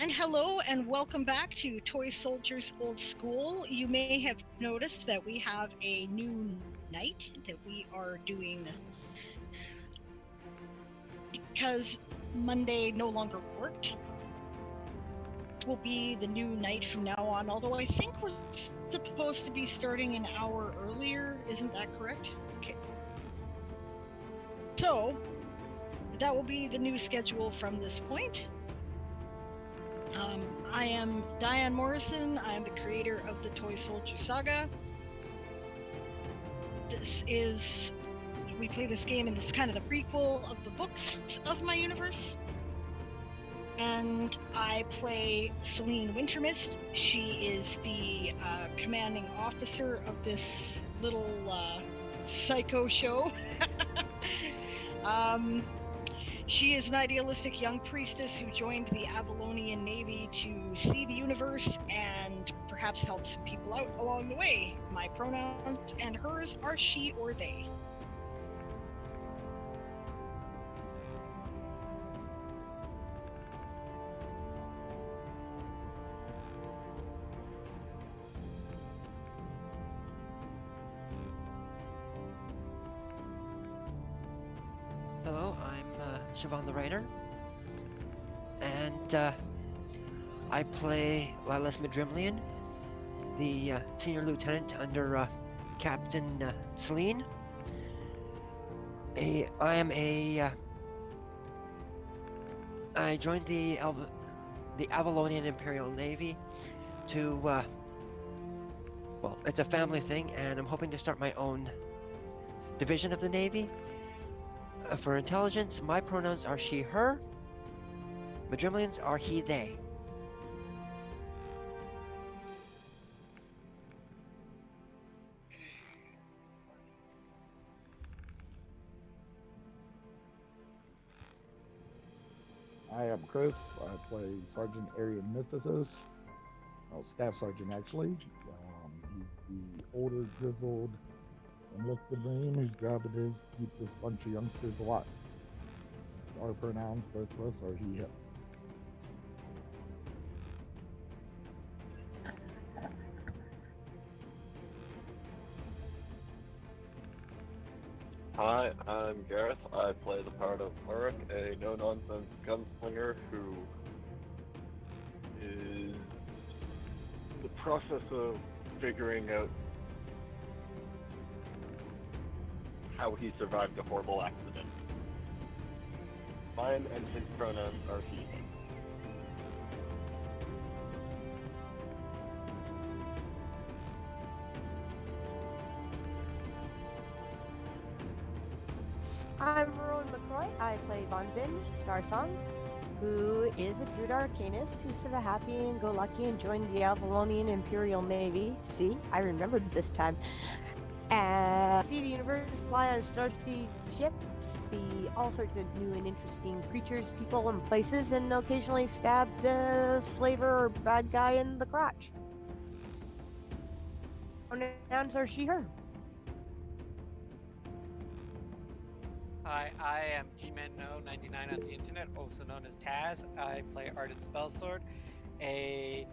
And hello and welcome back to Toy Soldiers Old School. You may have noticed that we have a new night that we are doing because Monday no longer worked. Will be the new night from now on, although I think we're supposed to be starting an hour earlier. Isn't that correct? Okay. So, that will be the new schedule from this point. I am Diane Morrison. I am the creator of the Toy Soldier Saga. We play this game, and it's kind of the prequel of the books of my universe. And I play Celine Wintermist. She is the commanding officer of this little psycho show. She is an idealistic young priestess who joined the Avalonian Navy to see the universe and perhaps help some people out along the way. My pronouns and hers are she or they. Hello, I'm Siobhan the writer, and I play Lilas Madrimlian, the senior lieutenant under Captain Celine. I joined the Avalonian Imperial Navy to well, it's a family thing, and I'm hoping to start my own division of the Navy. For intelligence, my pronouns are she, her. Madrimlians are he, they. Hi, I'm Chris. I play Sergeant Arian Mythithus. Well, Staff Sergeant, actually. He's the older, grizzled, enlisted Marine whose job it is to keep this bunch of youngsters alive. Our pronouns, both of us, are he, him. Hi, I'm Gareth. I play the part of Ulrich, a no-nonsense gunslinger who is in the process of figuring out how he survived a horrible accident. Mine and his pronouns are he. I'm Rowan McCoy. I play Von Bin, Starsong, who is a Druid Arcanist who's sort of happy and go lucky and joined the Avalonian Imperial Navy. See, I remembered this time. And see the universe, fly on Starsea ships, see all sorts of new and interesting creatures, people, and places, and occasionally stab the slaver or bad guy in the crotch. Pronouns are she, her. Hi, I am Gman99 on the internet, also known as Taz. I play Ardent Spellsword, a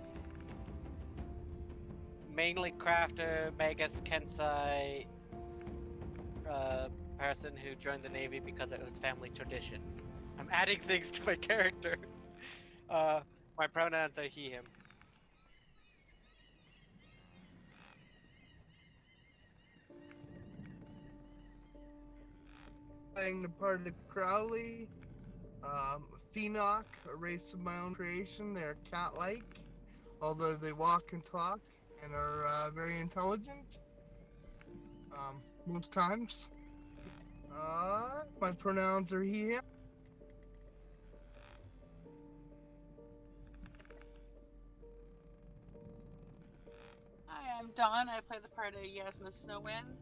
mainly crafter, Magus Kensai person who joined the Navy because it was family tradition. I'm adding things to my character. My pronouns are he, him. Playing the part of Crowley, Phoenok, a race of my own creation. They're cat-like, although they walk and talk and are very intelligent. Most times. My pronouns are he, him. Hi, I'm Dawn. I play the part of Yasna Snowwind.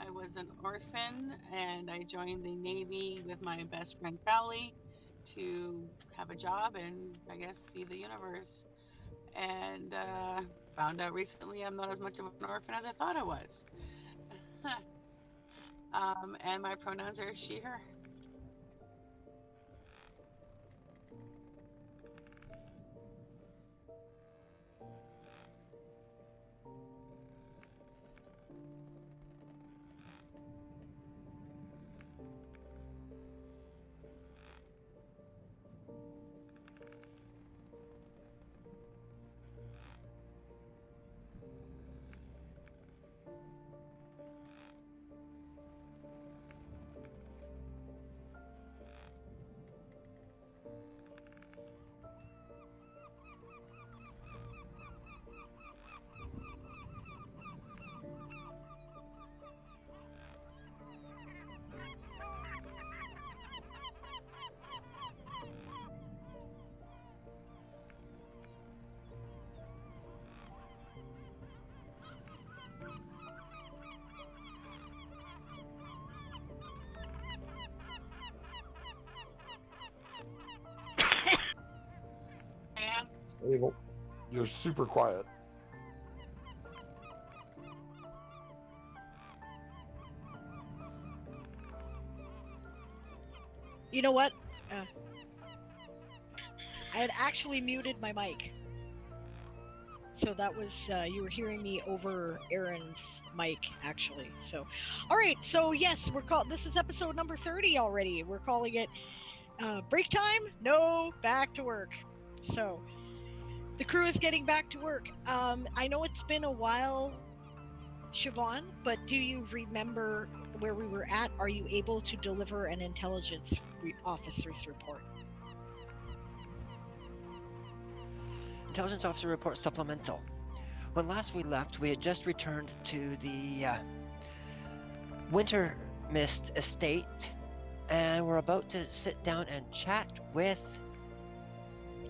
I was an orphan and I joined the Navy with my best friend Crowley to have a job and I guess see the universe. And found out recently I'm not as much of an orphan as I thought I was. And my pronouns are she, her. Sable, you're super quiet. You know what? I had actually muted my mic. So that was, you were hearing me over Aaron's mic, actually. So, all right. So, yes, this is episode number 30 already. We're calling it break time? No, back to work. So, the crew is getting back to work. I know it's been a while, Siobhan, but do you remember where we were at? Are you able to deliver an intelligence officer's report? Intelligence Officer Report Supplemental. When last we left, we had just returned to the Winter Mist estate, and we're about to sit down and chat with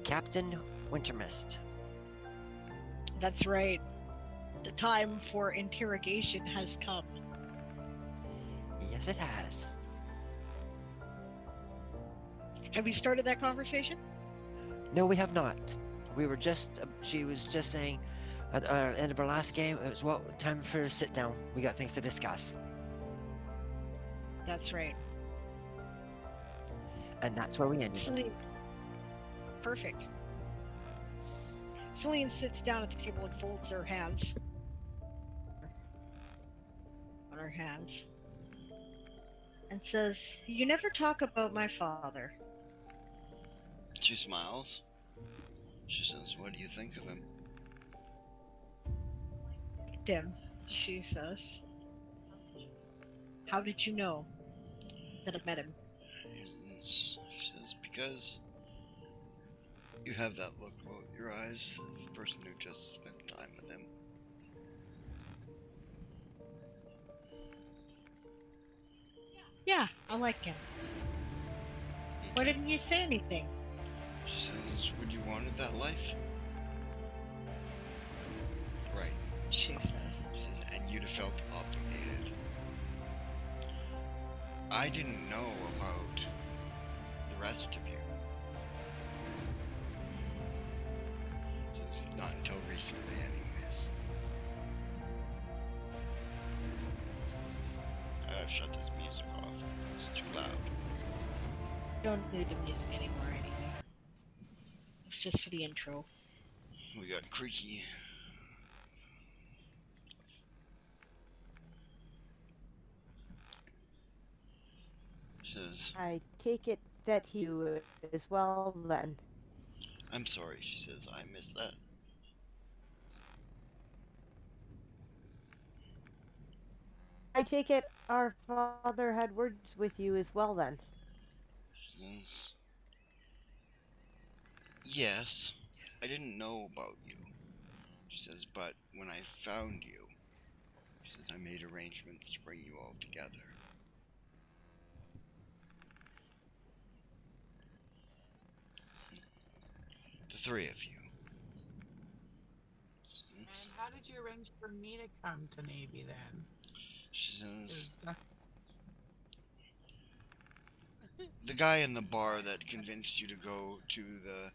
Captain Wintermist. That's right. The time for interrogation has come. Yes, it has. Have you started that conversation? No, we have not. We were just, she was just saying at the end of our last game, it was, well, time for a sit down. We got things to discuss. That's right. And that's where we ended. Celine. Perfect. Celine sits down at the table and folds her hands on her hands and says, "You never talk about my father." She smiles. She says, "What do you think of him?" Dim, she says. "How did you know that I met him?" She says, "Because you have that look about your eyes of a person who just spent time with him." Yeah, I like him. Why didn't you say anything? She says, "Would you wanted that life?" Right. She says. She says, "And you'd have felt obligated." I didn't know about the rest of you. She says, "Not until recently, anyways." I gotta shut this music off. It's too loud. Don't need the music anymore anyway. It's just for the intro. We got creaky. Says, I take it that he as well then. "I'm sorry," she says, "I missed that." I take it our father had words with you as well then. She says, "Yes, I didn't know about you." She says, "But when I found you," she says, "I made arrangements to bring you all together." The three of you. And how did you arrange for me to come to Navy then? She says, Is that... "The guy in the bar that convinced you to go to the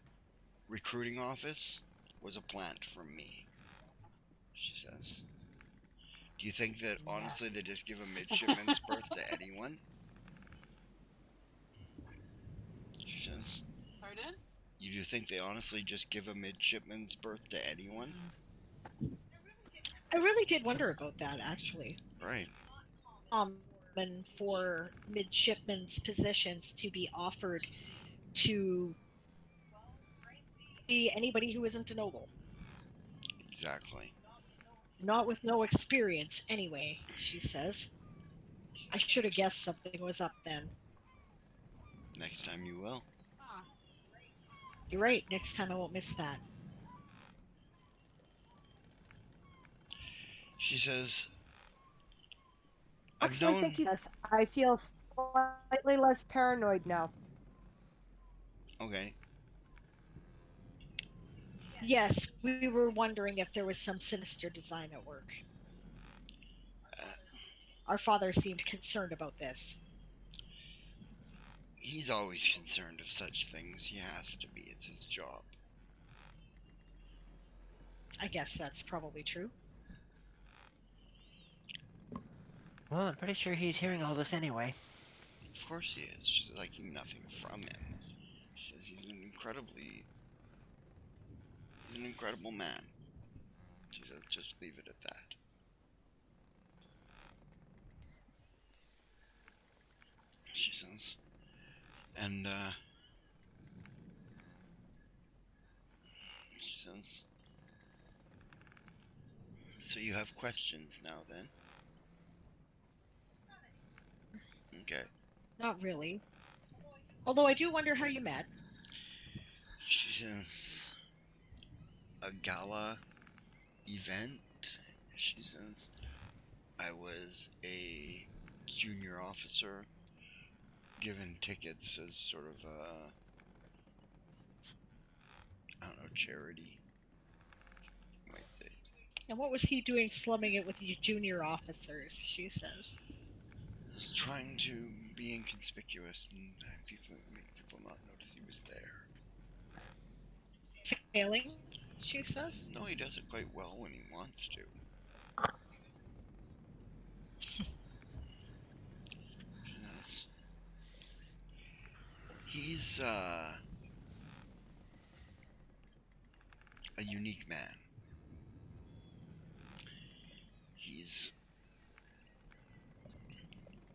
recruiting office was a plant from me." She says, "Do you think that honestly they just give a midshipman's berth to anyone?" She says, Pardon? "You do think they honestly just give a midshipman's berth to anyone?" I really did wonder about that, actually. Right. And for midshipmen's positions to be offered to be anybody who isn't a noble. Exactly. Not with no experience, anyway, she says. I should have guessed something was up then. Next time you will. You're right, next time I won't miss that. She says, Actually, thank you. I feel slightly less paranoid now. Okay. Yes, we were wondering if there was some sinister design at work. Our father seemed concerned about this. He's always concerned of such things. He has to be. It's his job. I guess that's probably true. Well, I'm pretty sure he's hearing all this anyway. Of course he is. She says, I keep nothing from him. She says he's an incredible man. She says, just leave it at that. She says, and she says, so you have questions now then? Okay. Not really. Although I do wonder how you met. She says, a gala event. She says, I was a junior officer given tickets as sort of a, I don't know, charity, you might say. And what was he doing slumming it with you junior officers, she says. I was trying to be inconspicuous and make people not notice he was there. Failing, she says. No, he does it quite well when he wants to. Yes. He's a unique man. He's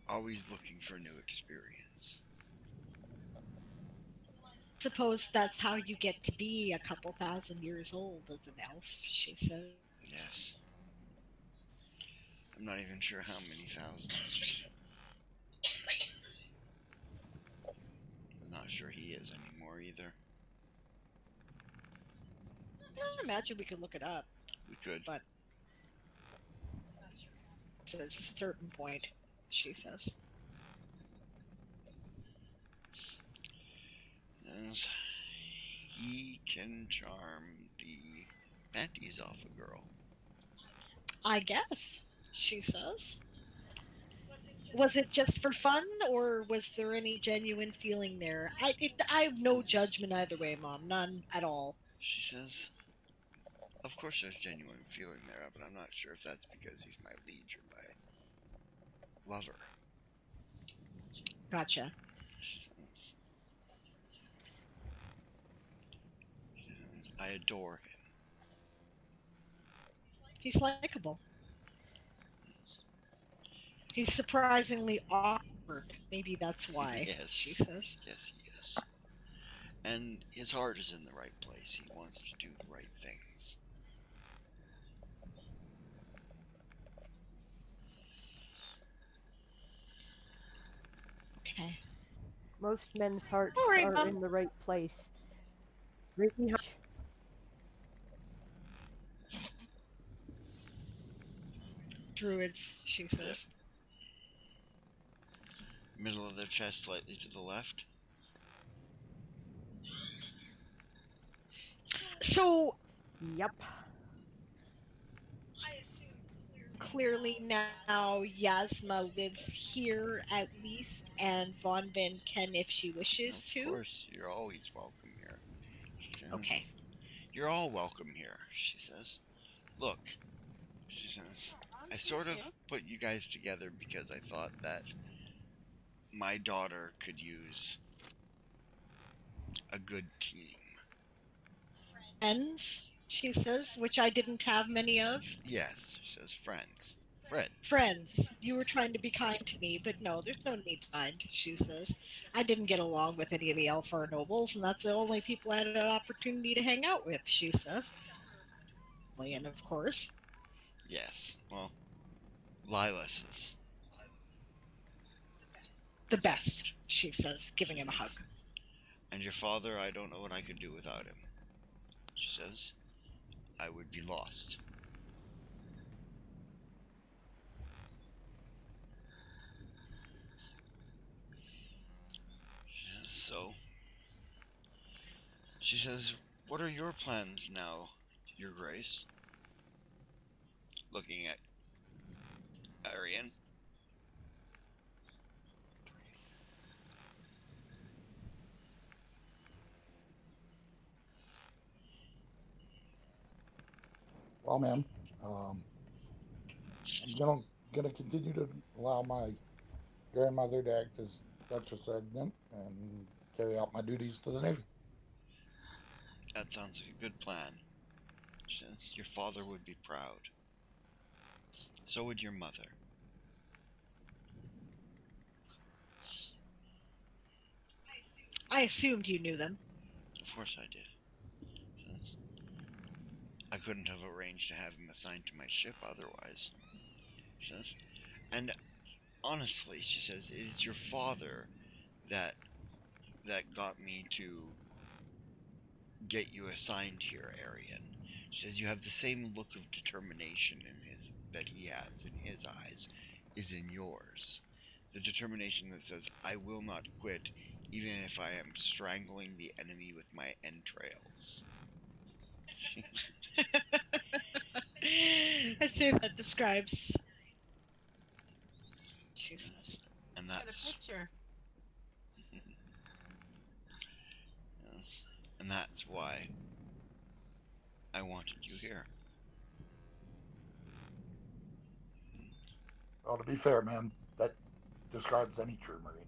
always looking for new experience. Suppose that's how you get to be a couple thousand years old as an elf, she says. Yes. I'm not even sure how many thousands. I'm not sure he is anymore either. I imagine we could look it up, We could. but to a certain point, she says. Yes. He can charm the panties off a girl. I guess, she says. Was it just for fun, or was there any genuine feeling there? I have no Yes. judgment either way, Mom. None at all. She says, of course there's genuine feeling there, but I'm not sure if that's because he's my liege or my lover. Gotcha. She says, I adore him. He's likable. He's surprisingly awkward. Maybe that's why, Yes. she says. Yes, he is. And his heart is in the right place. He wants to do the right things. Okay. Most men's hearts All right, are Mom. in the right place. Ricky, Druids, she says. Middle of their chest slightly to the left. So, yep. clearly now Yasma lives here at least, and Von Vin can if she wishes Of to. course, you're always welcome here. She says, Okay. You're all welcome here, she says. Look, she says, I sort of put you guys together because I thought that my daughter could use a good team. Friends, she says, which I didn't have many of. Yes, she says, friends. Friends. Friends. You were trying to be kind to me, but no, there's no need to be kind, she says. I didn't get along with any of the Elfar nobles, and that's the only people I had an opportunity to hang out with, she says. And of course. Yes, well, Lilas is The best, she says, giving him a hug. And your father, I don't know what I could do without him. She says, I would be lost. So, she says, what are your plans now, Your Grace? Looking at Arian. Well, ma'am, I'm gonna continue to allow my grandmother to act as Duchess Regnant and carry out my duties to the Navy. That sounds like a good plan. She says, your father would be proud. So would your mother. I assumed you knew them. Of course I did. She says, I couldn't have arranged to have him assigned to my ship otherwise. She says, and honestly, she says, it is your father that got me to get you assigned here, Arian. She says you have the same look of determination in his that he has in his eyes is in yours. The determination that says, I will not quit even if I am strangling the enemy with my entrails. I'd say that describes. She says. And Got a that's picture. yes, and that's why I wanted you here. Well, to be fair, man, that describes any true Marine.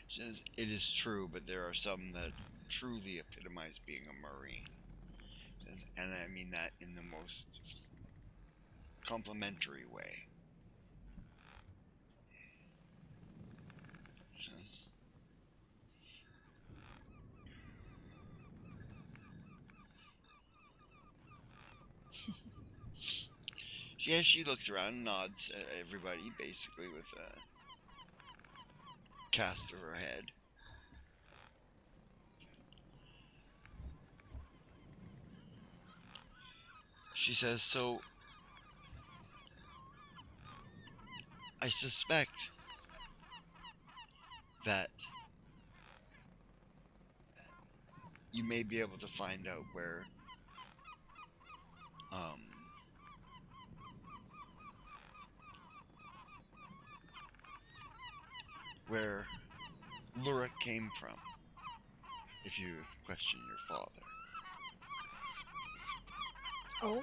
She says, it is true, but there are some that truly epitomize being a Marine. She says, and I mean that in the most complimentary way. She says, yeah, she looks around and nods at everybody, basically, with a cast of her head. She says, so I suspect that you may be able to find out um, where Lurik came from, if you question your father. Oh?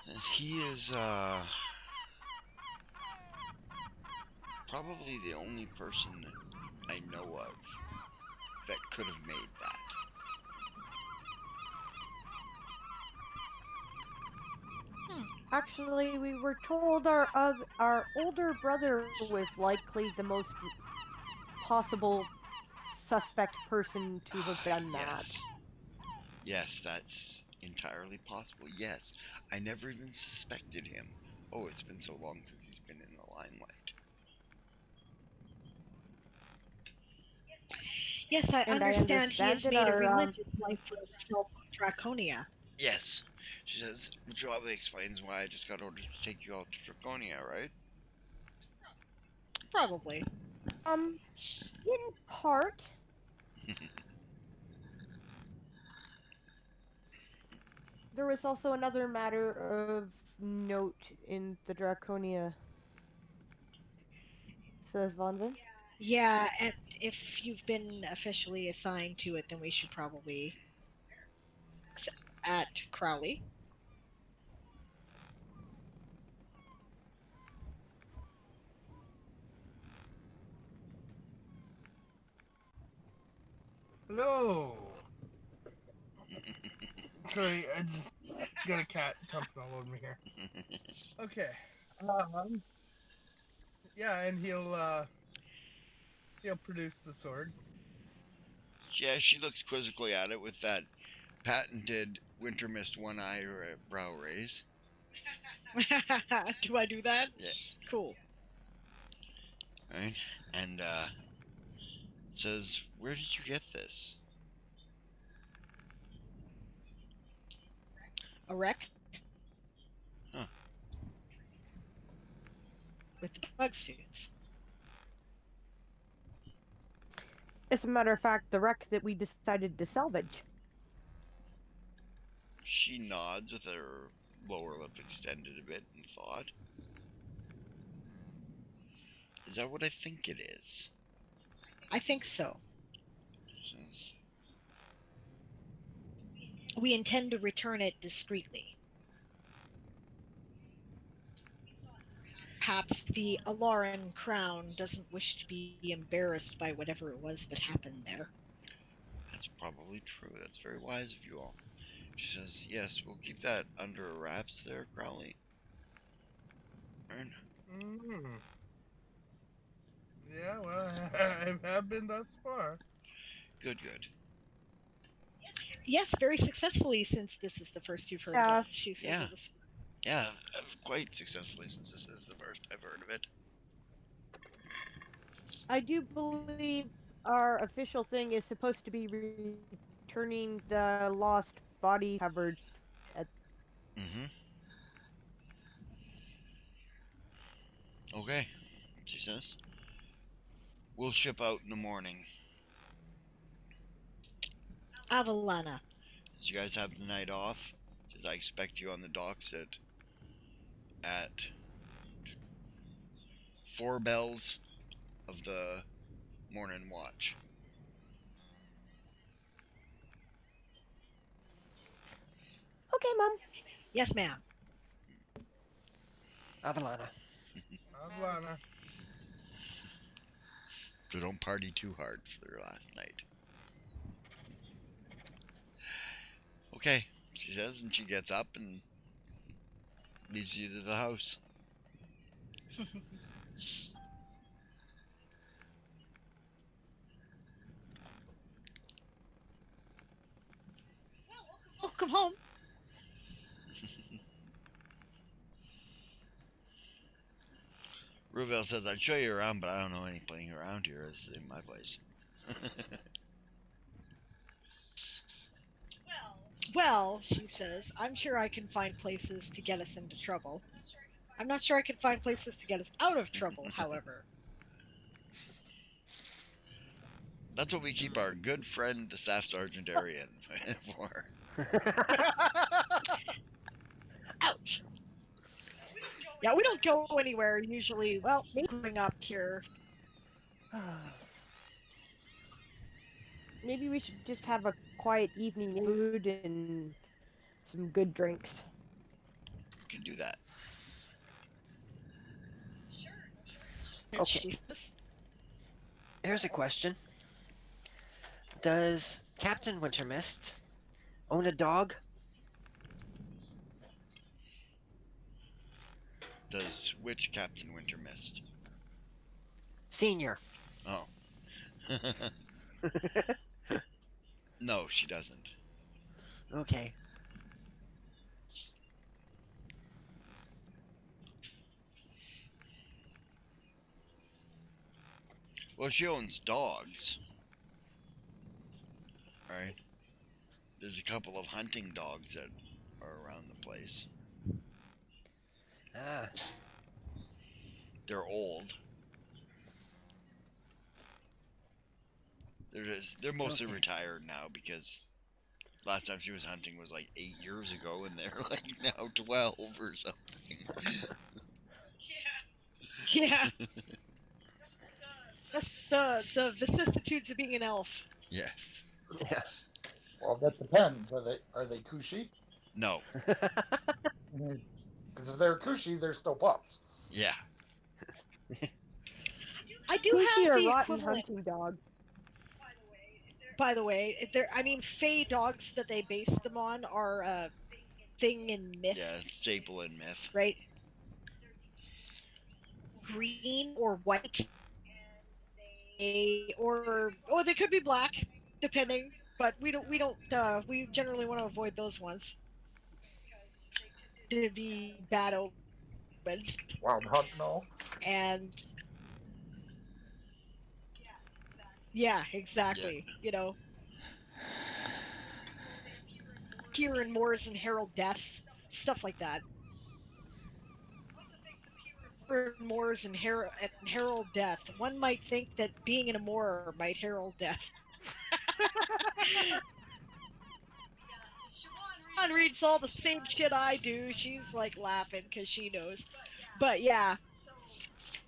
And he is, probably the only person that I know of that could have made that. Actually, we were told our older brother was likely the most possible suspect person to have done that. Yes. Yes, that's entirely possible. Yes. I never even suspected him. Oh, it's been so long since he's been in the limelight. Yes, I And I understand he has understand that made a our religious life for himself on Draconia. Yes. She says, which probably explains why I just got orders to take you all to Draconia, right? Probably. in part, there was also another matter of note in the Draconia, says Vonvin. Yeah, and if you've been officially assigned to it, then we should probably at Crowley. Hello. Sorry, I just got a cat jumping all over me here. Okay. Yeah, and he'll produce the sword. Yeah, she looks quizzically at it with that patented winter mist one eye or a brow raise. Do I do that? Yeah. Cool. Right? And says, where did you get this? A wreck? Huh. With the bug suits. As a matter of fact, the wreck that we decided to salvage. She nods with her lower lip extended a bit in thought. Is that what I think it is? I think so. Says, We intend to return it discreetly. Perhaps the Alaran crown doesn't wish to be embarrassed by whatever it was that happened there. That's probably true. That's very wise of you all. She says, yes, we'll keep that under wraps there, Crowley. Mm. Yeah, well, I have been thus far. Good, good. Yes, very successfully, since this is the first you've heard of Yeah. it. She says Yeah. it was. Yeah, quite successfully since this is the first I've heard of it. I do believe our official thing is supposed to be returning the lost body covered. Mm-hmm. Okay, she says. We'll ship out in the morning. Avalana. Did you guys have the night off? Because I expect you on the docks at 4 bells of the morning watch. Okay, Mom. Yes, ma'am. Avalana. Avalana. So don't party too hard for your last night. Okay, she says, and she gets up and leads you to the house. Welcome home. Ruvel says, I'd show you around, but I don't know anything around here. This is in my place. Well, she says, I'm sure I can find places to get us into trouble. I'm not sure I can find places to get us out of trouble, however. That's what we keep our good friend, the Staff Sergeant Arian, for. Ouch! Yeah, we don't go anywhere usually. Well, me growing up here. Maybe we should just have a quiet evening, food and some good drinks. Can do that. Okay. Jesus. Here's a question. Does Captain Wintermist own a dog? Does which Captain Wintermist? Senior. Oh. No, she doesn't. Okay. Well, she owns dogs. Right? There's a couple of hunting dogs that are around the place. Ah. They're old. They're mostly Okay. retired now because last time she was hunting was like 8 years ago, and they're like now 12 or something. Yeah. That's the vicissitudes of being an elf. Yes. Yeah. Well, that depends. Are they cushy? No. Because if they're cushy, they're still pups. Yeah. I do Cushy have or the rotten equivalent. hunting dog. By the way, fey dogs that they base them on are a thing in myth. Yeah, staple in myth. Right? Green or white, or they could be black, depending. But we generally want to avoid those ones. To be bad omens. Wild hunt, no. And yeah, exactly. Yeah. You know, appear in Morrison herald deaths, stuff like that. Moors and herald death. One might think that being in a moor might herald death. Siobhan reads all the same shit I do. She's like laughing because she knows. But yeah.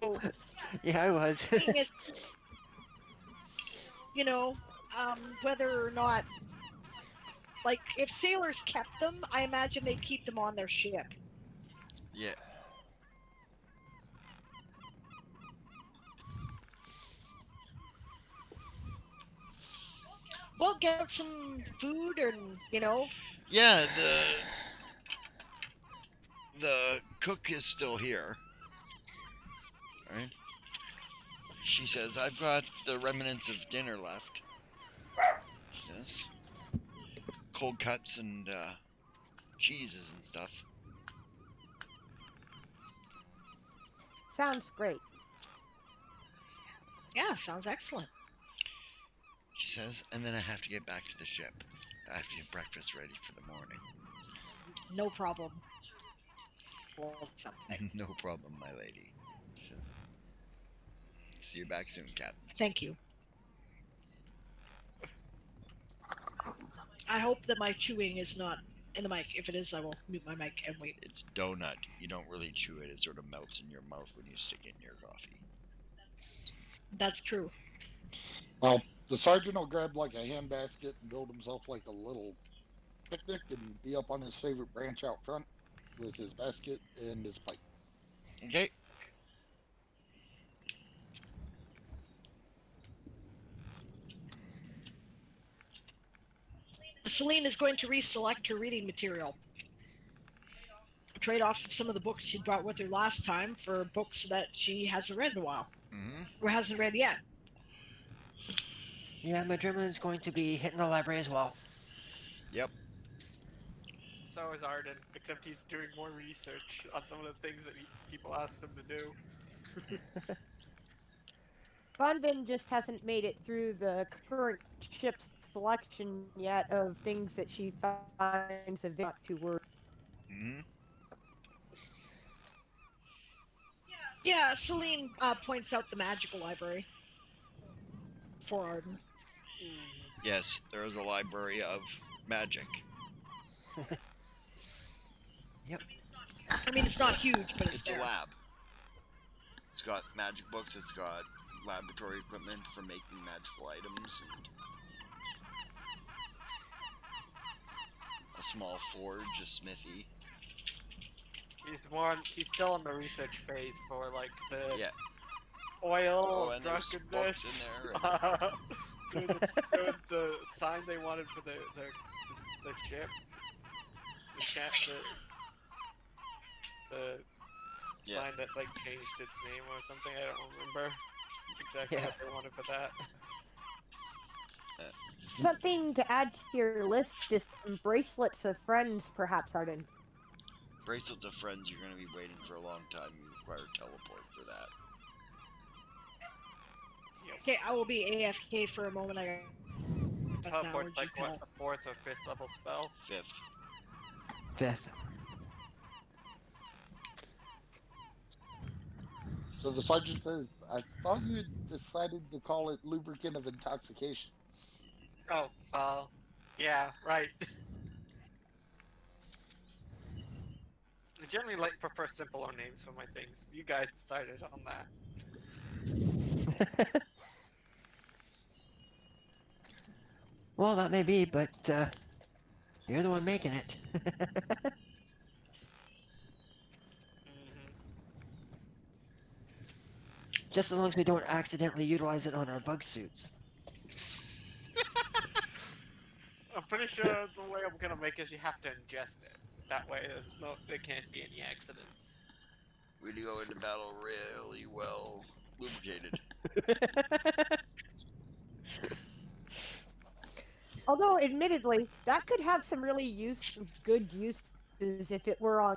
So, Yeah, I was. you know, whether or not Like, if sailors kept them, I imagine they'd keep them on their ship. Yeah. Well, get out some food and, Yeah, the cook is still here. Right? She says, I've got the remnants of dinner left. She says. Cold cuts and cheeses and stuff. Sounds great. Yeah, sounds excellent. She says, and then I have to get back to the ship. I have to get breakfast ready for the morning. No problem. Well, something. No problem, my lady. See you back soon, Captain. Thank you. I hope that my chewing is not in the mic. If it is, I will mute my mic and wait. It's donut. You don't really chew it. It sort of melts in your mouth when you stick it in your coffee. That's true. Well, the sergeant will grab like a handbasket and build himself like a little picnic and be up on his favorite branch out front with his basket and his pipe. Okay. Celine is going to reselect her reading material. Trade off some of the books she brought with her last time for books that she hasn't read in a while. Or hasn't read yet. Yeah, my adrenaline's going to be hitting the library as well. Yep. So is Arden, except he's doing more research on some of the things that people asked him to do. Bonvin just hasn't made it through the current ship's selection yet of things that she finds of not to work. Yeah, Celine points out the magical library for Arden. Yes, there is a library of magic. Yep. I mean, it's not huge, but it's there. A lab. It's got magic books. It's got laboratory equipment for making magical items and a small forge, a smithy. He's still in the research phase for like the Yeah. oil and there's drunkenness. books in there. There was the sign they wanted for the ship. The sign that like changed its name or something. I don't remember exactly what they wanted for that. Something to add to your list is some bracelets of friends, perhaps, Arden. Bracelets of friends, you're going to be waiting for a long time. You require teleport for that. Okay, I will be AFK for a moment. Teleport's like what, a 4th or 5th level spell? 5th. So the sergeant says, I thought you had decided to call it lubricant of intoxication. Oh, yeah, right. I generally prefer simpler names for my things. You guys decided on that. Well, that may be, but you're the one making it. Just as long as we don't accidentally utilize it on our bug suits. I'm pretty sure the way I'm gonna make is you have to ingest it. That way there can't be any accidents. We go into battle really well lubricated. Although, admittedly, that could have some really good uses if it were on.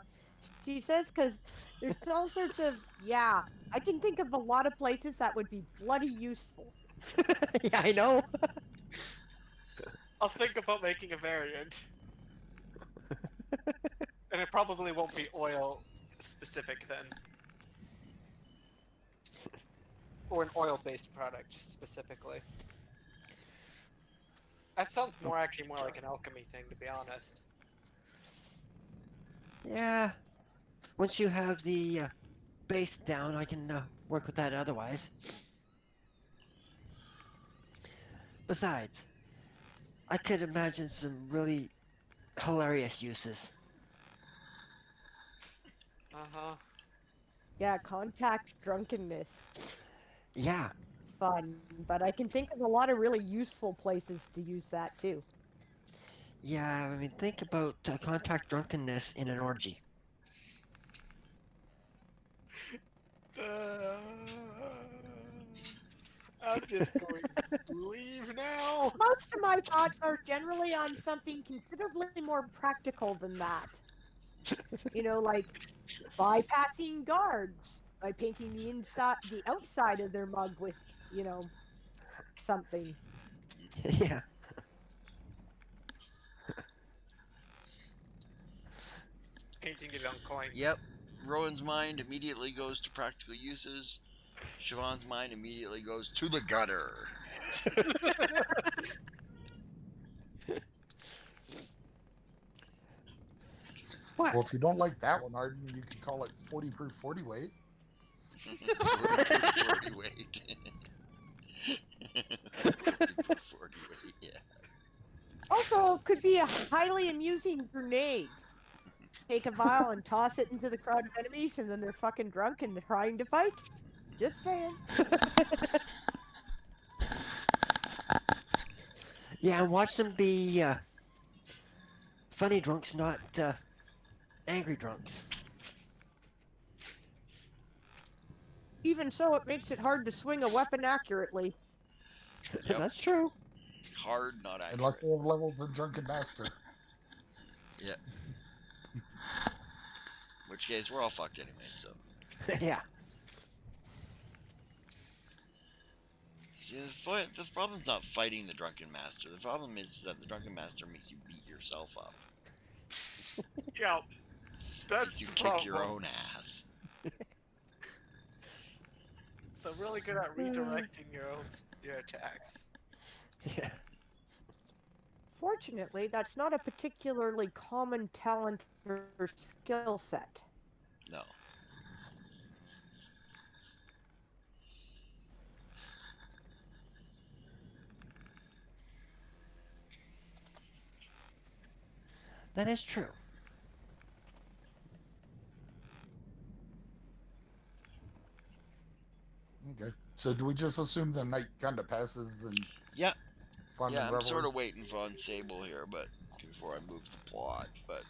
She says, because there's all sorts of, I can think of a lot of places that would be bloody useful. Yeah, I know. I'll think about making a variant. And it probably won't be oil specific then. Or an oil-based product specifically. That sounds actually more like an alchemy thing, to be honest. Yeah. Once you have the base down, I can work with that otherwise. Besides, I could imagine some really hilarious uses. Uh-huh. Yeah, contact drunkenness. Yeah, Fun, but I can think of a lot of really useful places to use that too. yeah. I mean, think about contact drunkenness in an orgy. Uh, I'm just going to leave now. Most of my thoughts are generally on something considerably more practical than that. Like bypassing guards by painting the outside of their mug with, you know, something. Yeah. Painting it on coins. Yep. Rowan's mind immediately goes to practical uses. Siobhan's mind immediately goes to the gutter. What? Well, if you don't like that one, Arden, you could call it 40 proof 40 weight. 40 proof 40 weight. 40 proof 40 weight, yeah. Also, could be a highly amusing grenade. Take a vial and toss it into the crowd of enemies, and then they're fucking drunk and trying to fight. Just saying. Yeah, and watch them be funny drunks, not angry drunks. Even so, it makes it hard to swing a weapon accurately. Yep. That's true. Hard, not Unless accurate. they have levels in Drunken Master. Yeah. In which case, we're all fucked anyway, so. Yeah. See, the problem's not fighting the Drunken Master. The problem is that the Drunken Master makes you beat yourself up. Yeah, that's Makes you the kick your problem. own ass. They're really good at redirecting your attacks. Yeah. Fortunately, that's not a particularly common talent or skill set. No. That is true. Okay. So do we just assume the night kind of passes and Yeah. fun Yeah, and I'm revelry? sort of waiting for Sable here, but before I move the plot. But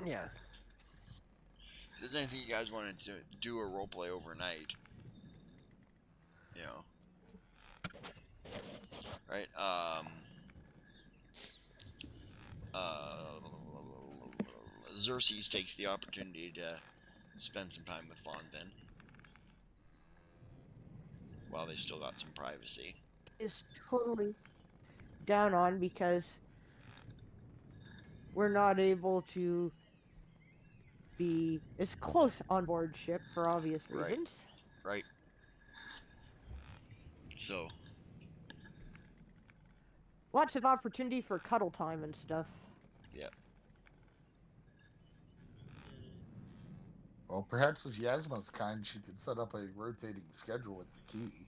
Yeah. if there's anything you guys wanted to do a roleplay overnight, you know, right? Xerxes takes the opportunity to spend some time with Von Ben while they still got some privacy. Is totally down on because we're not able to be as close on board ship for obvious Right. reasons. Right. So, Lots of opportunity for cuddle time and stuff. yeah. Well, perhaps if Yasma's kind, she could set up a rotating schedule with the key.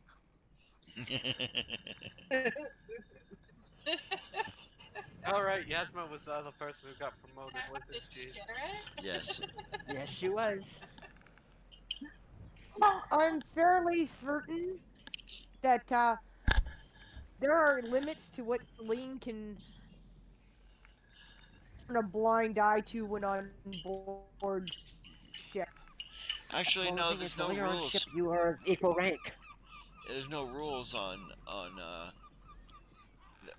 All right, Yasma was the other person who got promoted, wasn't she? Yes. Yes, she was. I'm fairly certain that there are limits to what Celine can turn a blind eye to when on board ship. Actually, Well, the no. thing is, There's while no you're on ship, rules. you are equal rank. There's no rules on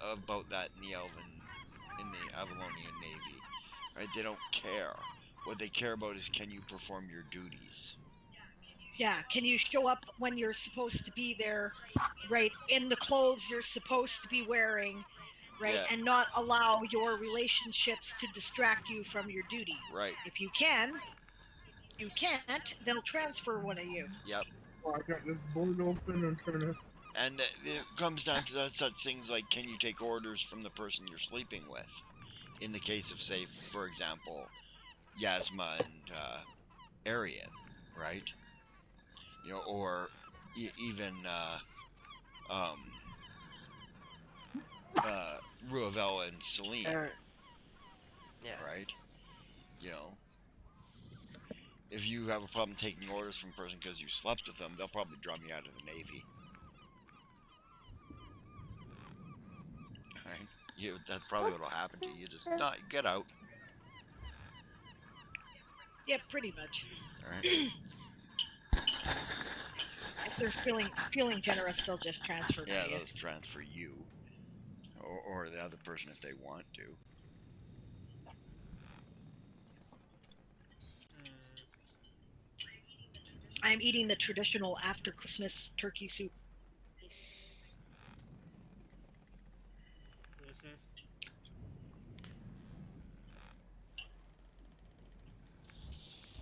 about that in the Avalonian Navy. Right? They don't care. What they care about is can you perform your duties. Yeah, can you show up when you're supposed to be there, right, in the clothes you're supposed to be wearing, right, Yeah. and not allow your relationships to distract you from your duty. Right. If you can, you can't, they'll transfer one of you. Yep. Oh, I got this board open and trying to. And it comes down to that, such things like can you take orders from the person you're sleeping with? In the case of, say, for example, Yasma and Arian, right? You know, or even Ruavella and Celine. Yeah. right? You know, if you have a problem taking orders from a person because you slept with them, they'll probably drop you out of the Navy. Right? That's probably what'll happen to you. You just not get out. Yeah, pretty much. All right. If they're feeling generous, they'll just transfer Yeah, to you. they'll just transfer you or the other person if they want to. Mm, I'm eating the traditional after Christmas turkey soup. mhm.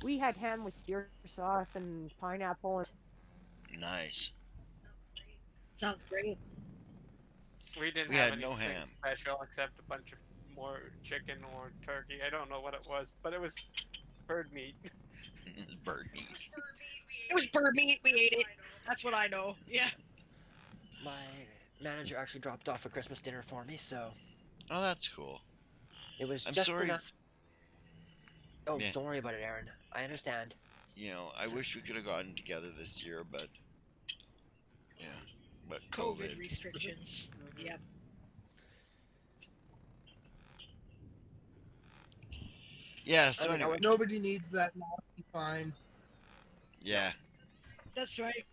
We had ham with deer sauce and pineapple. Nice. Sounds great. We didn't We have had no anything ham. special except a bunch of more chicken or turkey. I don't know what it was, but it was bird meat. It's bird meat. It was bird meat. We ate it. That's what I know. Yeah. My manager actually dropped off a Christmas dinner for me, so Oh, that's cool. it was I'm just sorry. enough. Oh, Yeah, don't worry about it, Aaron. I understand. I wish we could have gotten together this year, but yeah, but COVID COVID. restrictions. Mhm. Yep. Yeah. I So mean, I anyway, was Nobody needs that now. Fine. yeah. That's right.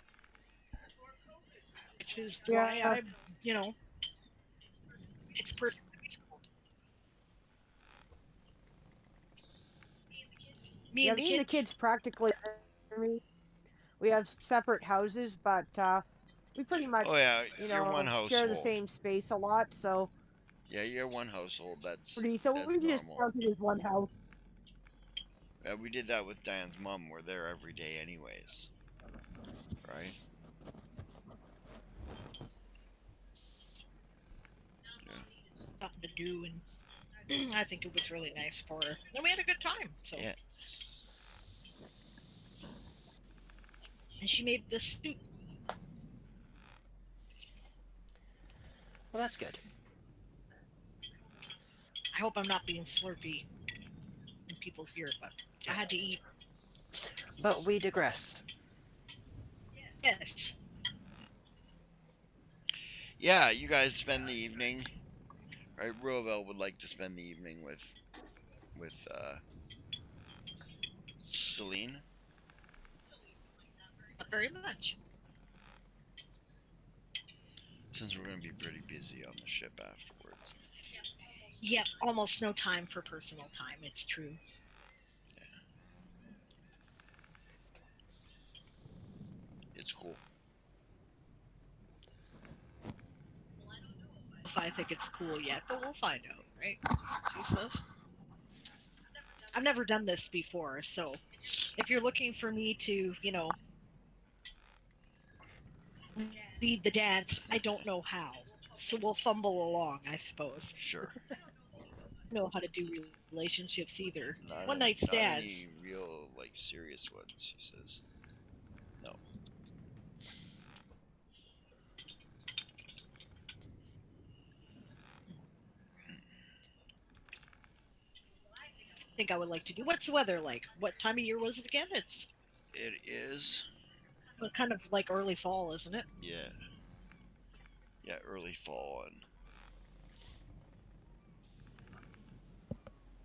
Which is why Yeah. it's perfect. Me Yeah, and the me and the kids. kids practically. We have separate houses, but we pretty much, Oh yeah, you you're one know, share the household. same space a lot. So Yeah, you're one household. so That's we just normal. count it as one house. We did that with Diane's mom. We're there every day, anyways. Right? Yeah. Something to do, and I think it was really nice for her. And we had a good time. So, Yeah. and she made this soup. well. That's good. I hope I'm not being slurpy in people's ear, but I had to eat. But we digress. Yes. Yeah. You guys spend the evening. Right? Roosevelt would like to spend the evening with Celine. Not very much. Since we're going to be pretty busy on the ship afterwards. Yep. Almost no time for personal time. It's true. It's cool. If I think it's cool yet, but we'll find out, right? She says. I've never done this before, so if you're looking for me to, lead the dance, I don't know how. So we'll fumble along, I suppose. Sure. I don't know how to do relationships either. Not One night not stands. any real serious ones, she says. No. I think I would like to do. What's the weather like? What time of year was it again? It's It is. kind of like early fall, isn't it? Yeah. Yeah, early fall and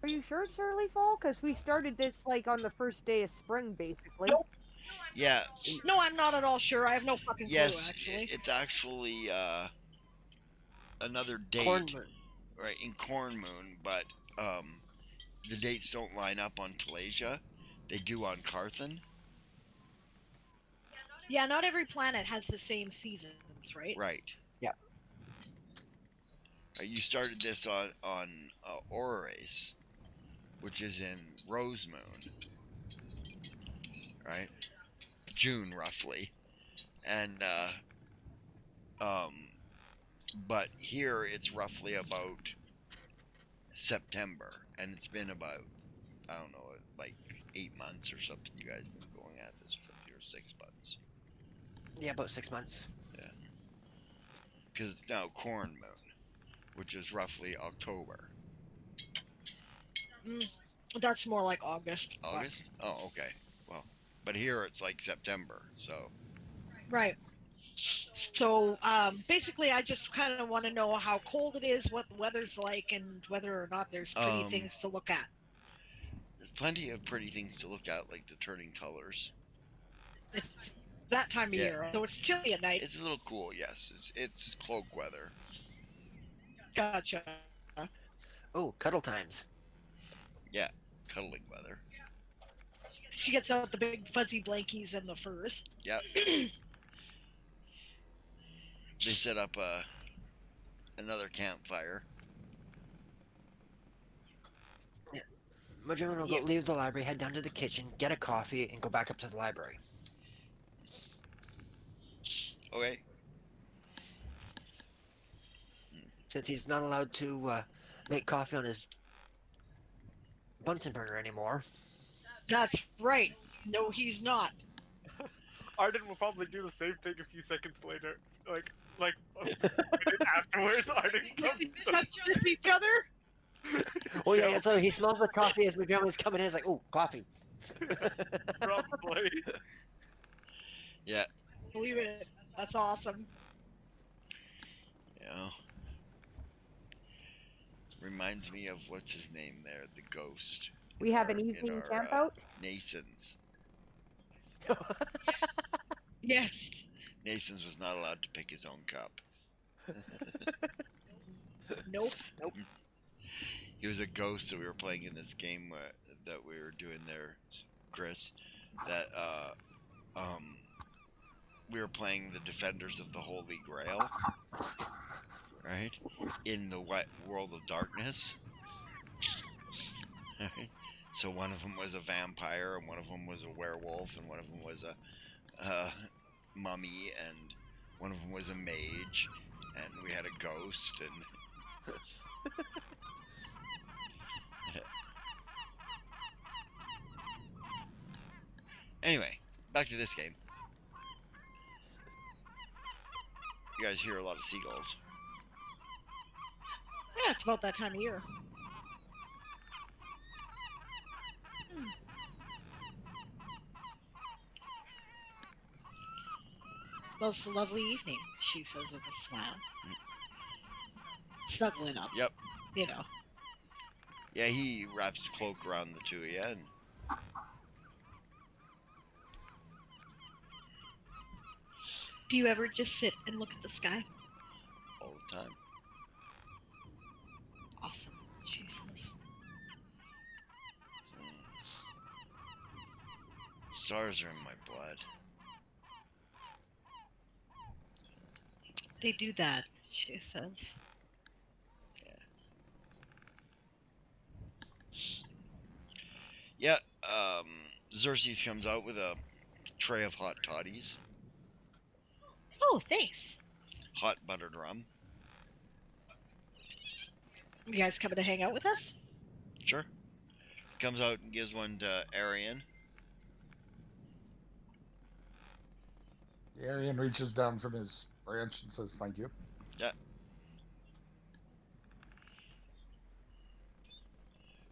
Are you sure it's early fall? Because we started this like on the first day of spring, basically. Nope. yeah, No, I'm not at all sure. I have no fucking clue, yes, actually. it's actually another Corn date, moon. right, in Corn Moon, but the dates don't line up on Talasia. They do on Carthan. Yeah, not every planet has the same seasons, right? Right. Yeah. You started this on Orrace, which is in Rose Moon, right? June roughly, and um, but here it's roughly about September, and it's been about I don't know, like 8 months or something. You guys been going at this or something, or 6 months? Yeah, about 6 months. Yeah, because it's now Corn Moon, which is roughly October. Mm, that's more like August. but- August? Oh, okay. Well, but here it's like September, so Right. So basically, I just kind of want to know how cold it is, what the weather's like, and whether or not there's pretty things to look at. there's plenty of pretty things to look at, like the turning colors. It's that time of Yeah. year, so it's chilly at night. It's a little cool, yes. It's cloak weather. Gotcha. Oh, cuddle times. Yeah, cuddling weather. She gets out the big fuzzy blankies and the furs. Yep. They set up another campfire. Mojo will go leave the library, head down to the kitchen, get a coffee, and go back up to the library. Okay. Since he's not allowed to make coffee on his Bunsen burner anymore. That's right. No, he's not. Arden will probably do the same thing a few seconds later. Like a minute afterwards, Arden comes Touch each other. Oh yeah, so he smells the coffee as Mojo is coming in. He's like, "Oh, coffee." probably. Yeah. Believe it. That's awesome. Yeah. Reminds me of what's his name there, the ghost. We have an evening camp out. Nason's. Yes. Nason's was not allowed to pick his own cup. Nope. He was a ghost that we were playing in this game that we were doing there, Chris. That we were playing the Defenders of the Holy Grail, right? In the world of darkness. Right? So one of them was a vampire, and one of them was a werewolf, and one of them was a mummy, and one of them was a mage, and we had a ghost, and anyway, back to this game. You guys hear a lot of seagulls. Yeah, it's about that time of year. Well, it's a lovely evening, she says with a smile. Snuggling up. Yep. You know. Yeah, he wraps his cloak around the two of you, and Do you ever just sit and look at the sky? all the time. Awesome, she says. Stars are in my blood. They do that, she says. Yeah, Xerxes comes out with a tray of hot toddies, Oh, thanks. hot buttered rum. You guys coming to hang out with us? Sure. Comes out and gives one to Arian. The Aryan reaches down from his branch and says, "Thank you." Yeah.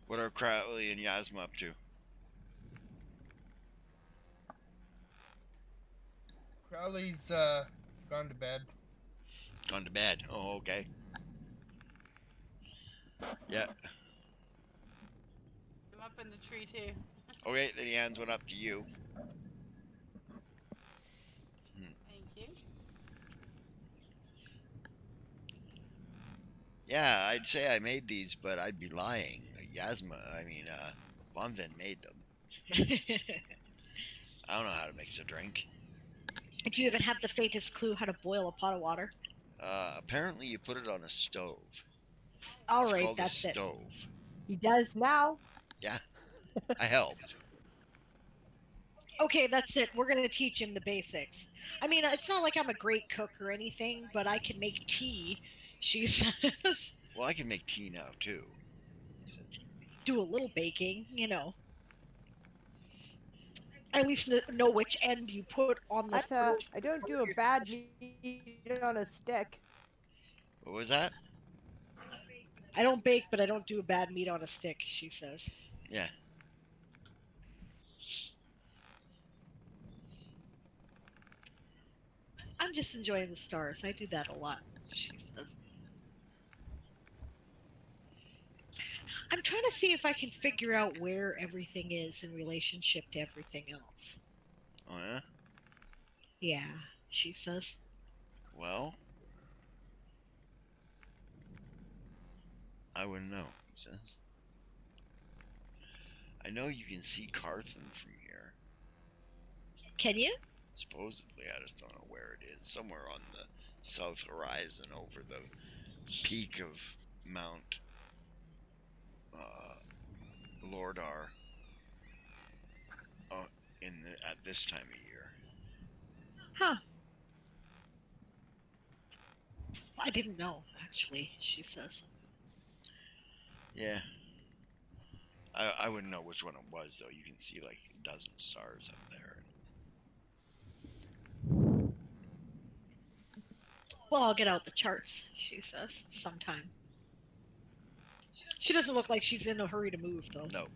What are Crowley and Yasma up to? Crowley's gone to bed. Gone to bed. Oh, okay. Yeah. I'm up in the tree too. Okay, then he hands one up to you. Thank you. Yeah, I'd say I made these, but I'd be lying. Von Vin made them. I don't know how to mix a drink. Do you even have the faintest clue how to boil a pot of water? Apparently you put it on a stove. All It's right, called that's a it. stove. He does now. Yeah, I helped. Okay, that's it. We're gonna teach him the basics. I mean, it's not like I'm a great cook or anything, but I can make tea, she says. Well, I can make tea now, too. Do a little baking, you know. At least know which end you put on the That's I don't do a bad meat on a stick. What was that? I don't bake, but I don't do a bad meat on a stick, she says. Yeah. I'm just enjoying the stars. I do that a lot, she says. I'm trying to see if I can figure out where everything is in relationship to everything else. Oh yeah. Yeah, she says. Well, I wouldn't know. He says. I know you can see Carthen from here. Can you? Supposedly, I just don't know where it is. Somewhere on the south horizon, over the peak of Mount Lordar. At this time of year. Huh. I didn't know, actually, she says. Yeah. I wouldn't know which one it was, though. You can see like a dozen stars up there. Well, I'll get out the charts, she says, sometime. She doesn't look like she's in a hurry to move, though. No.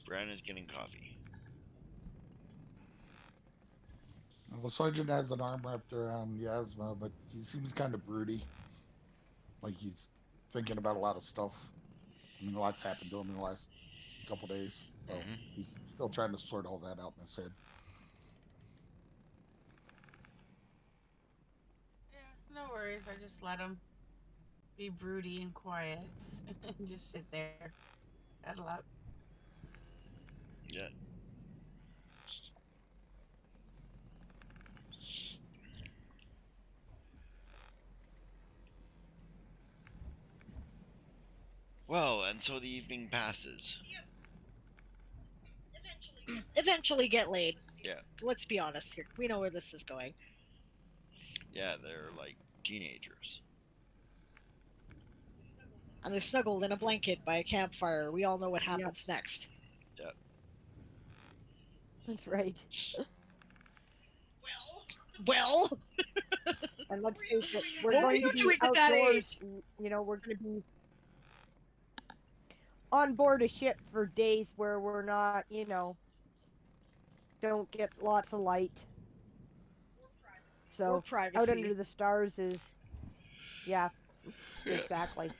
Brandon's getting coffee. Well, the sergeant has an arm wrapped around Yasma, but he seems kind of broody. Like he's thinking about a lot of stuff. I mean, a lot's happened to him in the last couple days. So he's still trying to sort all that out in his head. Yeah, no worries. I just let him be broody and quiet and just sit there, cuddle up. Yeah. Well, and so the evening passes. Eventually get laid. Yeah. Let's be honest here. We know where this is going. Yeah, they're like teenagers. And they're snuggled in a blanket by a campfire. We all know what happens next. Yep. That's right. Well. And let's face it, we're What were going you to be doing at that outdoors. age? You know, we're going to be on board a ship for days where we're not, you know, don't get lots of light. So privacy. out under the stars is, yeah, exactly.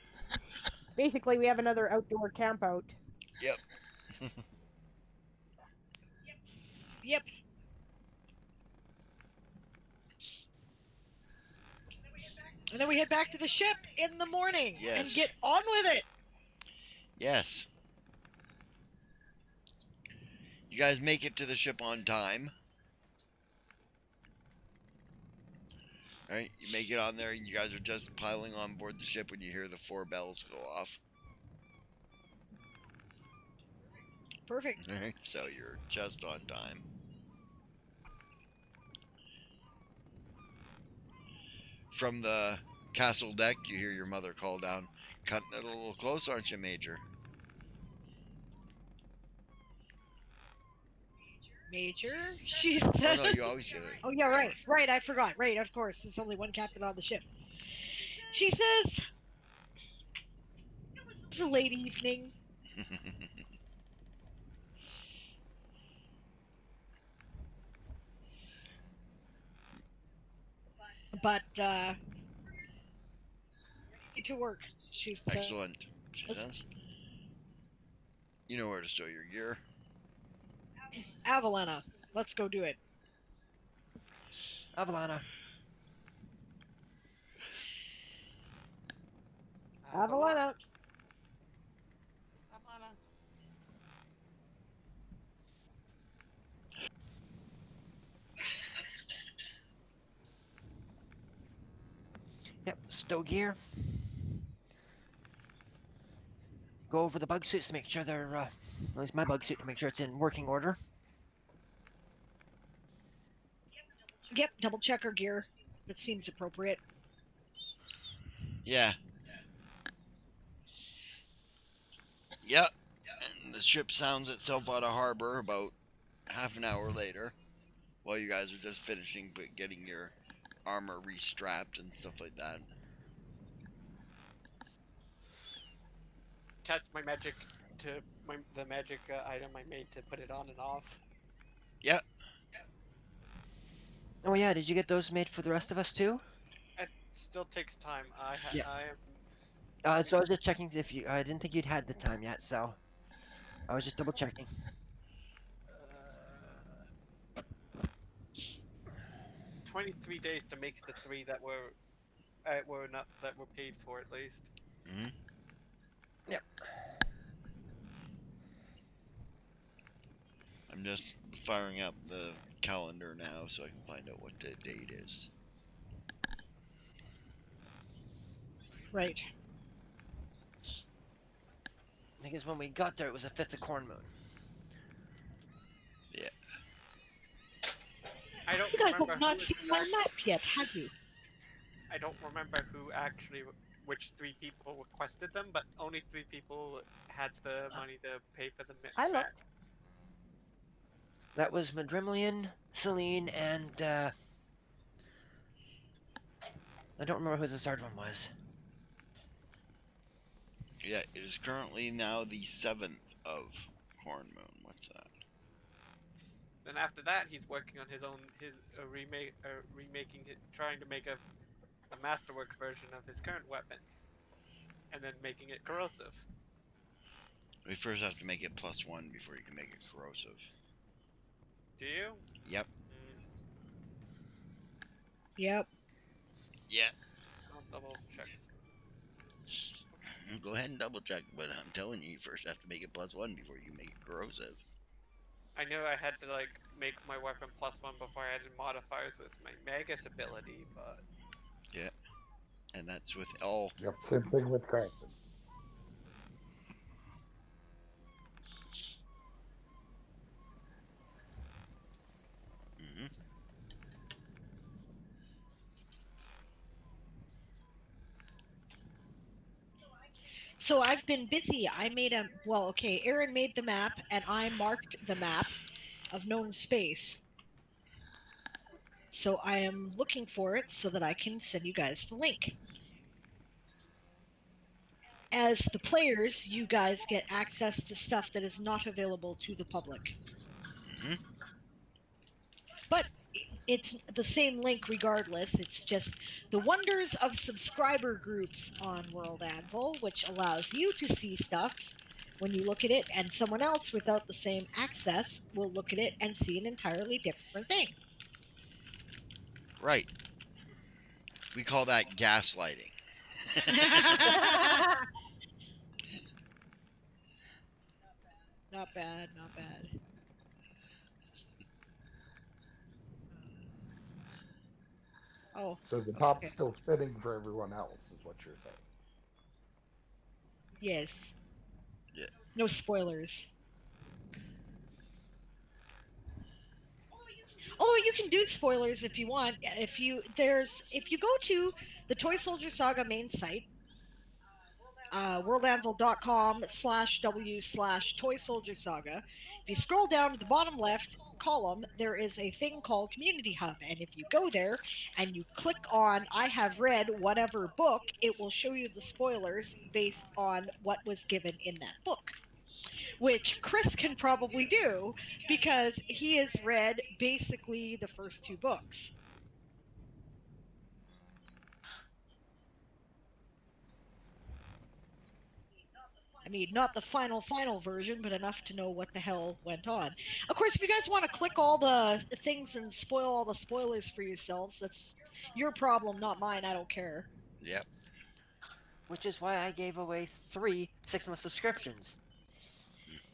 Basically, we have another outdoor camp out. Yep. Yep. And then we head back to the ship in the morning and get on with it. Yes. You guys make it to the ship on time. Right? You make it on there and you guys are just piling on board the ship when you hear the 4 bells go off. Perfect. Alright, so you're just on time. From the castle deck, you hear your mother call down, "Cutting it a little close, aren't you, Major?" Major? She Oh says. no, you always get it. Oh yeah, right. Right, I forgot. Right, of course. There's only one captain on the ship. She says, it's a late evening. But, ready to work, she says. Excellent, she says. You know where to store your gear. Avalana, let's go do it. Avalana. Avalana. Yep, stow gear. Go over the bug suits to make sure they're, at least my bug suit, to make sure it's in working order. Yep, double check her gear. That seems appropriate. Yeah. Yep. And the ship sounds itself out of harbor about half an hour later. while you guys are just finishing getting your armor restrapped and stuff like that. Test my magic to the magic item I made to put it on and off. Yep. Oh yeah, did you get those made for the rest of us too? It still takes time. Yeah. I am. So I was just checking if you. I didn't think you'd had the time yet, so I was just double checking. 23 days to make the 3 that were not that were paid for at least. Mm-hmm. Yep. I'm just firing up the calendar now so I can find out what the date is. Right. Because when we got there, it was a 5th of Corn Moon. Yeah. I don't You guys remember have not who seen my map yet, have you? I don't remember who actually, which 3 people requested them, but only 3 people had the money to pay for the I map. looked. That was Madrimlian, Celine, and I don't remember who the third one was. Yeah, it is currently now the 7th of Corn Moon. What's that? Then after that, he's working on his own remaking it, trying to make a masterwork version of his current weapon, and then making it corrosive. We first have to make it +1 before you can make it corrosive. Do you? Yep. Yep. Yeah. I'll double check. Go ahead and double check, but I'm telling you, you first have to make it +1 before you can make it corrosive. I knew I had to like make my weapon +1 before I added modifiers with my Magus ability, but Yeah. And that's with all. Yep, same thing with crafting. Mm-hmm. So I've been busy. I made a Aaron made the map and I marked the map of known space. So I am looking for it so that I can send you guys the link. As the players, you guys get access to stuff that is not available to the public. Mm-hmm. But it's the same link regardless. It's just the wonders of subscriber groups on World Anvil, which allows you to see stuff when you look at it, and someone else without the same access will look at it and see an entirely different thing. Right. We call that gaslighting. Not bad, not bad. Oh. So the top's still spinning for everyone else, is what you're saying. Yes. Yeah. No spoilers. Oh, you can do spoilers if you want. If you go to the Toy Soldier Saga main site, worldanvil.com/w/Toy Soldier Saga. If you scroll down to the bottom left column, there is a thing called Community Hub, and if you go there and you click on I have read whatever book, it will show you the spoilers based on what was given in that book, which Chris can probably do because he has read basically the first 2 books. I mean, not the final version, but enough to know what the hell went on. Of course, if you guys want to click all the things and spoil all the spoilers for yourselves, that's your problem, not mine. I don't care. Yep. Which is why I gave away 3 6-month subscriptions.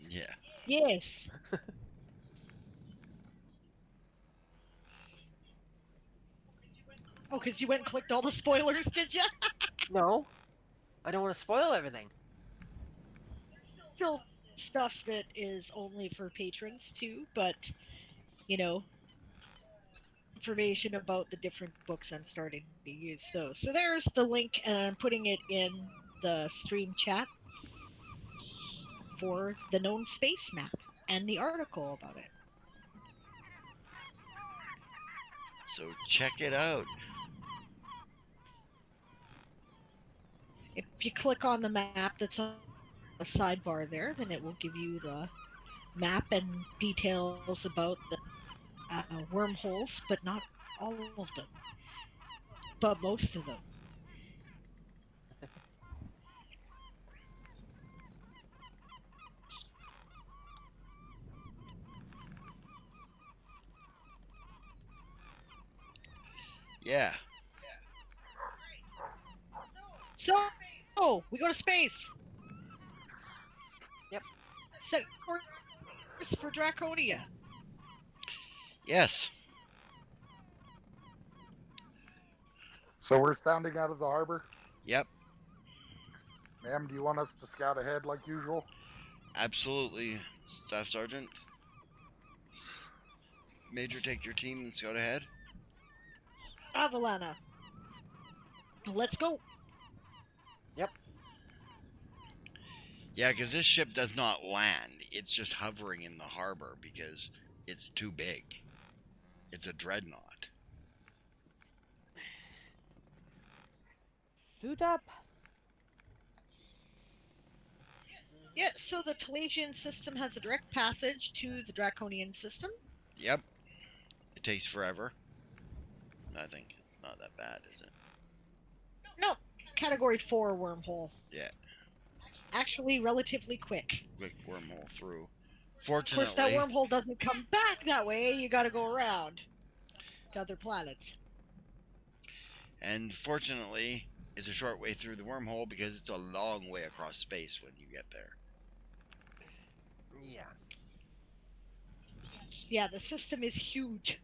Yeah. Yes. Oh, because you went and clicked all the spoilers, did you? No, I don't want to spoil everything. Still stuff that is only for patrons too, but you know, information about the different books I'm starting to use those. So there's the link, and I'm putting it in the stream chat for the known space map and the article about it. So check it out. If you click on the map that's on the sidebar there, then it will give you the map and details about the wormholes, but not all of them, but most of them. Yeah. So, we go to space. Yep. Set course for Draconia. Yes. So we're sounding out of the harbor. Yep. Ma'am, do you want us to scout ahead like usual? Absolutely, Staff Sergeant. Major, take your team and scout ahead. Avalana. Let's go. Yep. Yeah, because this ship does not land. It's just hovering in the harbor because it's too big. It's a dreadnought. Suit up. Yeah, so the Talasian system has a direct passage to the Draconian system. Yep. It takes forever. I think it's not that bad, is it? No, Category 4 wormhole. Yeah. Actually, relatively quick. Quick wormhole through. Of course, that Fortunately, wormhole doesn't come back that way. You got to go around to other planets. and fortunately, it's a short way through the wormhole because it's a long way across space when you get there. Yeah. Yeah, the system is huge.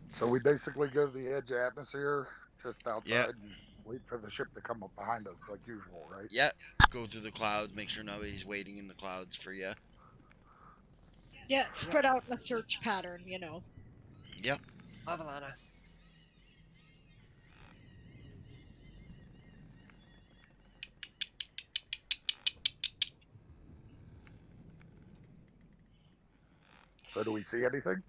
So we basically go to the edge of atmosphere, just outside, Yep. and wait for the ship to come up behind us like usual, right? Yep. Go through the clouds, make sure nobody's waiting in the clouds for you. Yeah, spread out in a search pattern, you know. Yep. Avalana. So do we see anything?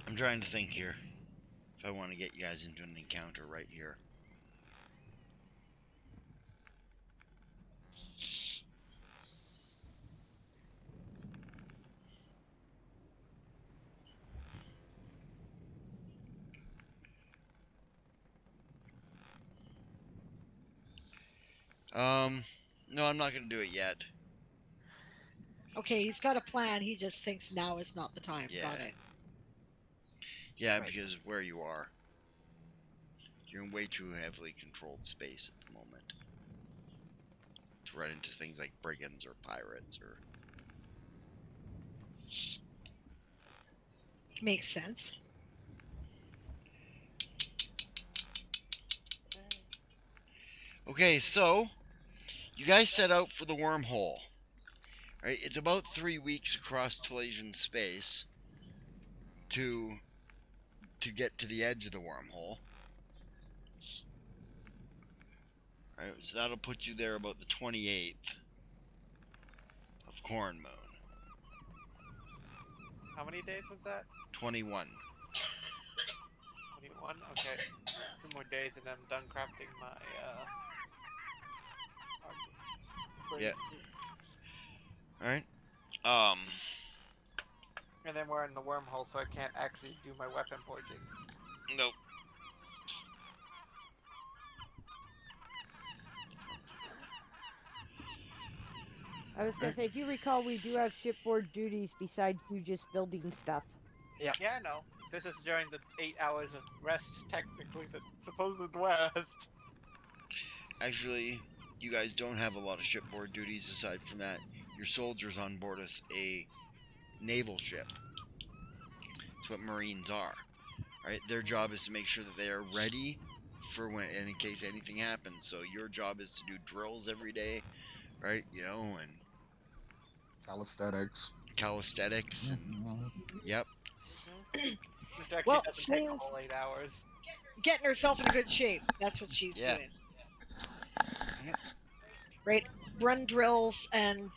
I'm trying to think here. If I want to get you guys into an encounter right here. No, I'm not going to do it yet. Okay, he's got a plan. He just thinks now is not the time. Yeah. Got it. Yeah, Right. because of where you are. You're in way too heavily controlled space at the moment. To run into things like brigands or pirates or... Makes sense. Okay, so... You guys set out for the wormhole. Right? It's about 3 weeks across Talasian space to get to the edge of the wormhole. Right, so that'll put you there about the 28th of Corn Moon. How many days was that? 21. 21? Okay. 2 more days and I'm done crafting my, Yeah. Alright. And then we're in the wormhole, so I can't actually do my weapon forging. Nope. I was gonna say, if you recall, we do have shipboard duties besides you just building stuff. Yeah, I know. This is during the 8 hours of rest, technically, the supposed rest. Actually, you guys don't have a lot of shipboard duties aside from that. Your soldiers on board a naval ship. That's what Marines are. Right? Their job is to make sure that they are ready for when, and in case anything happens. So your job is to do drills every day, right? You know, and Calisthenics. and yep. Which actually Well, doesn't take a Slane's whole 8 hours. getting herself in good shape. That's what she's Yeah. doing. right? Run drills and,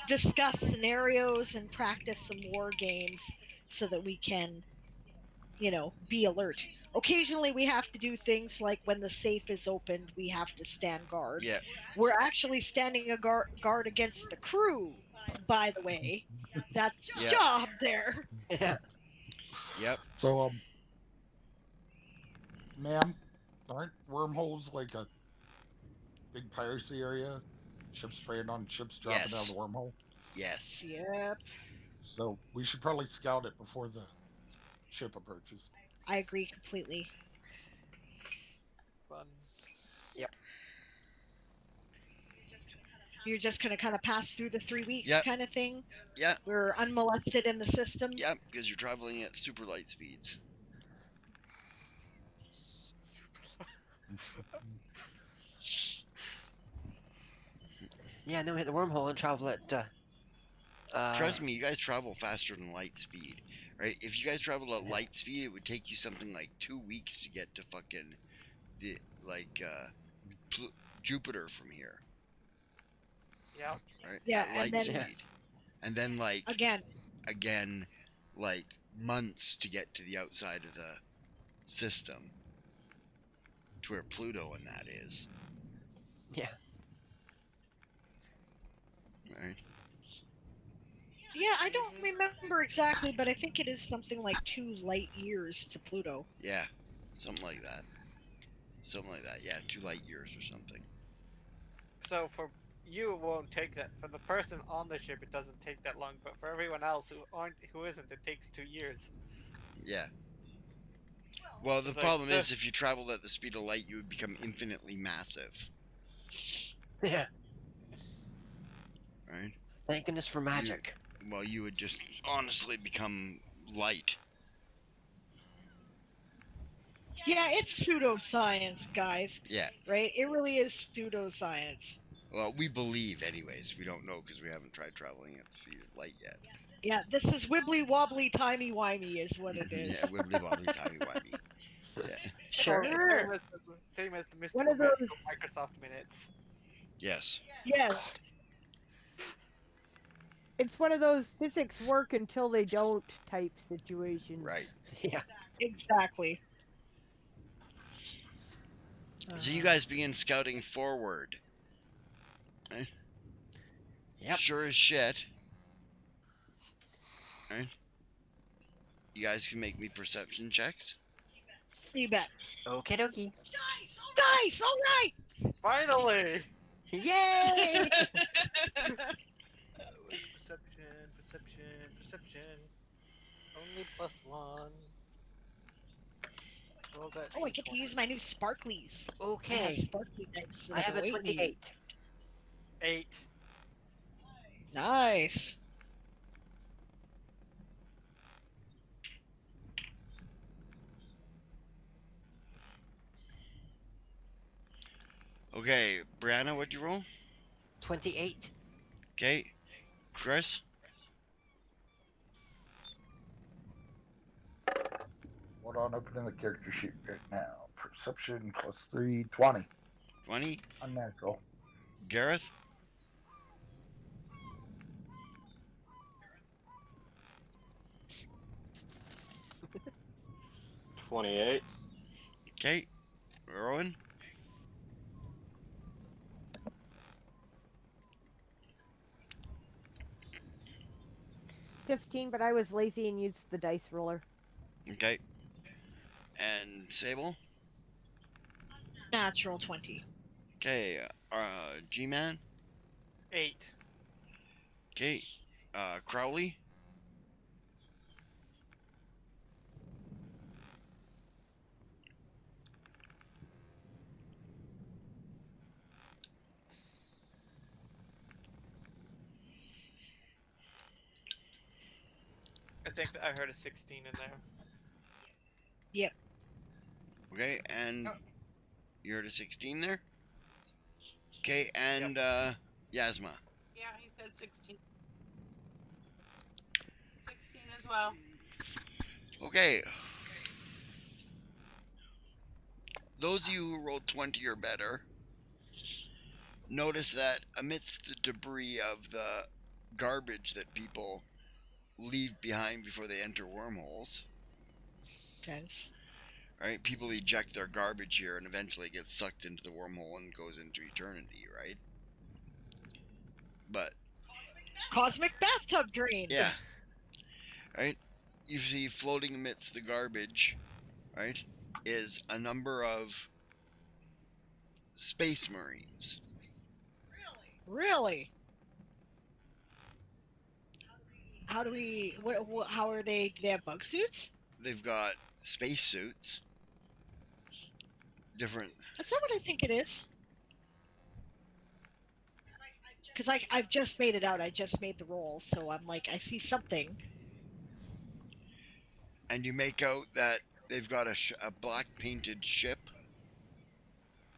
discuss scenarios and practice some war games so that we can, be alert. Occasionally we have to do things like when the safe is opened, we have to stand guard. Yeah. We're actually standing a guard against the crew, by the way. That's the Yeah. job there. Yeah. Yep. So, ma'am, aren't wormholes like a big piracy area? Ships preying on ships dropping out of Yes. the wormhole? Yes. Yep, So we should probably scout it before the ship approaches. I agree completely. Fun. Yep. You're just going to kind of pass through the 3 weeks Yep. kind of thing. Yeah. We're unmolested in the system. Yep. Because you're traveling at super light speeds. Yeah, no, hit the wormhole and travel at. Trust me, you guys travel faster than light speed, right? If you guys traveled at light speed, it would take you something like 2 weeks to get to fucking the Jupiter from here, Yeah. right? Yeah, at and light then speed, and then again, like months to get to the outside of the system, to where Pluto and that is, Yeah. right? yeah, I don't remember exactly, but I think it is something like 2 light years to Pluto. Yeah, something like that. Something like that. Yeah, 2 light years or something. So for you, it won't take that. For the person on the ship, it doesn't take that long. But for everyone else who isn't, it takes 2 years. Yeah. Well, the It's like problem this. is if you traveled at the speed of light, you would become infinitely massive, Yeah. right? Thank goodness for magic. Well, you would just honestly become light. Yeah, it's pseudoscience, guys. Yeah. Right? It really is pseudoscience. Well, we believe, anyways. We don't know because we haven't tried traveling at the speed of light yet. Yeah, this is wibbly wobbly timey wimey is what it is. Yeah, wibbly wobbly timey wimey. Yeah. Sure. Same as the One mystical of those- magical Microsoft minutes. Yes. Yes. It's one of those physics work until they don't type situations. Right. Yeah. Exactly. So you guys begin scouting forward. Yep. Sure as shit. Right? You guys can make me perception checks. You bet. Okie dokie. Dice! All right! Finally! Yay! Perception. Only +1. Roll that Oh, I get to use my new sparklies. I have Okay. sparkly dice. So I have a wait, 28. 8. Nice. Okay, Brianna, what'd you roll? 28. Okay. Chris? Hold on, opening the character sheet right now. Perception +3, 20. 20? Unnatural. Gareth? $28. Okay. Rowan? 15, but I was lazy and used the dice roller. Okay. And Sable? Natural 20. Okay. G-Man? 8. Okay. Crowley? I think I heard a 16 in there. Yep. Okay, and you heard a 16 there? Okay, and Yasma. Yeah, he said 16. 16 as well. Okay. Those of you who rolled 20 or better notice that amidst the debris of the garbage that people leave behind before they enter wormholes, Tense. right? People eject their garbage here and eventually get sucked into the wormhole and goes into eternity, right? But Cosmic bathtub drain. yeah, right? You see floating amidst the garbage, right, is a number of space marines. Really? How do we? How are they? Do they have bug suits? They've got space suits. Different. That's not what I think it is. Because I've just made it out. I just made the roll, so I'm like, I see something. And you make out that they've got a black painted ship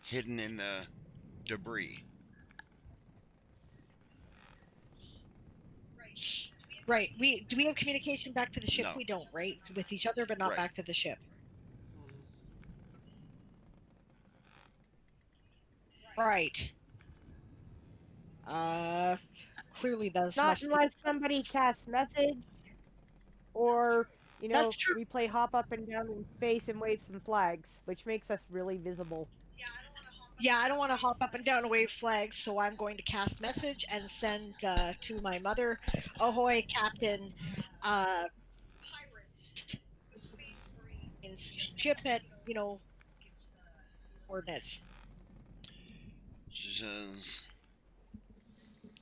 hidden in the debris. Right. Do we have communication back to the ship? No. We don't, right? With each other, but not Right. back to the ship. Right. Clearly those Not must unless somebody casts message, or That's true. we play hop up and down in space and wave some flags, which makes us really visible. Yeah, I don't want to hop up and down wave flags, so I'm going to cast message and send to my mother, ahoy, Captain, ship at, coordinates. She says,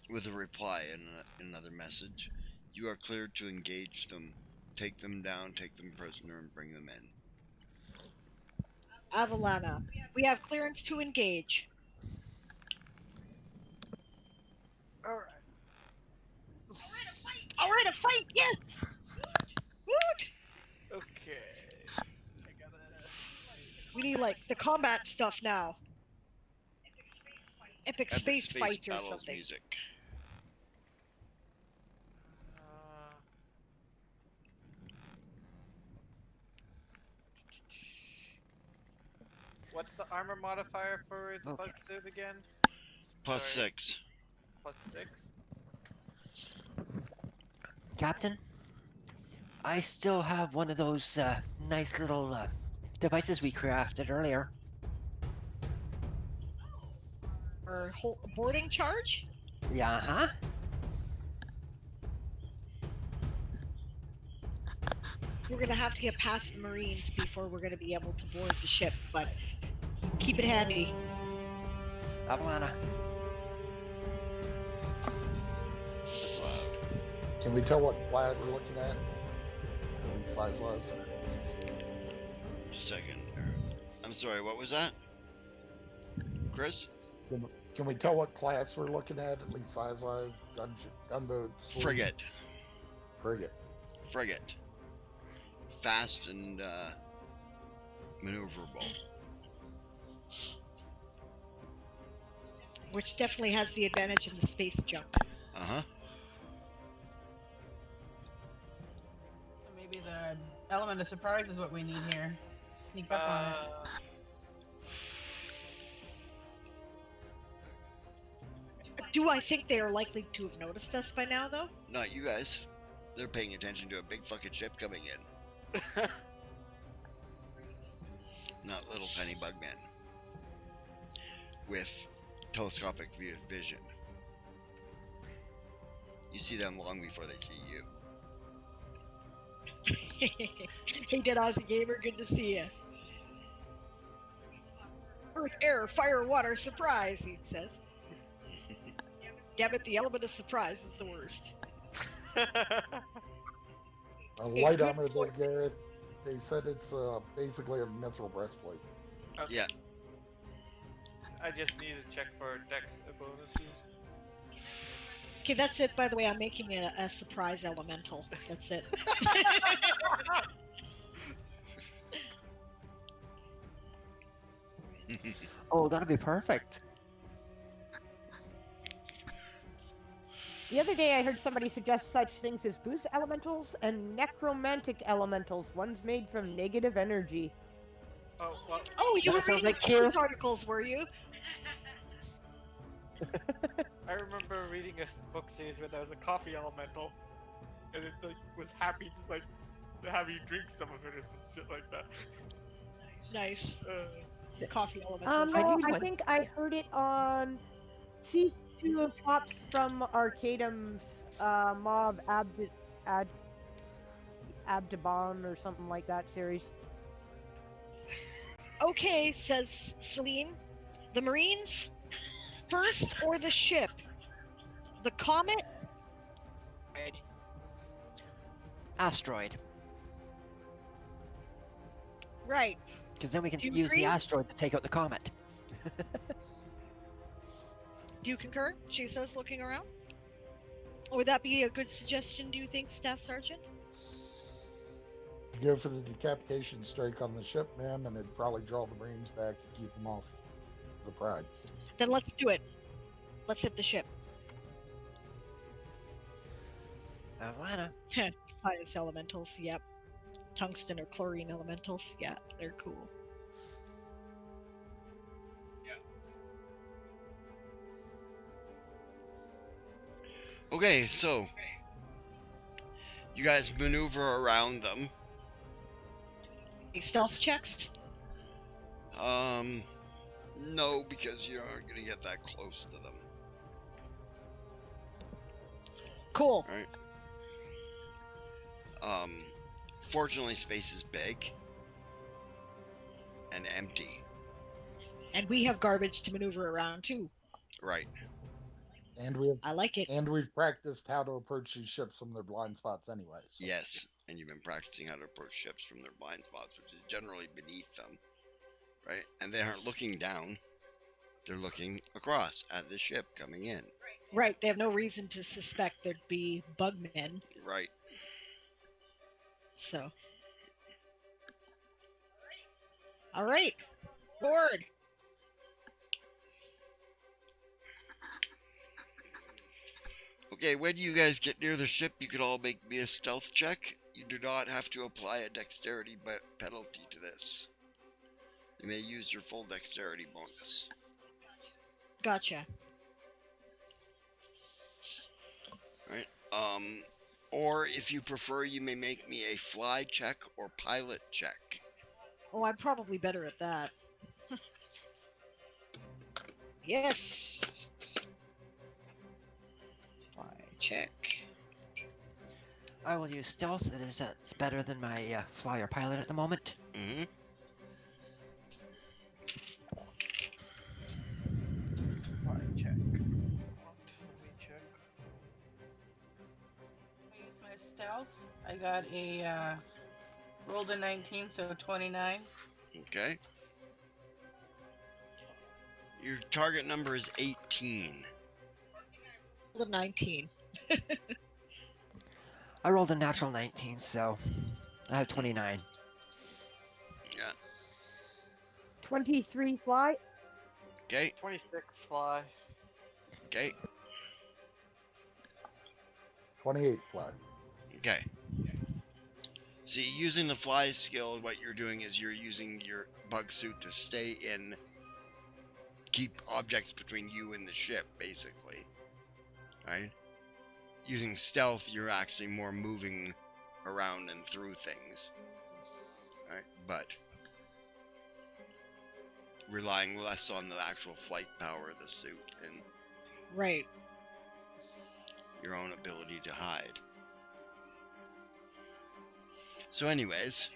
with a reply in another message, you are cleared to engage them. Take them down, take them prisoner, and bring them in. Avalana, we have clearance to engage. Alright. Alright, a fight, yes! Woot! Okay. I gotta. We need, the combat stuff now. Epic space fight or battles something. music. What's the armor modifier for the Okay. bug suit again? Plus Sorry. 6. Plus 6? Captain, I still have one of those nice little devices we crafted earlier. Or boarding charge? Yeah, huh? We're gonna have to get past the Marines before we're gonna be able to board the ship, but keep it handy. Avalana. That's loud. Can we tell what class we're looking at? At least size-wise. Just a second. I'm sorry, what was that? Chris? Can we tell what class we're looking at least size-wise? Gunboat, sloop? Frigate. Frigate. Fast and maneuverable. Which definitely has the advantage in the space jump. Uh-huh. So maybe the element of surprise is what we need here. Sneak up on it. Do I think they are likely to have noticed us by now, though? Not you guys. They're paying attention to a big fucking ship coming in. Not little tiny bug men. With telescopic vision. You see them long before they see you. Hey, Dead Aussie Gamer, good to see you. Earth, air, fire, water, surprise, he says. Damn it, the element of surprise is the worst. Light armor there, Gareth. They said it's basically a mithril breastplate. Okay. Yeah. I just need to check for dex bonuses. Okay, that's it. By the way, I'm making a surprise elemental. That's it. Oh, that'll be perfect. The other day I heard somebody suggest such things as boost elementals and necromantic elementals. One's made from negative energy. Oh, well, Oh, you That were sounds reading like the news Kira. articles, were you? I remember reading a book series where there was a coffee elemental, and it like was happy to like to have you drink some of it or some shit like that. Nice. Coffee elementals. I No, need I one. think I heard it on season 2 of Pops from Arcadum's Mob Abdabon or something like that series. Okay, says Celine. The Marines first or the ship? The comet? Asteroid. Right. Because then we can Do you use agree? the asteroid to take out the comet. Do you concur? She says, looking around. Would that be a good suggestion, do you think, Staff Sergeant? You go for the decapitation strike on the ship, ma'am, and it'd probably draw the Marines back and keep them off the Pride. Then let's do it. Let's hit the ship. Atlanta. Science elementals, yep. Tungsten or chlorine elementals, yeah, they're cool. Okay, so you guys maneuver around them. Stealth checks? No, because you aren't gonna get that close to them. Cool. Right. Fortunately, space is big and empty. And we have garbage to maneuver around too. Right. And we have, I like it. and we've practiced how to approach these ships from their blind spots anyway. So. Yes, and you've been practicing how to approach ships from their blind spots, which is generally beneath them. Right? And they aren't looking down. They're looking across at the ship coming in. Right, they have no reason to suspect there'd be bugmen, Right. so. Alright, board. Okay, when you guys get near the ship, you can all make me a stealth check. You do not have to apply a dexterity penalty to this. You may use your full dexterity bonus. Gotcha. Right? Or if you prefer, you may make me a fly check or pilot check. Oh, I'm probably better at that. Yes! Fly check. I will use stealth. It's better than my flyer pilot at the moment. Mm-hmm. Fly check. Let me check. I use my stealth. I got a rolled a 19, so 29. Okay. Your target number is 18. The 19. I rolled a natural 19, so I have 29. Yeah. 23 fly. Okay. 26 fly. Okay. 28 fly. Okay. See, using the fly skill, what you're doing is you're using your bug suit to stay in, keep objects between you and the ship, basically. Right? Using stealth, you're actually more moving around and through things. Right? But relying less on the actual flight power of the suit and Right. your own ability to hide. So anyways,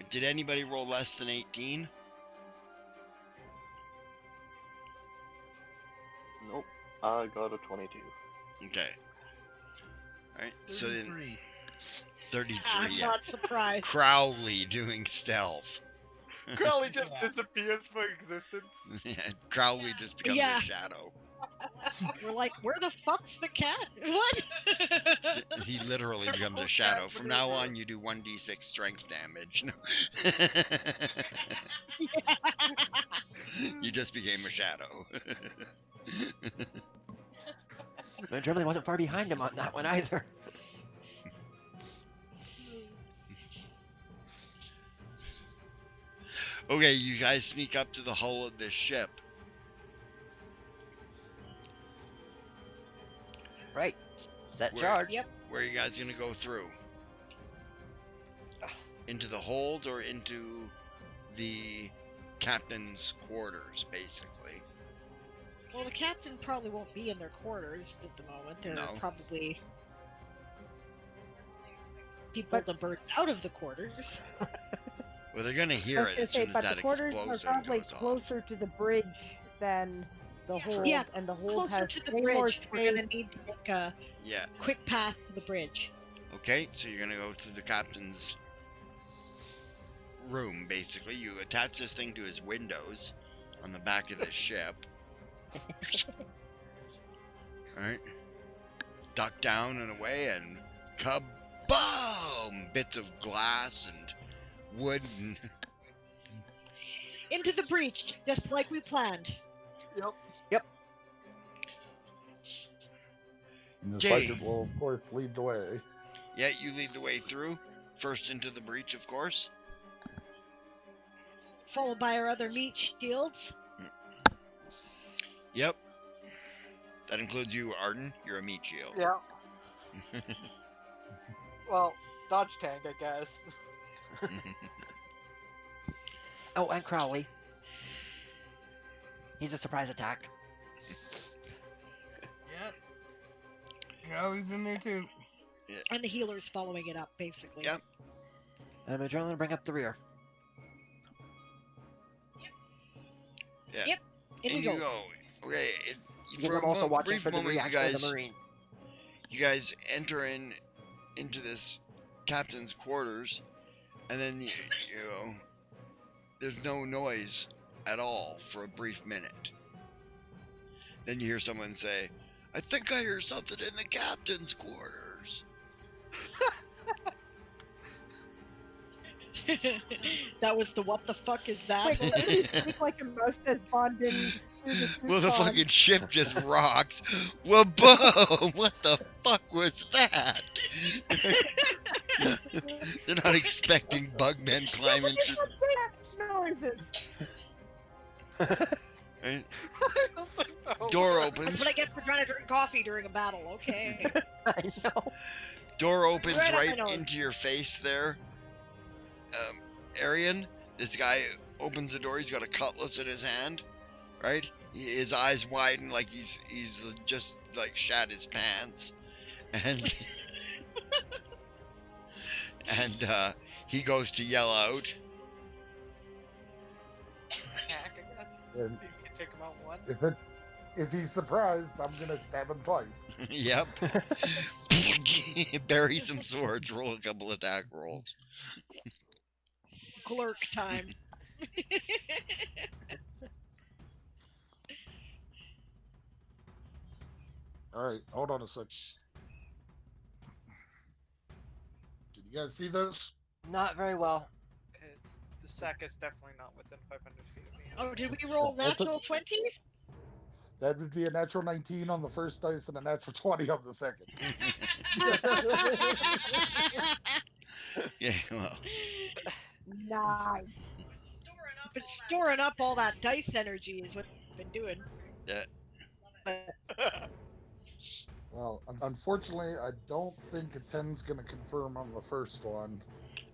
did anybody roll less than 18? Nope. I got a 22. Okay. Alright, so then 33. 33, I'm yeah. not surprised. Crowley doing stealth. Crowley just disappears for existence. Yeah, Crowley just becomes Yeah. a shadow. We're like, where the fuck's the cat? What? He literally becomes a shadow. From now on, you do 1d6 strength damage. You just became a shadow. But Germany wasn't far behind him on that one either. Okay, you guys sneak up to the hull of this ship. Set Where- charge. Yep. Where are you guys gonna go through? Into the hold or into the captain's quarters, basically? Well, the captain probably won't be in their quarters at the moment. They're No. probably people to burst out of the quarters. Well, they're gonna I hear was it gonna as say, soon as but that the quarters are explosion probably goes off. closer to the bridge than the hold, Yeah, and the hold Closer has to the way more bridge. We're space. gonna need to make a Yeah. quick path to the bridge. Okay, so you're gonna go to the captain's room, basically. You attach this thing to his windows on the back of the ship. Alright. Duck down and away, and kaboom! Bits of glass and wood and Into the breach, just like we planned. Yep. And the Okay. sergeant will, of course, lead the way. yeah, you lead the way through. First into the breach, of course. Followed by our other meat shields. Yep. That includes you, Arden. You're a meat shield. Yeah. Well, dodge tank, I guess. Oh, and Crowley. He's a surprise attack. Yep. Crowley's in there too. And the healers following it up, basically. Yep. And adrenaline bring up the rear. In And we you go. go. Okay. Because For I'm also a watching brief for the moment, reaction of the Marine. you guys enter into this captain's quarters, and then you know there's no noise at all for a brief minute. Then you hear someone say, "I think I hear something in the captain's quarters." That was the what the fuck is that? Wait, moment? you speak like a mouse as Bondin through the Well, the street fucking ship just rocked. Well, boom! What the fuck was that? They're not expecting bugmen climbing through. noises. Right? I don't think so. Door That's opens. what I get for trying to drink coffee during a battle. Okay. I know. Door opens Right up my right nose. into your face there. Arian, this guy opens the door. He's got a cutlass in his hand, right? His eyes widen like he's just like shat his pants, and he goes to yell out. Attack, I guess. And See if you can take him out one. if he's surprised, I'm gonna stab him twice. Yep. Bury some swords. Roll a couple attack rolls. Clerk time. All right, hold on a sec. Can you guys see this? Not very well. Okay, the sack is definitely not within 500 feet of me. Oh, did we roll natural 20s? That would be a natural 19 on the first dice and a natural 20 on the second. Yeah, well, Nice. But storing up all that dice energy is what we've been doing. Well, unfortunately, I don't think a 10's going to confirm on the first one.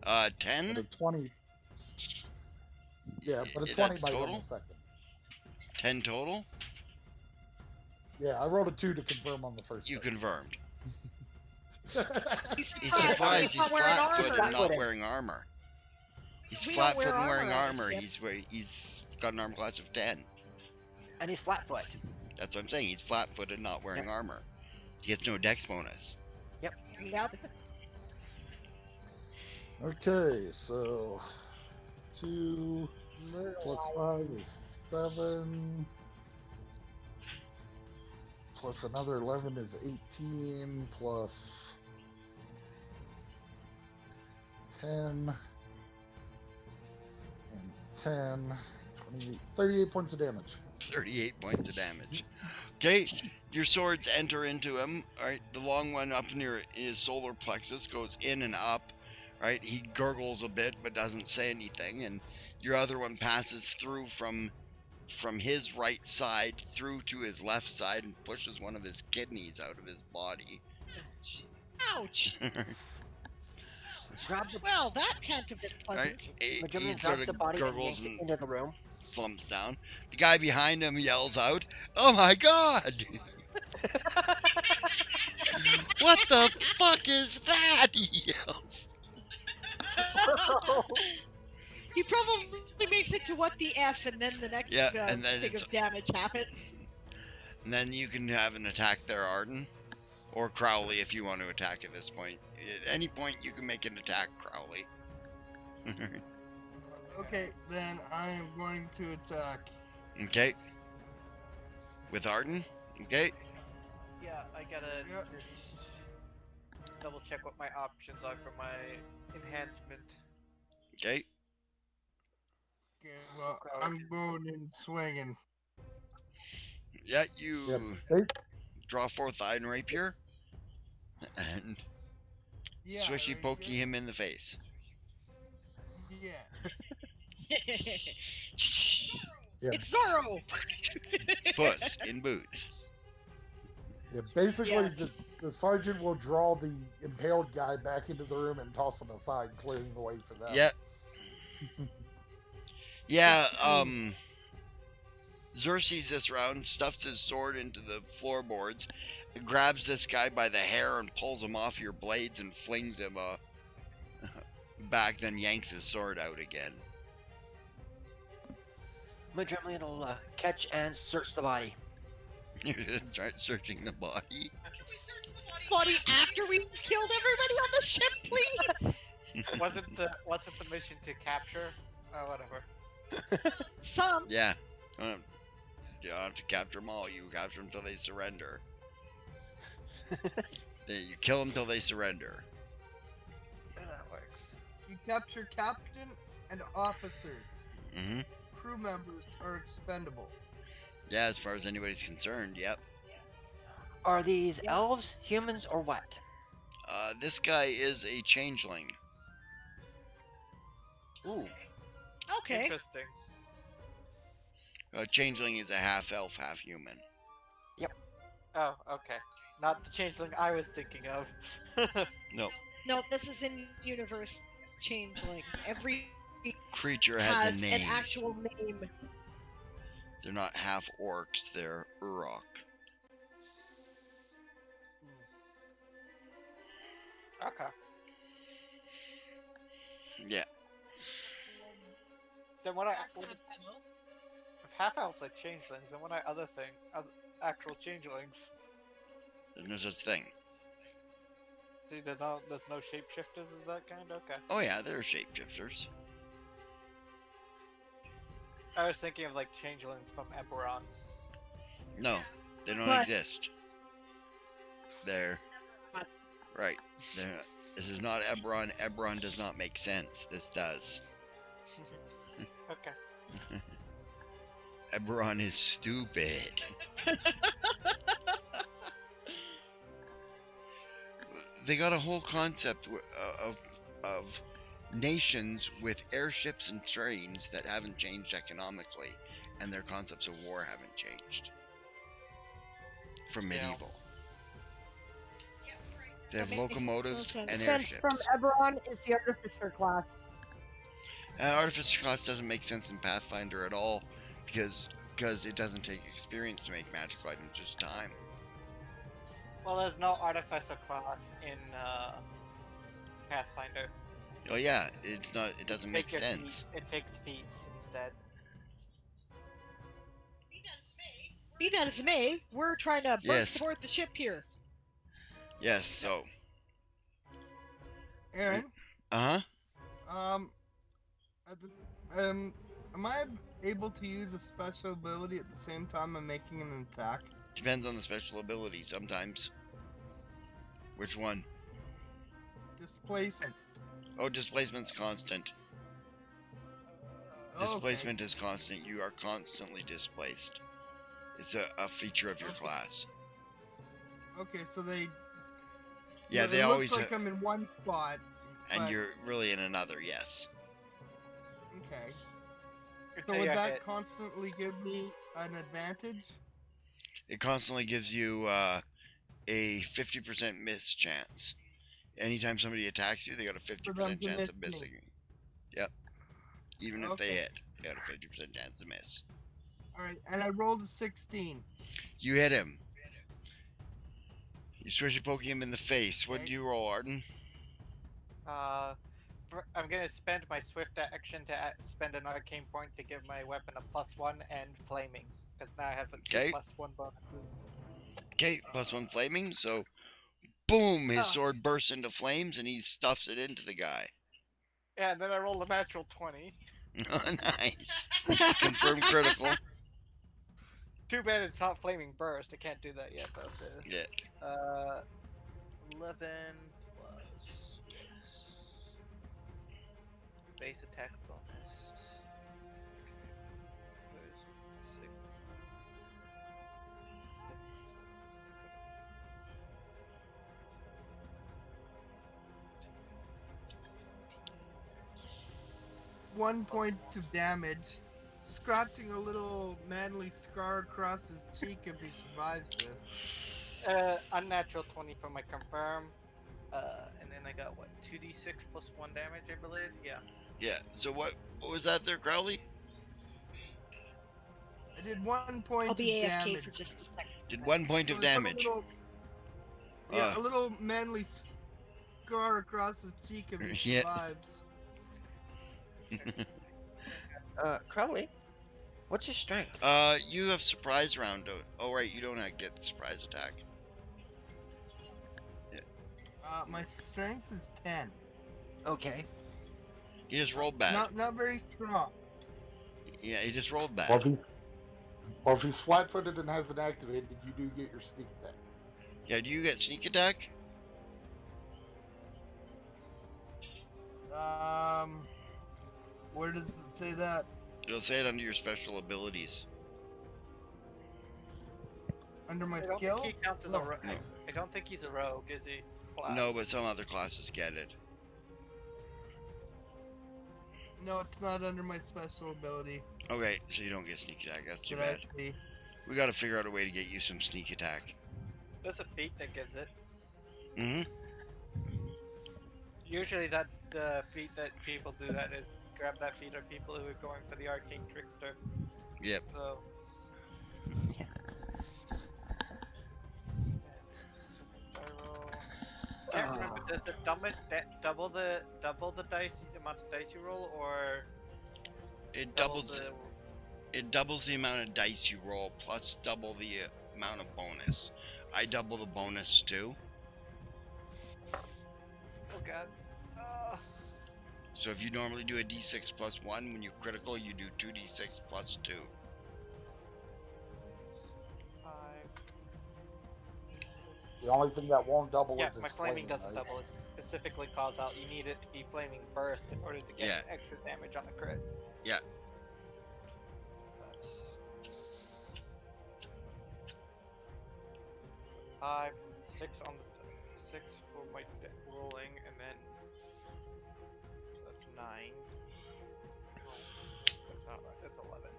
10? But a 20. Yeah, but a Is 20 that might on total? the second. 10 total? Yeah, I rolled a 2 to confirm on the first. You dice. confirmed. He's He's surprised. surprised he's not wearing flat-footed armor. and not wearing armor. He's We don't wear flat-footed and wearing armor, armor. yep. He's got an armor class of 10. And he's flat-foot. That's what I'm saying. He's flat-footed, not wearing armor. He gets no dex bonus. Yep. Okay, so 2 plus 5 is 7. Plus another 11 is 18. Plus 10. And 10. 28. 38 points of damage. 38 points of damage. Okay, your swords enter into him. All right, the long one up near his solar plexus goes in and up. Right, he gurgles a bit but doesn't say anything, and your other one passes through from his right side through to his left side and pushes one of his kidneys out of his body. Ouch. Grab the Well, that can't have been Right? pleasant. He Magellan sort grabs of the body and gurgles yanks it and into the room. slumps down. The guy behind him yells out, "Oh my god! What the fuck is that?" He yells. He probably makes it to what the F, and then the next Yeah, and then thing it's of damage happens. and then you can have an attack there, Arden. Or Crowley if you want to attack at this point. At any point you can make an attack, Crowley. Okay, then I am going to attack. Okay. With Arden? Okay. Yeah, I gotta Yeah. just double check what my options are for my enhancement. Okay. Okay, well, I'm going and swinging. Yeah, you Yep. Hey, draw forth Iron Rapier and Yeah, swishy right pokey here. him in the face. Yes. Yeah. It's Zorro! It's Puss in Boots. yeah, basically, Yeah. the sergeant will draw the impaled guy back into the room and toss him aside, clearing the way for them. Yeah. Yeah, That's Xerxes this round stuffs his sword into the floorboards, grabs this guy by the hair and pulls him off your blades and flings him back, then yanks his sword out again. Magellan will catch and search the body. You're gonna start searching the body. Body after we've killed everybody on the ship, please! Wasn't the mission to capture? Whatever. Some. Yeah. You don't have to capture them all. You capture them until they surrender. You kill them until they surrender. That works. You capture captain and officers. Hmm. Crew members are expendable. Yeah, as far as anybody's concerned, yep. Are these elves, humans, or what? This guy is a changeling. Ooh. Okay. Interesting. Changeling is a half elf, half human. Oh, okay. Not the changeling I was thinking of. No, No, this is in universe changeling. Every creature has has a an name. actual name. They're not half orcs, they're Urok. Okay. Yeah. Then what if half elves are changelings, then what are other actual changelings? There's no such thing. See, there's no shapeshifters of that kind? Okay. Oh yeah, they're shapeshifters. I was thinking of like changelings from Eberron. No, they don't But- exist. They're right. This is not Eberron. Eberron does not make sense. This does. Okay. Eberron is stupid. They got a whole concept of nations with airships and trains that haven't changed economically, and their concepts of war haven't changed from Yeah. medieval. They have That makes locomotives no sense. and Sense airships. from Eberron is the Artificer class. Artificer class doesn't make sense in Pathfinder at all because it doesn't take experience to make magical items, just time. Well, there's no artificer class in Pathfinder. Oh yeah, it's not. It doesn't make Take your sense. It takes feats instead. Be that as it may, we're trying to burst Yes. toward the ship here. Yes. So. Aaron, Uh huh. am I able to use a special ability at the same time I'm making an attack? Depends on the special ability. Sometimes. Which one? Displacement. Oh, displacement's constant. Oh, okay. Displacement is constant. You are constantly displaced. It's a feature of your Okay. class. Okay, so they. Yeah, it they always. looks like I'm in one spot. and but- you're really in another. Yes. Okay. So Until would you're that hit. constantly give me an advantage? It constantly gives you a 50% miss chance. Anytime somebody attacks you, they got a For them 50% to chance miss of me. missing. Yep. Even if they Okay. hit, they got a 50% chance to miss. All right, and I rolled a 16. You hit him. You switch poking him in the face. What Okay. do you roll, Arden? I'm gonna spend my swift action to spend an arcane point to give my weapon a +1 and flaming, because now I have a 2 Okay. +1 bonuses. Okay, +1 flaming. So, boom! His Ah. sword bursts into flames, and he stuffs it into the guy. Yeah, and then I rolled a natural 20. Nice. Confirmed critical. Too bad it's not flaming burst. I can't do that yet though. So, Yeah. 11 plus what's base attack bonus. Okay, where's 6? One point of damage, scratching a little manly scar across his cheek if he survives this. Unnatural 20 for my confirm. And then I got what, 2d6 plus 1 damage, I believe. Yeah. Yeah. So what was that there, Crowley? I did 1 point I'll be of AFK damage. for just a second. Did 1 point of So I put damage. a little manly scar across his cheek if he Yeah. survives. Crowley, what's your strength? You have surprise round. Oh, right, you don't get surprise attack. My strength is 10. Okay. He just rolled bad. Not very strong. Yeah, he just rolled bad. Well, if he's flat-footed and hasn't activated, you do get your sneak attack. Yeah, do you get sneak attack? Where does it say that? It'll say it under your special abilities. Under my I don't skills? think he counts as No. a rogue. I don't think he's a rogue, is he? Class. No, but some other classes get it. No, it's not under my special ability. Okay, so you don't get sneak attack. That's too That I bad. see. We gotta figure out a way to get you some sneak attack. There's a feat that gives it. Mm-hmm. Usually that the feat that people do that is grab that feat are people who are going for the arcane trickster. Yep. So can't remember. Does it double the dice, the amount of dice you roll, or It double doubles the... it doubles the amount of dice you roll plus double the amount of bonus. I double the bonus too. Oh god. So if you normally do a d6 plus 1, when you critical, you do 2d6 plus 2. 5. The only thing that won't double Yeah, is my its flaming doesn't right? double. It specifically calls out you need it to be flaming burst in order to get Yeah. extra damage on a crit. Yeah. That's 5, 6 on the 6 for my rolling, and then so that's 9. Oh, that's not right. That's 11.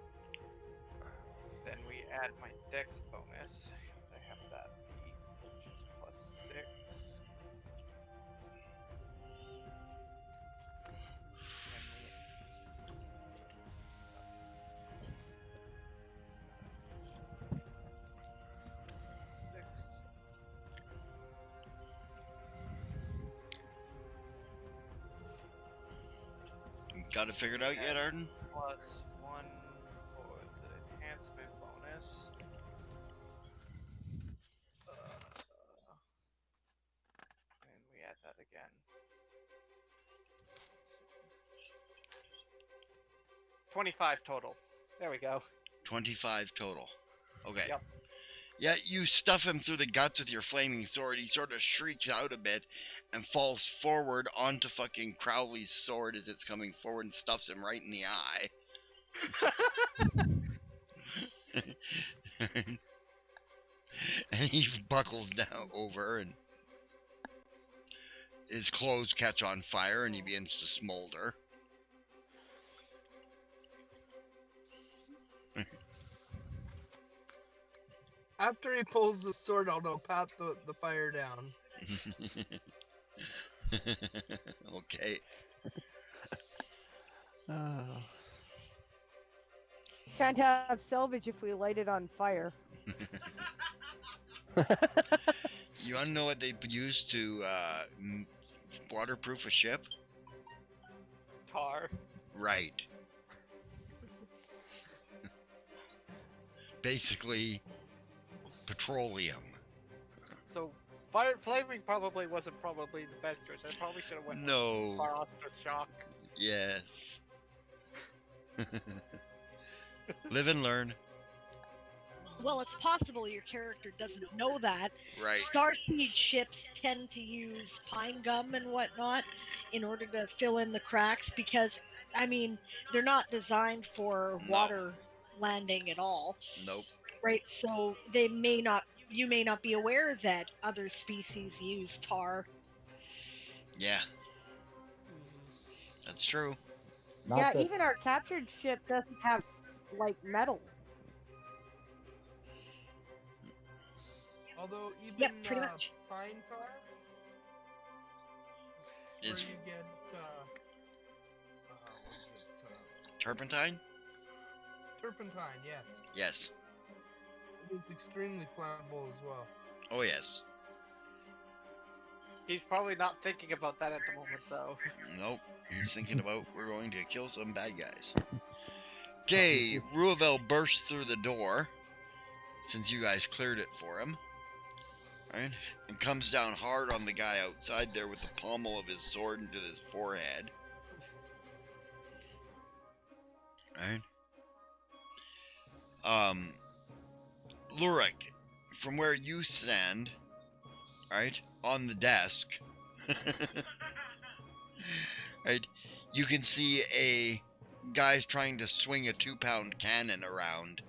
Then we add my dex bonus. I have that feat, which is plus 6. And we 6. Got it figured out yet, Arden? Plus 1 for the enhancement bonus. And we add that again. 25 total. There we go. 25 total. Okay. Yep. Yeah, you stuff him through the guts with your flaming sword. He sort of shrieks out a bit and falls forward onto fucking Crowley's sword as it's coming forward and stuffs him right in the eye. And he buckles down over, and his clothes catch on fire and he begins to smolder. After he pulls the sword out, I'll pat the fire down. Okay. Oh. Can't have salvage if we light it on fire. You want to know what they use to waterproof a ship? Tar. Right. Basically, petroleum. So flaming probably wasn't probably the best choice. I probably should have went No. phosphorus shock. Yes. Live and learn. Well, it's possible your character doesn't know that. Right. Starseed ships tend to use pine gum and whatnot in order to fill in the cracks because, I mean, they're not designed for No. water landing at all, Nope. right? So you may not be aware that other species use tar. Yeah. That's true. Not Yeah, that even our captured ship doesn't have like metal. Although even Yep, pretty much. pine tar is Is- where you get what is it? Turpentine? Turpentine. Yes, Yes. it is extremely flammable as well. Oh, yes. He's probably not thinking about that at the moment, though. Nope. He's thinking about we're going to kill some bad guys. Okay, Ruavel bursts through the door, since you guys cleared it for him. Right? And comes down hard on the guy outside there with the pommel of his sword into his forehead. Right? Lurik, from where you stand, right, on the desk, right, you can see a guy trying to swing a 2-pound cannon around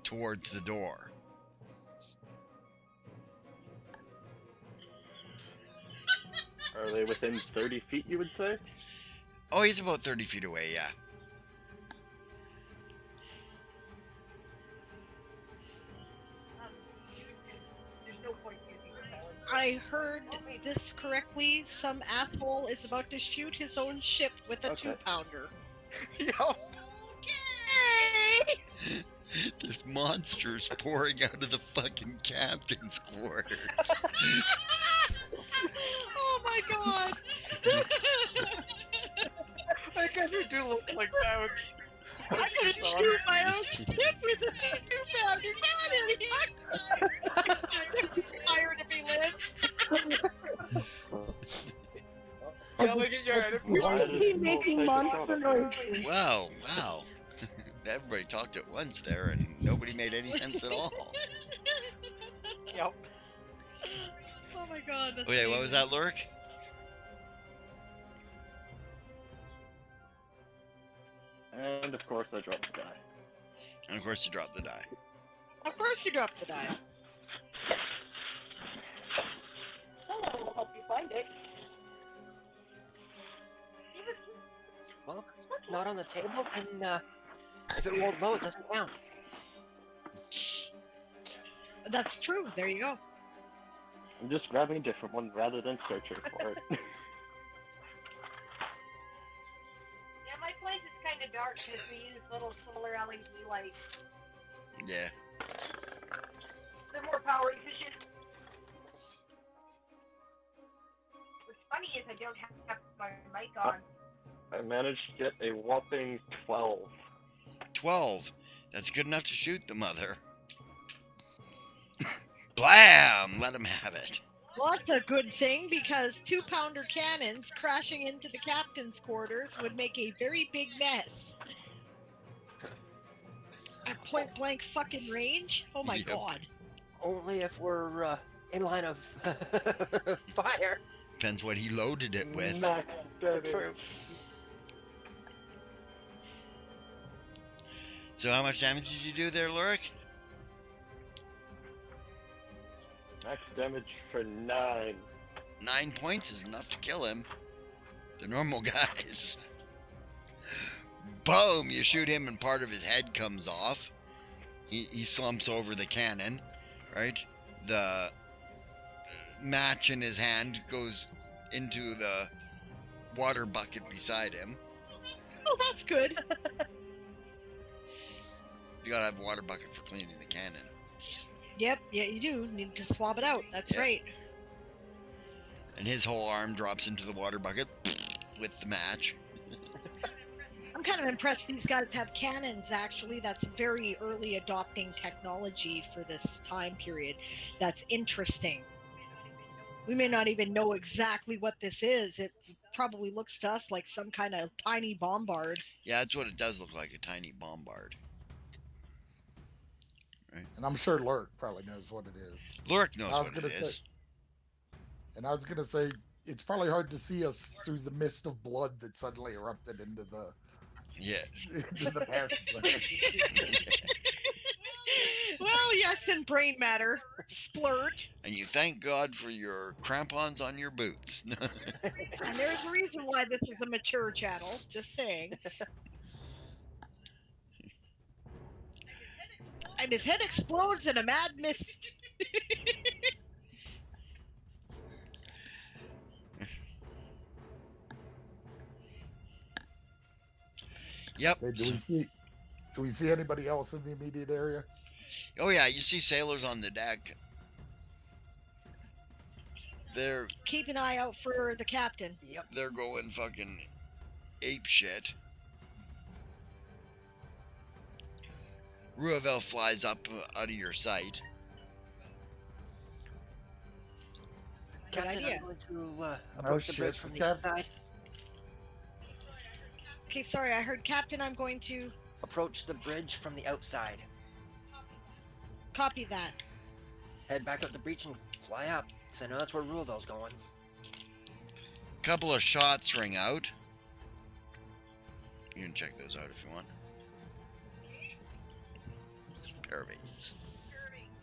towards the door. Are they within 30 feet, you would say? Oh, he's about 30 feet away, yeah. I heard this correctly. Some asshole is about to shoot his own ship with a Okay. 2-pounder. Yup. Okay! This monster's pouring out of the fucking captain's quarters. Oh my god! I guess you do look like that. I'm gonna shoot my own ship with a 2-pounder cannon! He's fired if he lives! Yelling at your enemy. We should be making monster noises. Wow. Everybody talked at once there, and nobody made any sense at all. Yep. Oh my god, that's Okay, what was amazing. that, Lurik? And of course I dropped the die. And of course you dropped the die. Of course you dropped the die. Hello, we'll help you find it. Well, not on the table, and if it won't load, it doesn't count. That's true, there you go. I'm just grabbing a different one rather than searching for it. Yeah, my place is kind of dark because we use little solar LED lights. Yeah. They're more power efficient. What's funny is I don't have my mic on. I managed to get a whopping 12. 12. That's good enough to shoot the mother. Blam! Let him have it. Well, that's a good thing because 2-pounder cannons crashing into the captain's quarters would make a very big mess. At point blank fucking range? Oh my Yep. god. Only if we're in line of fire. Depends what he loaded it with. Max damage. True. So how much damage did you do there, Lurik? Max damage for 9. 9 points is enough to kill him. The normal guys. Boom! You shoot him and part of his head comes off. He slumps over the cannon, right? The match in his hand goes into the water bucket beside him. Oh, that's good. You gotta have a water bucket for cleaning the cannon. Yep, yeah, you do need to swab it out. That's Yeah. right. And his whole arm drops into the water bucket with the match. I'm kind of impressed these guys have cannons, actually. That's very early adopting technology for this time period. That's interesting. We may not even know exactly what this is. It probably looks to us like some kind of tiny bombard. Yeah, that's what it does look like, a tiny bombard. Right? And I'm sure Lurk probably knows what it is. Lurk knows I was what it gonna say, is. and I was going to say, it's probably hard to see us through the mist of blood that suddenly erupted into the Yeah. into the passageway. Well, yes, and brain matter. Splurt. And you thank God for your crampons on your boots. And there's a reason why this is a mature channel. Just saying. And his head explodes in a mad mist. Yep. Okay, do we see anybody else in the immediate area? Oh yeah, you see sailors on the deck. They're Keep an eye out for the captain. Yep. they're going fucking ape shit. Ruavel flies up out of your sight. Good Captain, idea. I'm going to approach the shit, bridge from the Cap- inside. Okay, sorry, I heard captain. I'm going to Approach the bridge from the outside. copy that. Head back up the breach and fly up. So I know that's where Ruavel's going. Couple of shots ring out. You can check those out if you want. Pair of eights.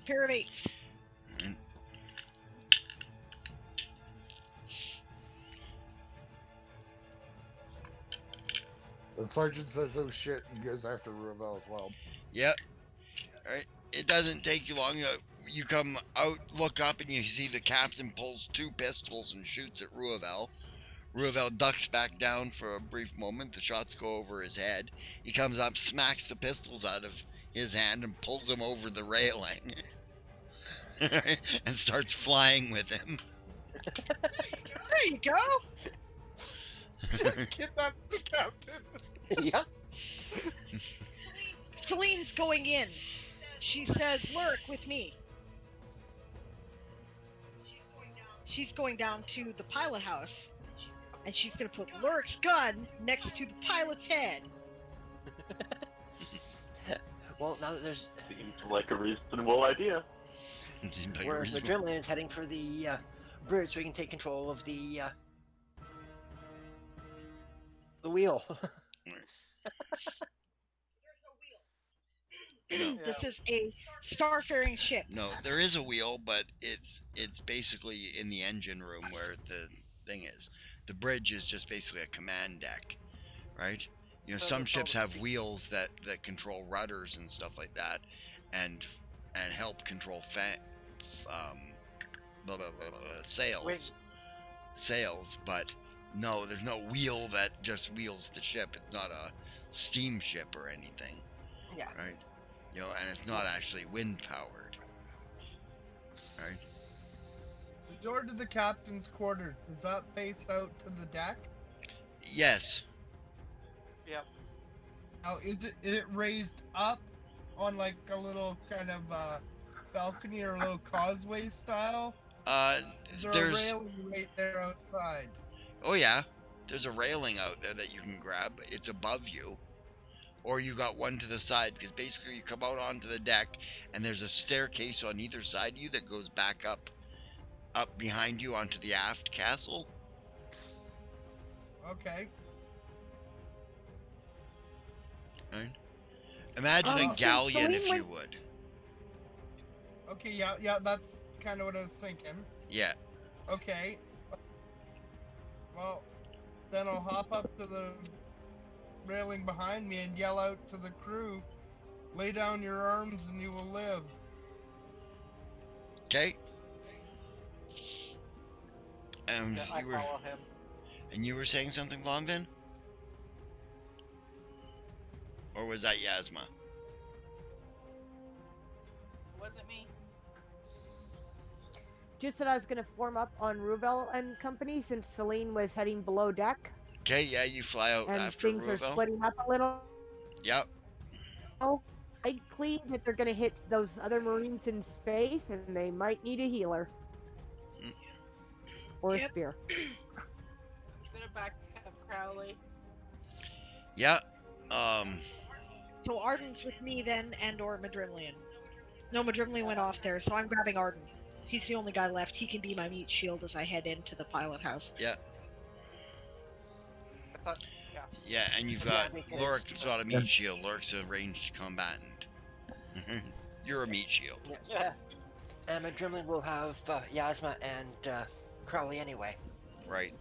Pair of eights. And The sergeant says, "Oh shit," and goes after Ravel as well. yep. Alright. It doesn't take you long. You come out, look up, and you see the captain pulls two pistols and shoots at Ruavel. Ruavel ducks back down for a brief moment. The shots go over his head. He comes up, smacks the pistols out of his hand, and pulls them over the railing. And starts flying with him. There you go. Just kidnap the captain. Yep. Celine's going in. She says, "Lurk with me." She's going down to the pilot house, and she's going to put Lurk's gun next to the pilot's head. Well, now that there's Seems like a reasonable idea. Seems like a whereas the reasonable- Gremlin is heading for the bridge, so we can take control of the wheel. No. This is a starfaring ship. No, there is a wheel, but it's basically in the engine room where the thing is. The bridge is just basically a command deck, right? You know, So some that's all ships the have seats. wheels that control rudders and stuff like that, and help control sails. Wait. Sails, but no, there's no wheel that just wheels the ship. It's not a steamship or anything, Yeah. right? You know, and it's not actually wind powered, right? The door to the captain's quarters, is that faced out to the deck? Yes. Yep. Now, is it raised up on like a little kind of balcony or a little causeway style? Is there a There's railing right there outside? oh yeah, there's a railing out there that you can grab. It's above you, or you got one to the side, because basically you come out onto the deck and there's a staircase on either side of you that goes back up behind you onto the aft castle. Okay. Right? Imagine a So galleon, Celine if you went- would. Okay, yeah, that's kind of what I was thinking. Yeah. Okay. Well, then I'll hop up to the railing behind me and yell out to the crew, "Lay down your arms and you will live." Okay. Yeah, I You were, follow him. and you were saying something, Von Vin? Or was that Yasma? It wasn't me. Just that I was going to form up on Ruvel and company since Celine was heading below deck. Okay, yeah, you fly out And after things are Ruvel. splitting up a little. Yep. Likely that they're going to hit those other Marines in space, and they might need a healer. Or a spear. Better back up, Crowley. Yeah. So Arden's with me then, and/or Madrimlian. No, Madrimlian went off there, so I'm grabbing Arden. He's the only guy left. He can be my meat shield as I head into the pilot house. Yeah. I thought, yeah. Yeah, and you've Yeah, got they can- Lorik's got a meat shield. Lorik's a ranged combatant. You're a meat shield. Yeah. And Madrimlin will have Yasma and Crowley anyway. Right.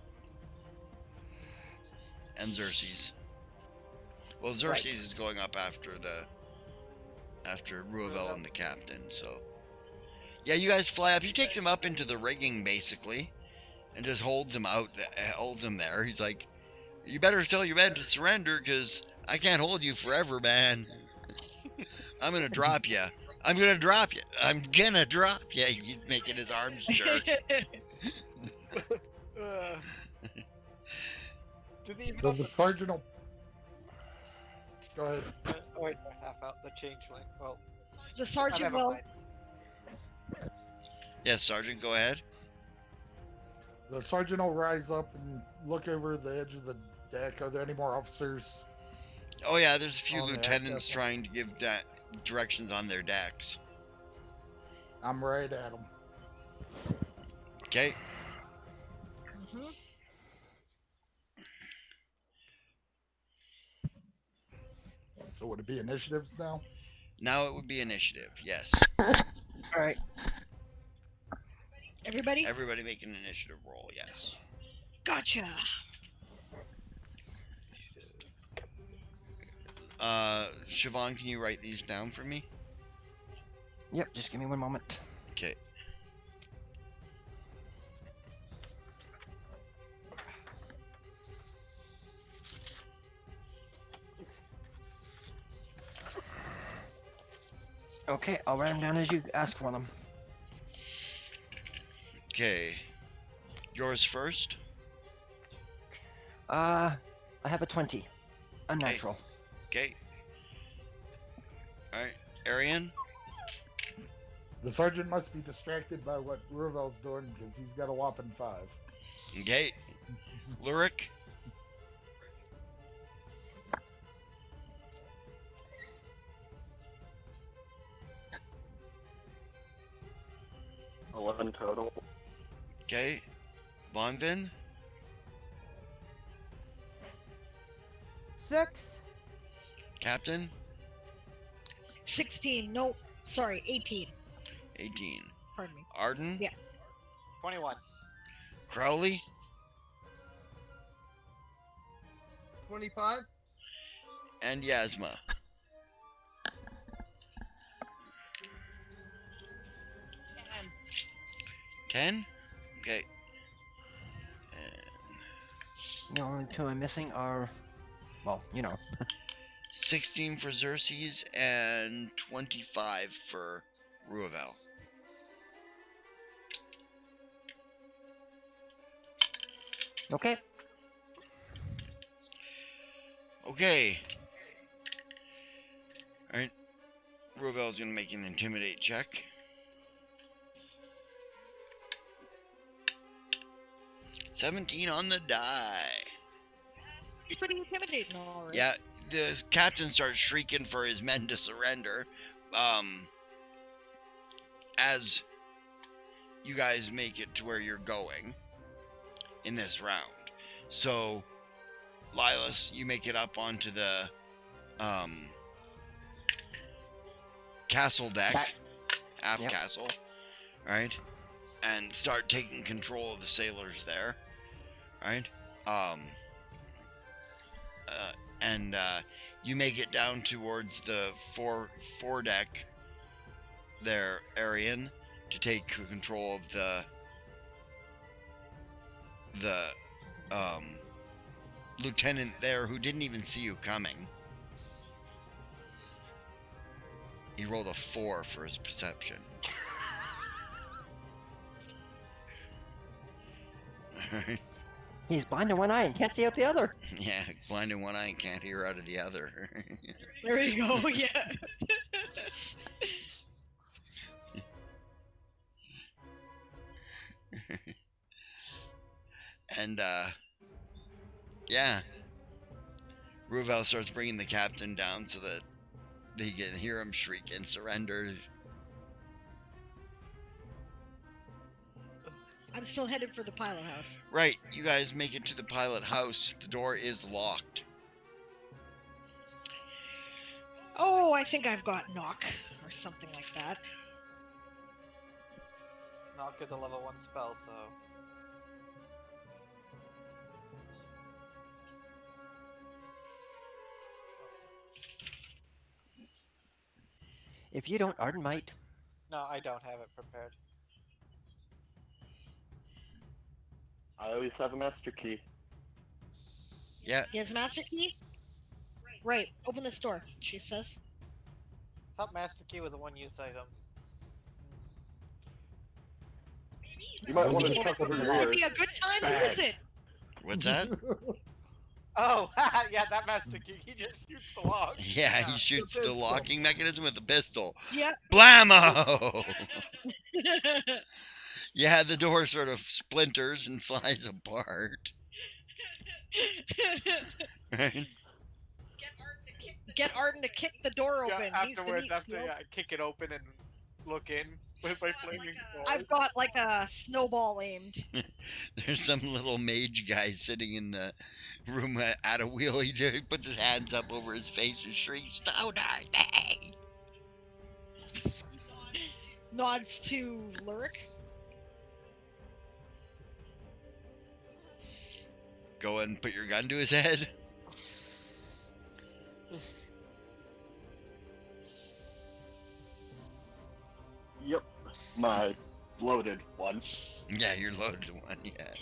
And Xerxes. Well, Xerxes is going up after Ruvel and the captain, so. Yeah, you guys fly up. He takes him up into the rigging, basically, and just holds him there. He's like, you better tell your men to surrender, because I can't hold you forever, man. I'm going to drop you. I'm going to drop you. I'm going to drop you. He's making his arms jerk. Did he even So open the sergeant will... Go ahead. Oh wait, I half out the changeling. Well, The sergeant never will. mind. Yes, Sergeant, go ahead. The sergeant will rise up and look over the edge of the deck. Are there any more officers? Oh yeah, there's a few On the lieutenants deck. trying to give directions on their decks. I'm right at them. Okay. Mm-hmm. So would it be initiatives now? Now it would be initiative, yes. Alright. Everybody? Everybody make an initiative roll, yes. Gotcha. Siobhan, can you write these down for me? Yep, just give me one moment. Okay. Okay, I'll write them down as you ask for them. Okay. Yours first? I have a 20. Unnatural. Okay. Alright. Arian? The sergeant must be distracted by what Ruvel's doing because he's got a whopping 5. Okay. Lurik? $11 total. Okay. Bonvin? 6. Captain? 16. No, sorry, 18. 18. Pardon me. Arden? Yeah. 21. Crowley? 25. And Yasma? 10? Okay. And The only two I'm missing are, well, you know. 16 for Xerxes and 25 for Ruvel. Okay. Okay. Alright. Ruvel's gonna make an intimidate check. $17 on the die. He's pretty intimidating already. Yeah, the captain starts shrieking for his men to surrender. As you guys make it to where you're going in this round. So, Lilas, you make it up onto the castle deck, aft castle, right? And start taking control of the sailors there, right? And you make it down towards the foredeck there, Arian, to take control of the lieutenant there who didn't even see you coming. He rolled a 4 for his perception. He's blind in one eye and can't see out the other. Yeah, blind in one eye and can't hear out of the other. There you go. Yeah. And, yeah. Ruvel starts bringing the captain down so that they can hear him shriek and surrender. I'm still headed for the pilot house. Right, you guys make it to the pilot house. The door is locked. Oh, I think I've got knock or something like that. Knock is a level 1 spell, so. If you don't, Arden might. No, I don't have it prepared. I always have a master key. Yeah, He has a master key? Right. Open this door, she says. I thought Master Key was a one-use item. You might want to This check over would your be ears. a good time. Who is it? what's that? Oh, yeah, that Master Key. He just shoots the lock. Yeah, he shoots the locking mechanism with a pistol. Yep. Blammo! Yeah, the door sort of splinters and flies apart. Right? Get Arden to kick the door Yeah, open. He's the afterwards, meat after shield. I kick it open and look in with my flaming sword. I've got like a snowball aimed. There's some little mage guy sitting in the room at a wheel. He puts his hands up over his face and shrieks, "So dirty!" Nods to Lurik. Go and put your gun to his head. Yep, my loaded one. Yeah, you're loaded one, yeah.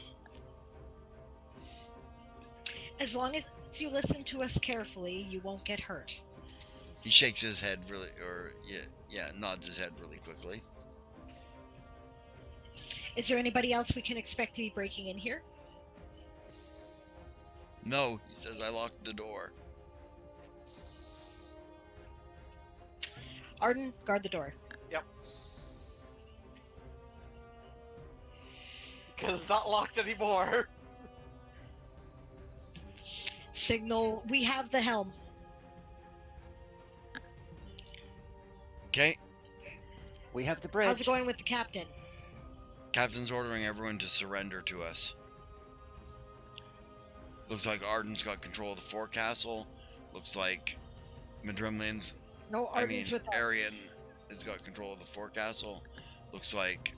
As long as you listen to us carefully, you won't get hurt. He shakes his head really, or nods his head really quickly. Is there anybody else we can expect to be breaking in here? No, he says, I locked the door. Arden, guard the door. Yep. Because it's not locked anymore. Signal, we have the helm. Okay, We have the How's bridge. it going with the captain? Captain's ordering everyone to surrender to us. Looks like Arden's got control of the forecastle. Looks like Madrimlin's, No, Arden's with us. Arian has got control of the forecastle. Looks like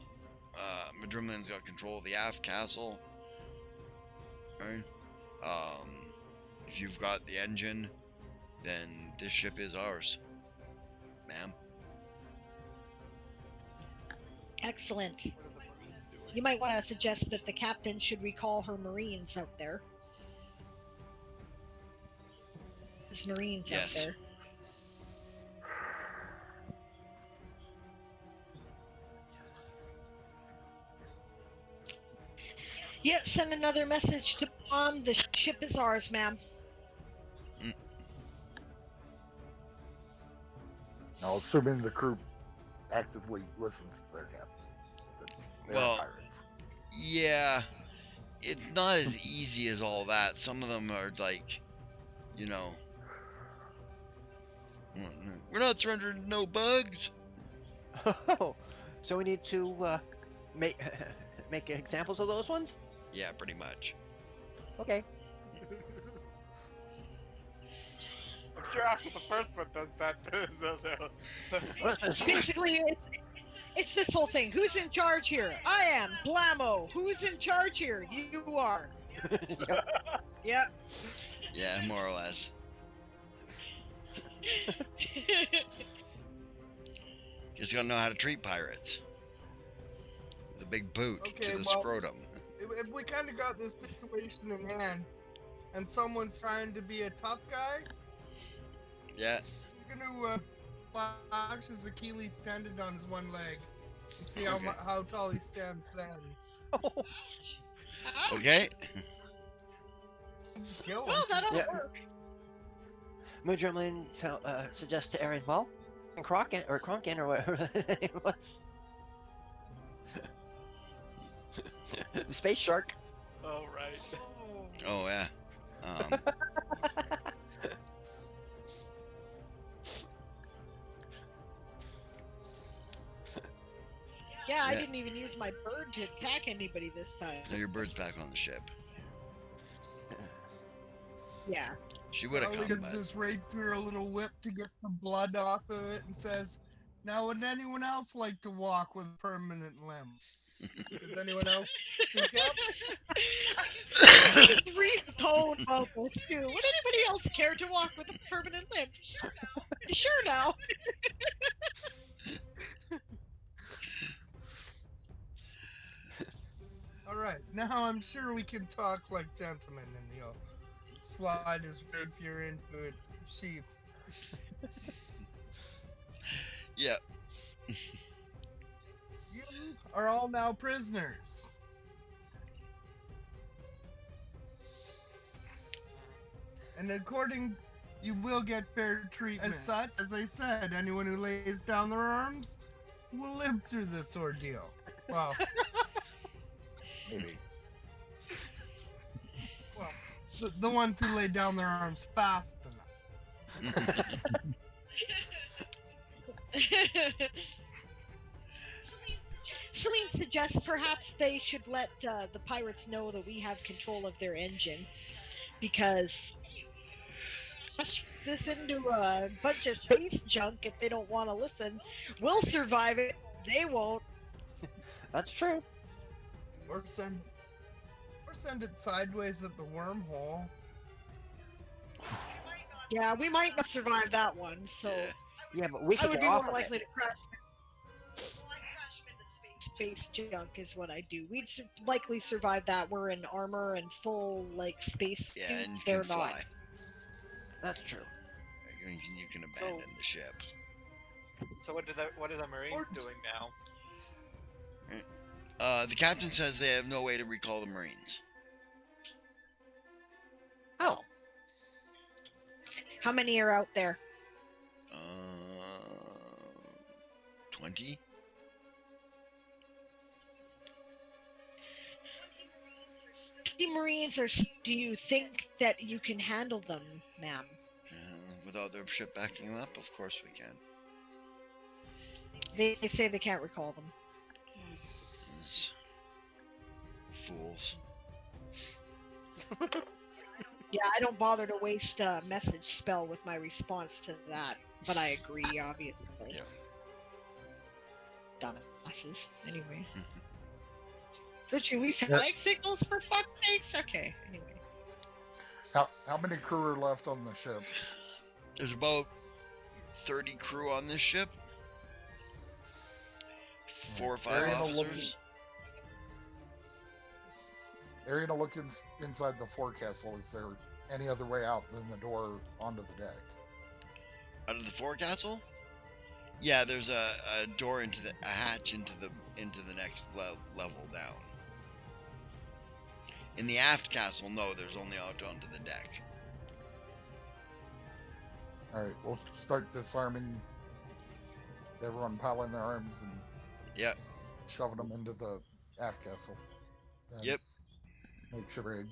Madrimlin's got control of the aft castle. Right? If you've got the engine, then this ship is ours, ma'am. Excellent. What are the Marines doing? You might want to suggest that the captain should recall her Marines out there. There's Marines Yes. out there. Yeah, send another message to Mom. The ship is ours, ma'am. Now, assuming the crew actively listens to their captain. That they're Well, pirates. Yeah, it's not as easy as all that. Some of them are like, you know, we're not surrendering, no bugs. Oh, so we need to make make examples of those ones? Yeah, pretty much. Okay. I'm sure after the first one does that. Basically, it's this whole thing. Who's in charge here? I am. Blammo. Who's in charge here? You are. Yep. Yeah. Yeah, more or less. Just gotta know how to treat pirates. With a big boot Okay, to the well- scrotum. if we kind of got this situation in hand, and someone's trying to be a tough guy, Yeah. you're gonna flash his Achilles tendon on his one leg. And see Okay. how tall he stands then. Okay. Kill him. Well, that'll Yeah. work. Moodrumlin suggests to Aaron, well, Crocken or Cronkin or whatever it was. The space shark. Oh, right. Oh yeah. Yeah, I Yeah. didn't even use my bird to attack anybody this time. No, your bird's back on the ship. Yeah. She would have Charlie come, gives but his rapier a little whip to get the blood off of it and says, "Now, would anyone else like to walk with a permanent limb? Does anyone else speak up?" Just re-tone about this too. Would anybody else care to walk with a permanent limb? Sure now. All right, now I'm sure we can talk like gentlemen, and he'll slide his rapier into its sheath. yeah. You are all now prisoners. And according, you will get fair treatment. As such, as I said, anyone who lays down their arms will live through this ordeal. Well, Maybe. well, the ones who lay down their arms fast enough. Celine suggests perhaps they should let the pirates know that we have control of their engine, because push this into a bunch of space junk if they don't want to listen. We'll survive it. They won't. That's true. Or send it sideways at the wormhole. Yeah, we might not survive that one. So Yeah, but we I could would get be off more of likely it. to crash. Space junk is what I do. We'd likely survive that. We're in armor and full like space Yeah, suits. and you They're can not. fly. That's true. You can abandon the ship. So what are the Marines doing now? The captain says they have no way to recall the Marines. Oh. How many are out there? 20? The Marines are. Do you think that you can handle them, ma'am? Without their ship backing them up, of course we can. They say they can't recall them. These fools. Yeah, I don't bother to waste a message spell with my response to that, but I agree, obviously. Yeah. Dumbasses. Anyway. Don't you least flag signals for fuck's sakes? Okay, anyway. How many crew are left on the ship? There's about 30 crew on this ship. 4 or 5 Arian will look- officers. Arian will look inside the forecastle. Is there any other way out than the door onto the deck? Out of the forecastle? Yeah, there's a door a hatch into the next level down. In the aft castle, no, there's only out onto the deck. All right, we'll start disarming. Everyone pile in their arms and Yep. shoving them into the aft castle. Then Yep. Make sure rig.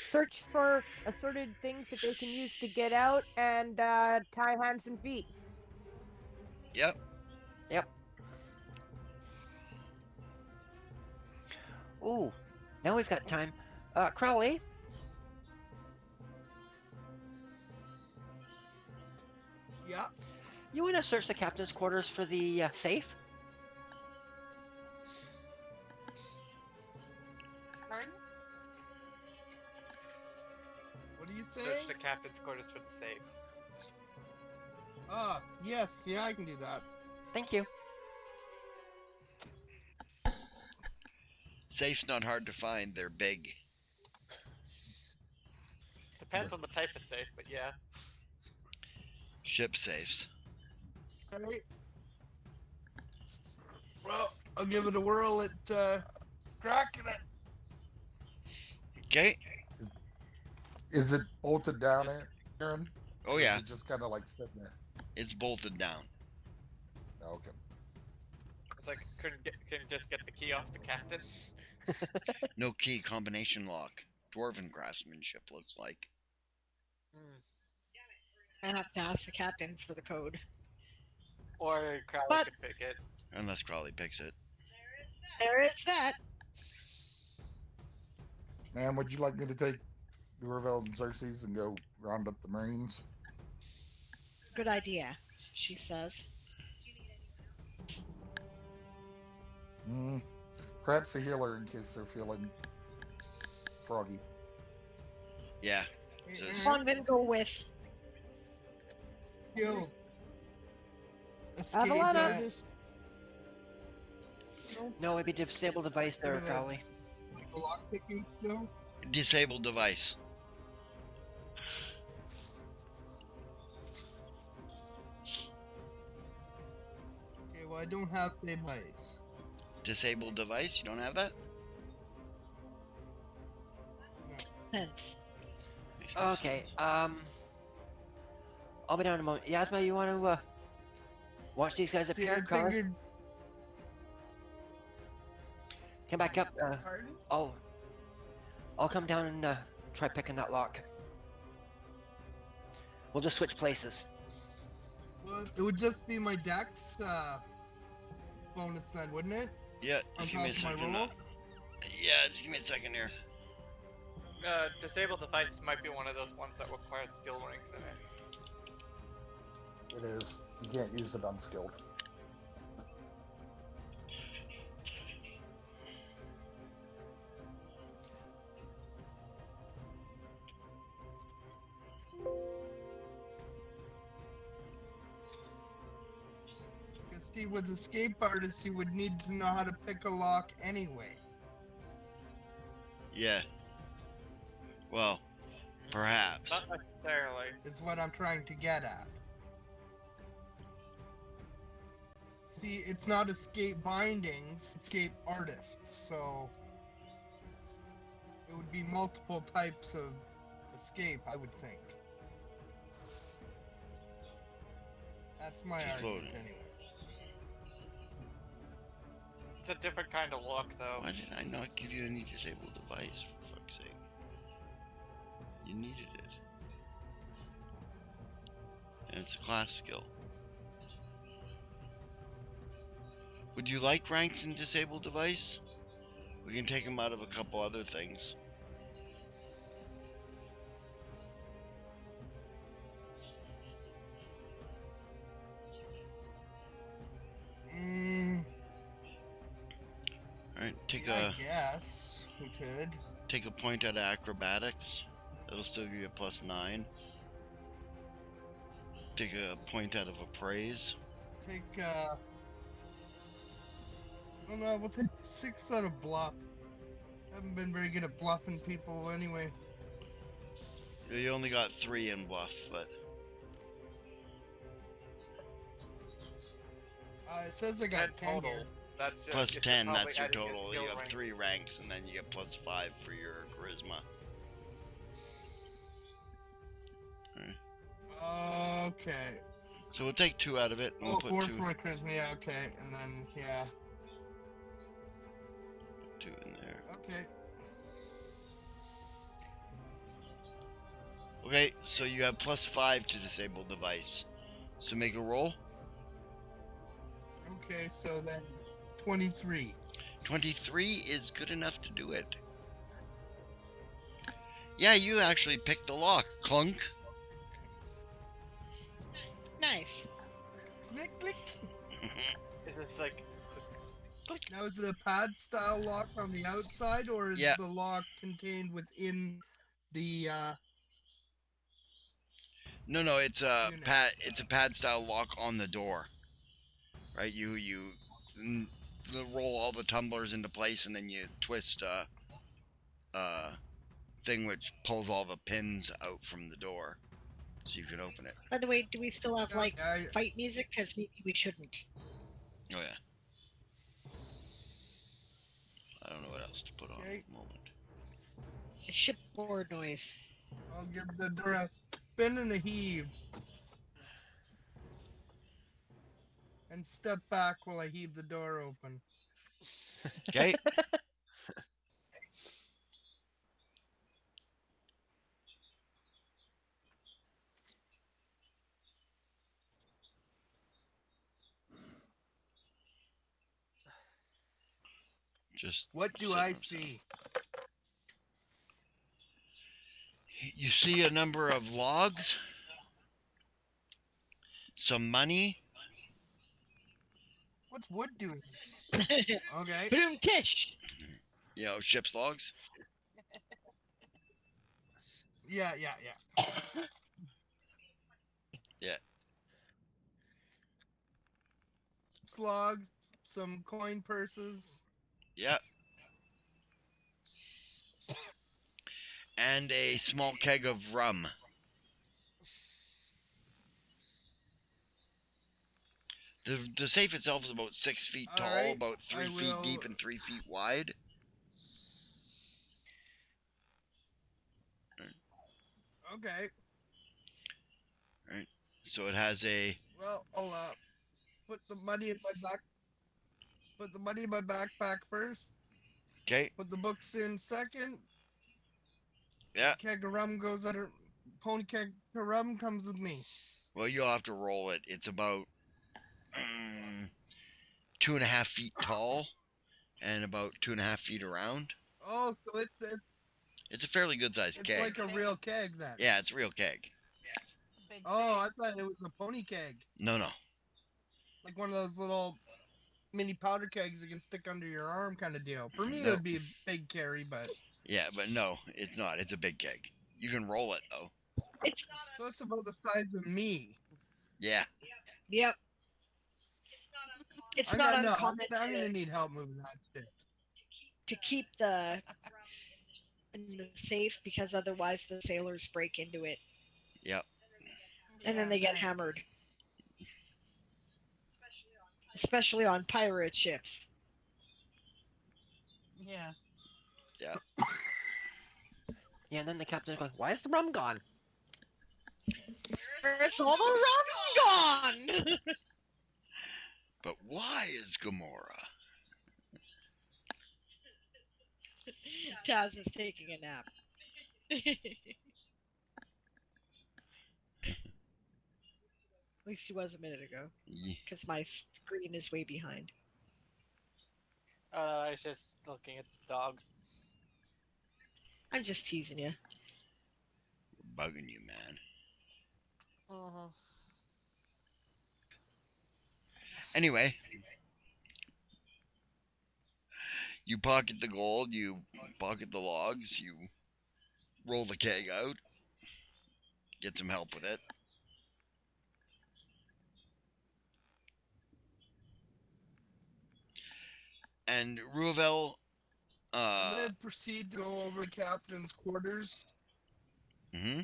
Search for assorted things that they can use to get out and tie hands and feet. Yep. Ooh, now we've got time. Crowley, Yeah. you want to search the captain's quarters for the safe? Pardon? What do you say? Search the captain's quarters for the safe. Yes, yeah, I can do that. Thank you. Safe's not hard to find. They're big. Depends on the type of safe, but yeah. Ship safes. Alright. Well, I'll give it a whirl at cracking it. Okay. Is it bolted down, Aaron? Oh Or yeah, is it just kind of like sitting there? it's bolted down. Okay. It's like couldn't just get the key off the captain. No key, combination lock. Dwarven craftsmanship looks like. I have to ask the captain for the code. Or Crowley But- could pick it. Unless Crowley picks it. There is that. Man, would you like me to take Durvel and Xerxes and go round up the Marines? Good idea, she says. Perhaps a healer in case they're feeling froggy. Yeah. Von go with. Yo. Escape Avalon, artist. No, it'd be disable device there, Look at that. Crowley. Like a lockpicking skill. Disabled device. Okay, well I don't have device. Disabled device? You don't have that? Thanks. Makes no Okay, sense. I'll be down in a moment. Yasma, you want to watch these guys up See, here, I Crowley? figured. Come back up. Pardon? I'll come down and try picking that lock. We'll just switch places. Well, it would just be my dex bonus then, wouldn't it? Yeah, On just give me a top of my second. roll? Yeah, just give me a second here. Disable device might be one of those ones that requires skill ranks in it. It is. You can't use it unskilled. Because see, with escape artists, you would need to know how to pick a lock anyway. Yeah. Well, perhaps. Not necessarily. Is what I'm trying to get at. See, it's not escape bindings, it's escape artists, so it would be multiple types of escape, I would think. That's my Just argument, loading. anyway. It's a different kind of lock, though. Why did I not give you any disabled device, for fuck's sake? You needed it. And it's a class skill. Would you like ranks in disabled device? We can take them out of a couple other things. Alright, take I guess we could. a point out of acrobatics. That'll still give you a +9. Take a point out of appraise. Take, oh no, we'll take 6 out of bluff. Haven't been very good at bluffing people anyway. You only got 3 in bluff, but It says I got 10 total. here. That's just, plus you should 10, probably that's your add in total. skill You have rank. 3 ranks, and then you get +5 for your charisma. Okay. So we'll take 2 out of it, and Oh, we'll put 4 2, for my charisma, yeah, okay. And then, yeah, 2 in there. okay. Okay, so you have +5 to disable device. So make a roll. Okay, so then 23. 23 is good enough to do it. Yeah, you actually picked the lock. Clunk. Nice. Click, click. Is this like Now, is it a pad style lock on the outside, or is Yeah. the lock contained within the, No, it's a Unit. pad style lock on the door. Right? You roll all the tumblers into place, and then you twist thing which pulls all the pins out from the door, so you can open it. By the way, do we still have like Okay, fight music? Because maybe we shouldn't. Oh yeah. I don't know what else to put on Okay. at the moment. Shipboard noise. I'll give the door a spin and a heave. And step back while I heave the door open. Okay. Just What do sit I myself. see? You see a number of logs, some money. What's wood doing? Okay. Boom tish. You know, ship's logs. Yeah. Yeah. Slogs, some coin purses. Yeah. And a small keg of rum. The safe itself is about 6 feet All tall, right, about 3 I feet will- deep, and 3 feet wide. Okay. Right. So it has a. Well, I'll put the money in my back. Put the money in my backpack first. Okay. Put the books in second. Yeah. Keg of rum goes under. Pony keg of rum comes with me. Well, you'll have to roll it. It's about 2.5 feet tall and about 2.5 feet around. Oh, so It's a fairly good sized it's keg. like a real keg then. Yeah, it's a real keg. Big Oh, thing. I thought it was a pony keg. No. Like one of those little mini powder kegs you can stick under your arm kind of deal. For me, it No. would be a big carry, but Yeah, but no, it's not. It's a big keg. You can roll it though. so it's about the size of me. Yeah. Yep. It's I not got no. uncommon I'm gonna need help moving that shit. to keep the in the safe because otherwise the sailors break into it Yep. and then they get hammered. Especially on pirate ships. Yeah. Yeah. Yeah, and then the captain's going, "Why is the rum gone?" Where's all the rum gone? But why is Gamora? Taz is taking a nap. At least she was a minute ago. Because my screen is way behind. Oh, no, I was just looking at the dog. I'm just teasing you. Bugging you, man. Uh-huh. Anyway, you pocket the gold, you pocket the logs, you roll the keg out, get some help with it. And Ruvel, I'm gonna proceed to go over the captain's quarters. mm-hmm.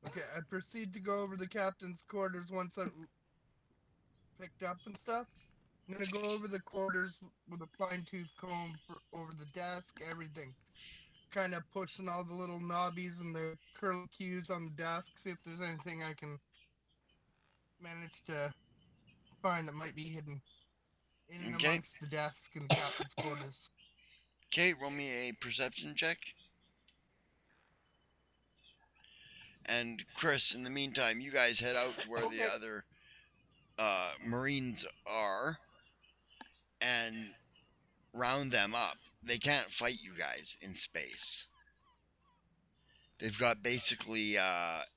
Okay, I proceed to go over the captain's quarters once I'm picked up and stuff. I'm gonna go over the quarters with a fine-tooth comb over the desk, everything. Kind of pushing all the little knobbies and the curlicues on the desk, see if there's anything I can manage to find that might be hidden in and Okay. amongst the desk in the captain's quarters. Okay, roll me a perception check. And Chris, in the meantime, you guys head out to where Okay. the other Marines are and round them up. They can't fight you guys in space. They've got basically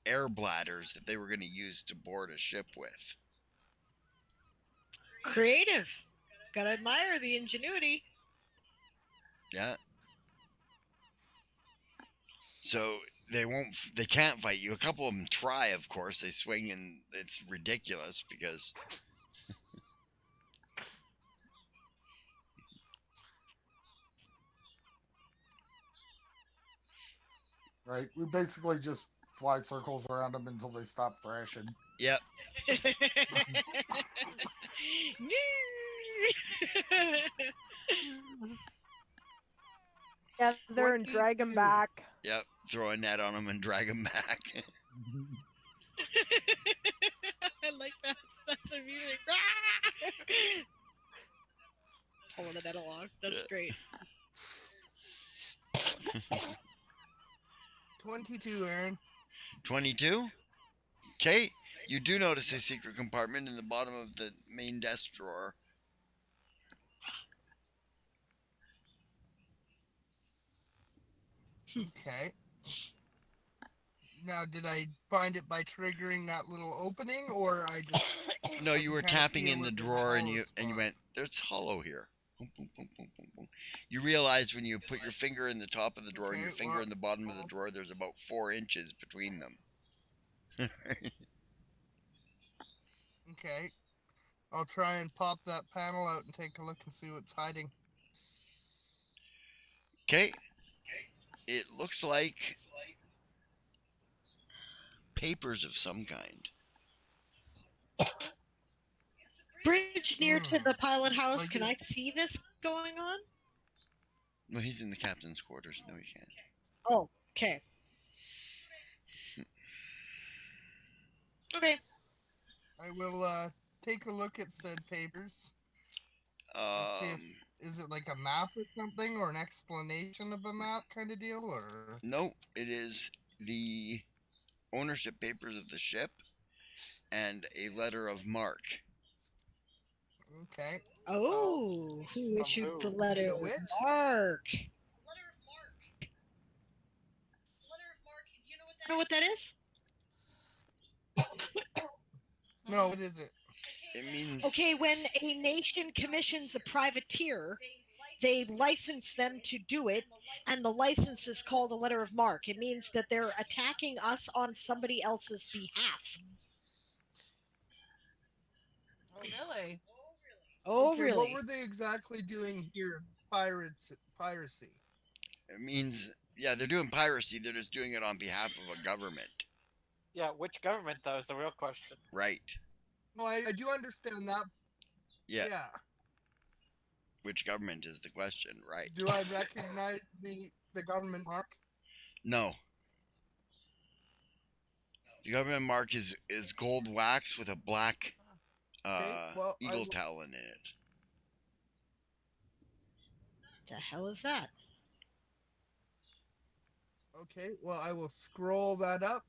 air bladders that they were going to use to board a ship with. Creative. Gotta admire the ingenuity. Yeah. So they won't. They can't fight you. A couple of them try, of course. They swing, and it's ridiculous because Right? We basically just fly circles around them until they stop thrashing. yep. Together and drag them 22. back. Yep, throw a net on them and drag them back. I like that. That's amusing. Pulling the net along. That's great. 22, Aaron. 22. Okay, you do notice a secret compartment in the bottom of the main desk drawer. Okay. Now, did I find it by triggering that little opening, or I just? No, you were kinda tapping feel in the where there's a drawer, and hollow you spot. went, "There's hollow here." Boom, boom, boom, boom, boom, boom. You realize when you put your finger in the top of the drawer and your Okay, finger well, in the bottom of the drawer, there's about 4 inches between them. Okay. I'll try and pop that panel out and take a look and see what's hiding. Okay, it looks like papers of some kind. Bridge near to the pilot house. Like Can it- I see this going on? No, he's in the captain's quarters. No, he can't. Oh, okay. Okay. I will take a look at said papers and see if is it like a map or something, or an explanation of a map kind of deal, or No, it is the ownership papers of the ship and a letter of marque. okay. Oh, who From issued who? the letter To of which? mark? Know what that is? No, what is it? It means Okay, when a nation commissions a privateer, they license them to do it, and the license is called a letter of marque. It means that they're attacking us on somebody else's behalf. Oh, really? Oh, Okay, really? what were they exactly doing here? Piracy. it means yeah, they're doing piracy. They're just doing it on behalf of a government. Yeah, which government though is the real question. Right. No, I do understand that. Yeah. Yeah. Which government is the question, right? Do I recognize the government mark? No. The government mark is gold wax with a black Okay, well, I eagle will- talon in it. The hell is that? Okay, well, I will scroll that up,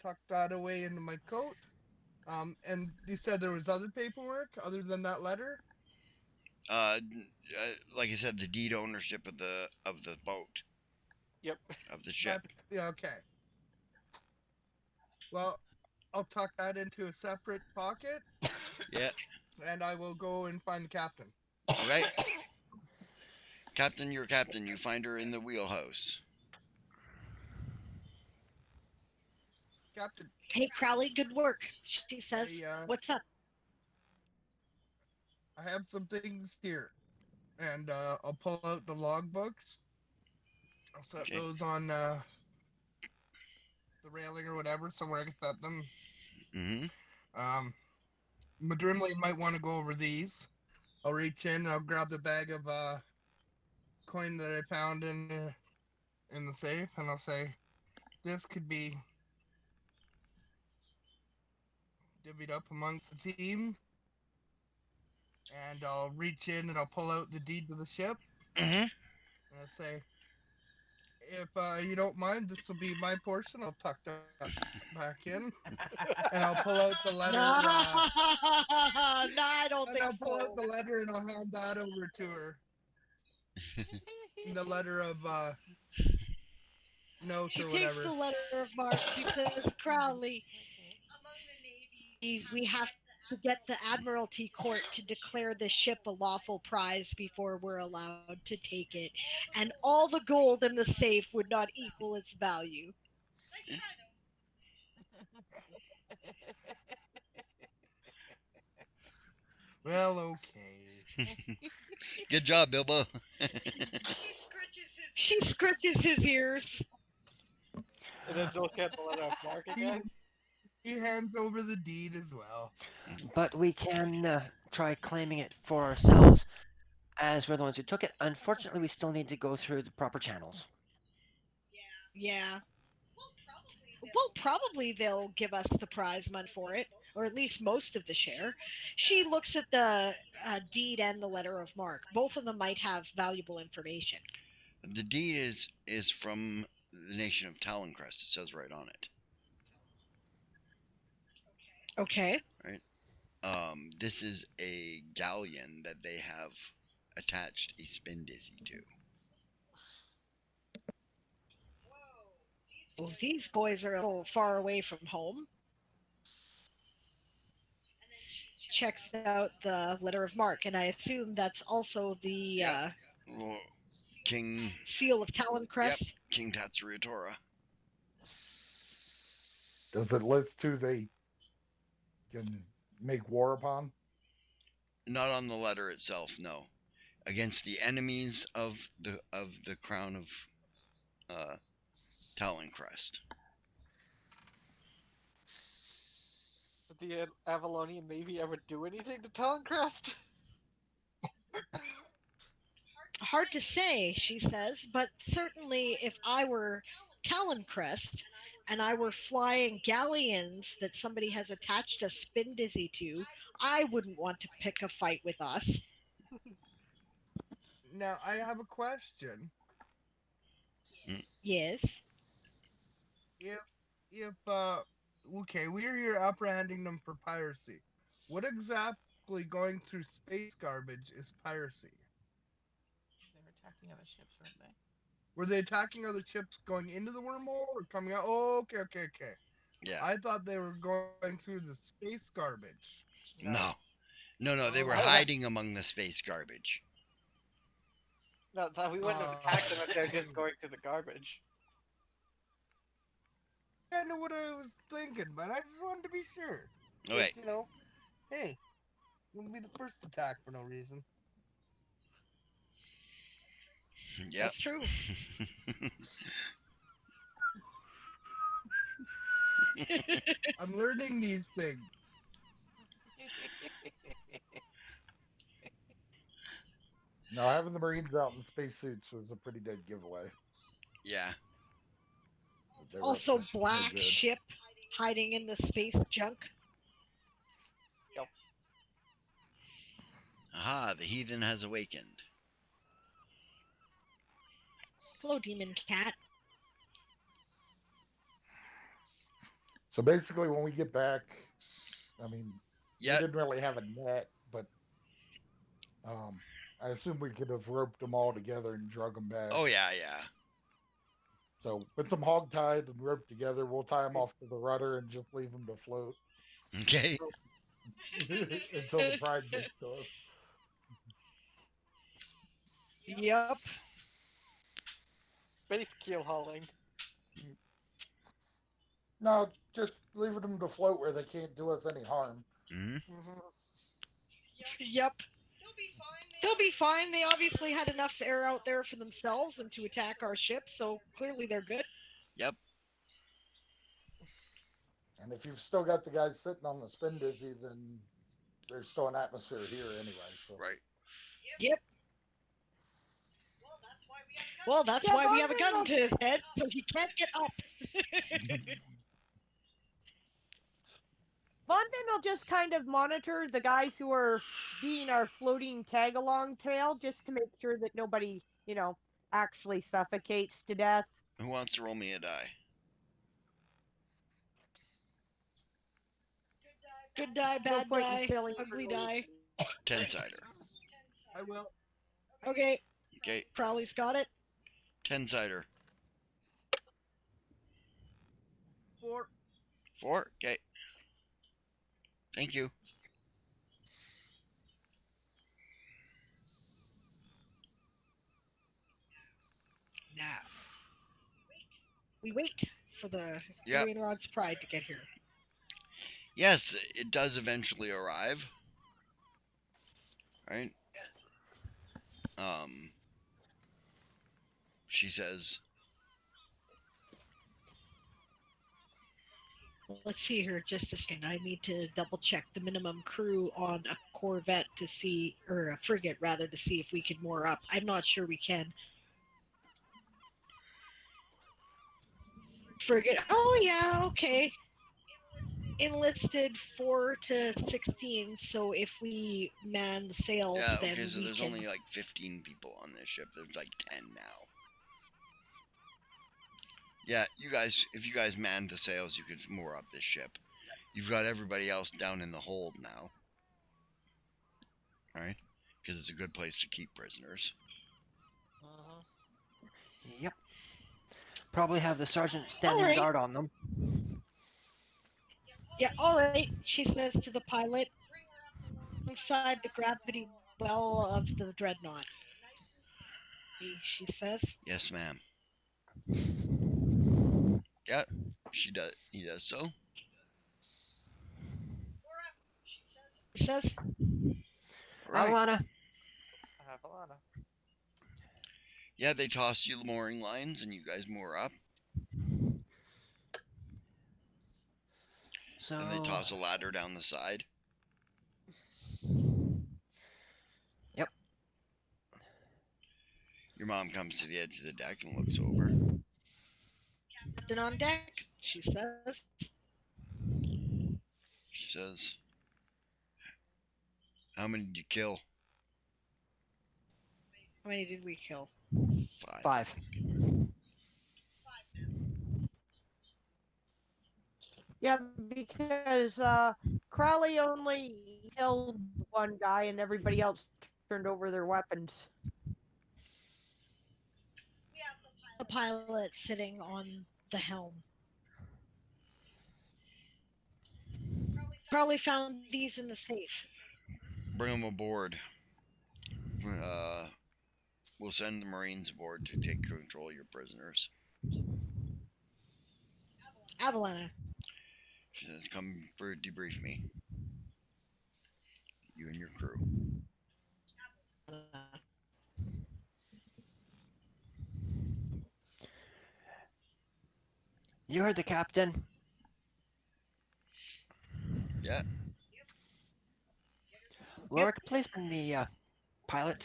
tuck that away into my coat. And you said there was other paperwork other than that letter? Like I said, the deed ownership of the boat. Yep. Of the ship. Yeah, okay. Well, I'll tuck that into a separate pocket. Yeah. And I will go and find the captain. Okay. Captain, you're captain. You find her in the wheelhouse. Captain. Hey, Crowley, good work. She says, what's up? I have some things here. And I'll pull out the logbooks. I'll set those on the railing or whatever, somewhere I can set them. Mm-hmm. Madrimley might want to go over these. I'll reach in and I'll grab the bag of coin that I found in the safe, and I'll say, this could be divvied up amongst the team. And I'll reach in and I'll pull out the deed to the ship. Mm-hmm. And I'll say, if you don't mind, this will be my portion. I'll tuck that back in. And I'll pull out the letter. No, I don't think I'll pull so. out the letter and I'll hand that over to her. The letter of notes She or takes whatever. the letter of marque. She says, Crowley, we have to get the Admiralty Court to declare the ship a lawful prize before we're allowed to take it. And all the gold in the safe would not equal its value. Well, okay. Good job, Bilbo. She scratches his ears. And then look at the letter of mark again. He hands over the deed as well. But we can try claiming it for ourselves, as we're the ones who took it. Unfortunately, we still need to go through the proper channels. Yeah. Well, probably they'll give us the prize money for it, or at least most of the share. She looks at the deed and the letter of mark. Both of them might have valuable information. The deed is from the nation of Taloncrest. It says right on it. Okay. Right. This is a galleon that they have attached a spin dizzy to. Well, these boys are a little far away from home. Checks out the letter of mark, and I assume that's also the Yep. King. seal of Taloncrest. Yep. King Tatsuritora. Does it list who they can make war upon? Not on the letter itself, no. Against the enemies of the crown of Taloncrest. Did the Avalonian Navy ever do anything to Taloncrest? Hard to say, she says, but certainly if I were Taloncrest and I were flying galleons that somebody has attached a spin dizzy to, I wouldn't want to pick a fight with us. Now, I have a question. Yes. If okay, we're here apprehending them for piracy. What exactly going through space garbage is piracy? They were attacking other ships, weren't they? Were they attacking other ships going into the wormhole or coming out? Oh, okay. Yeah. I thought they were going through the space garbage. No. They were Oh. hiding among the space garbage. No, we wouldn't have attacked them if they're just going to the garbage. I know what I was thinking, but I just wanted to be sure. Okay. Just, hey, wouldn't be the first attack for no reason. Yep. That's true. I'm learning these things. No, having the Marines out in spacesuits was a pretty dead giveaway. Yeah. Also, black ship hiding in the space junk. Yep. Aha, the heathen has awakened. Hello, demon cat. So basically, when we get back, I mean, we didn't really have a net, but I assume we could have roped them all together and drug them back. Oh, yeah. So with some hog-tied and roped together, we'll tie them off to the rudder and just leave them to float. Okay. Until the pride gets to us. Yep. Space keel hauling. No, just leaving them to float where they can't do us any harm. Mm-hmm. Yep. They'll be fine. They obviously had enough air out there for themselves and to attack our ship, so clearly they're good. Yep. And if you've still got the guys sitting on the spin dizzy, then there's still an atmosphere here anyway. So. Right. Yep. Well, that's why we have a gun to his head, so he can't get up. Vonvin will just kind of monitor the guys who are being our floating tag-along trail just to make sure that nobody, actually suffocates to death. Who wants to roll me a die? Good die, bad die, ugly die. 10-sider. I will. Okay. Okay. Crowley's got it. 10-sider. 4. 4? Okay. Thank you. Now, we wait for the Yep. Greenrod's Pride to get here. Yes, it does eventually arrive. Right? She says, Let's see here just a second. I need to double check the minimum crew on a corvette to see, or a frigate rather, to see if we can moor up. I'm not sure we can. Frigate. Oh yeah, okay. Enlisted 4 to 16. So if we man the sails, yeah, then okay, so we there's can. only like 15 people on this ship. There's like 10 now. Yeah, you guys, if you guys manned the sails, you could moor up this ship. You've got everybody else down in the hold now. Alright? Because it's a good place to keep prisoners. Yep. Probably have the sergeant standing Alright. guard on them. Yeah, alright, she says to the pilot, inside the gravity well of the dreadnought. She says. Yes, ma'am. Yep, she does. He does so. She says. Right. Alana. Alana. Yeah, they toss you the mooring lines and you guys moor up. So. And they toss a ladder down the side. Yep. Your mom comes to the edge of the deck and looks over. Captain on deck, she says. She says, "How many did you kill?" How many did we kill? 5. Yeah, because Crowley only killed one guy and everybody else turned over their weapons. The pilot sitting on the helm. Probably found these in the safe. Bring them aboard. We'll send the Marines aboard to take control of your prisoners. Avalana. She says, "Come for debrief me. You and your crew." You heard the captain. Yeah. Lorik, please bring the pilot.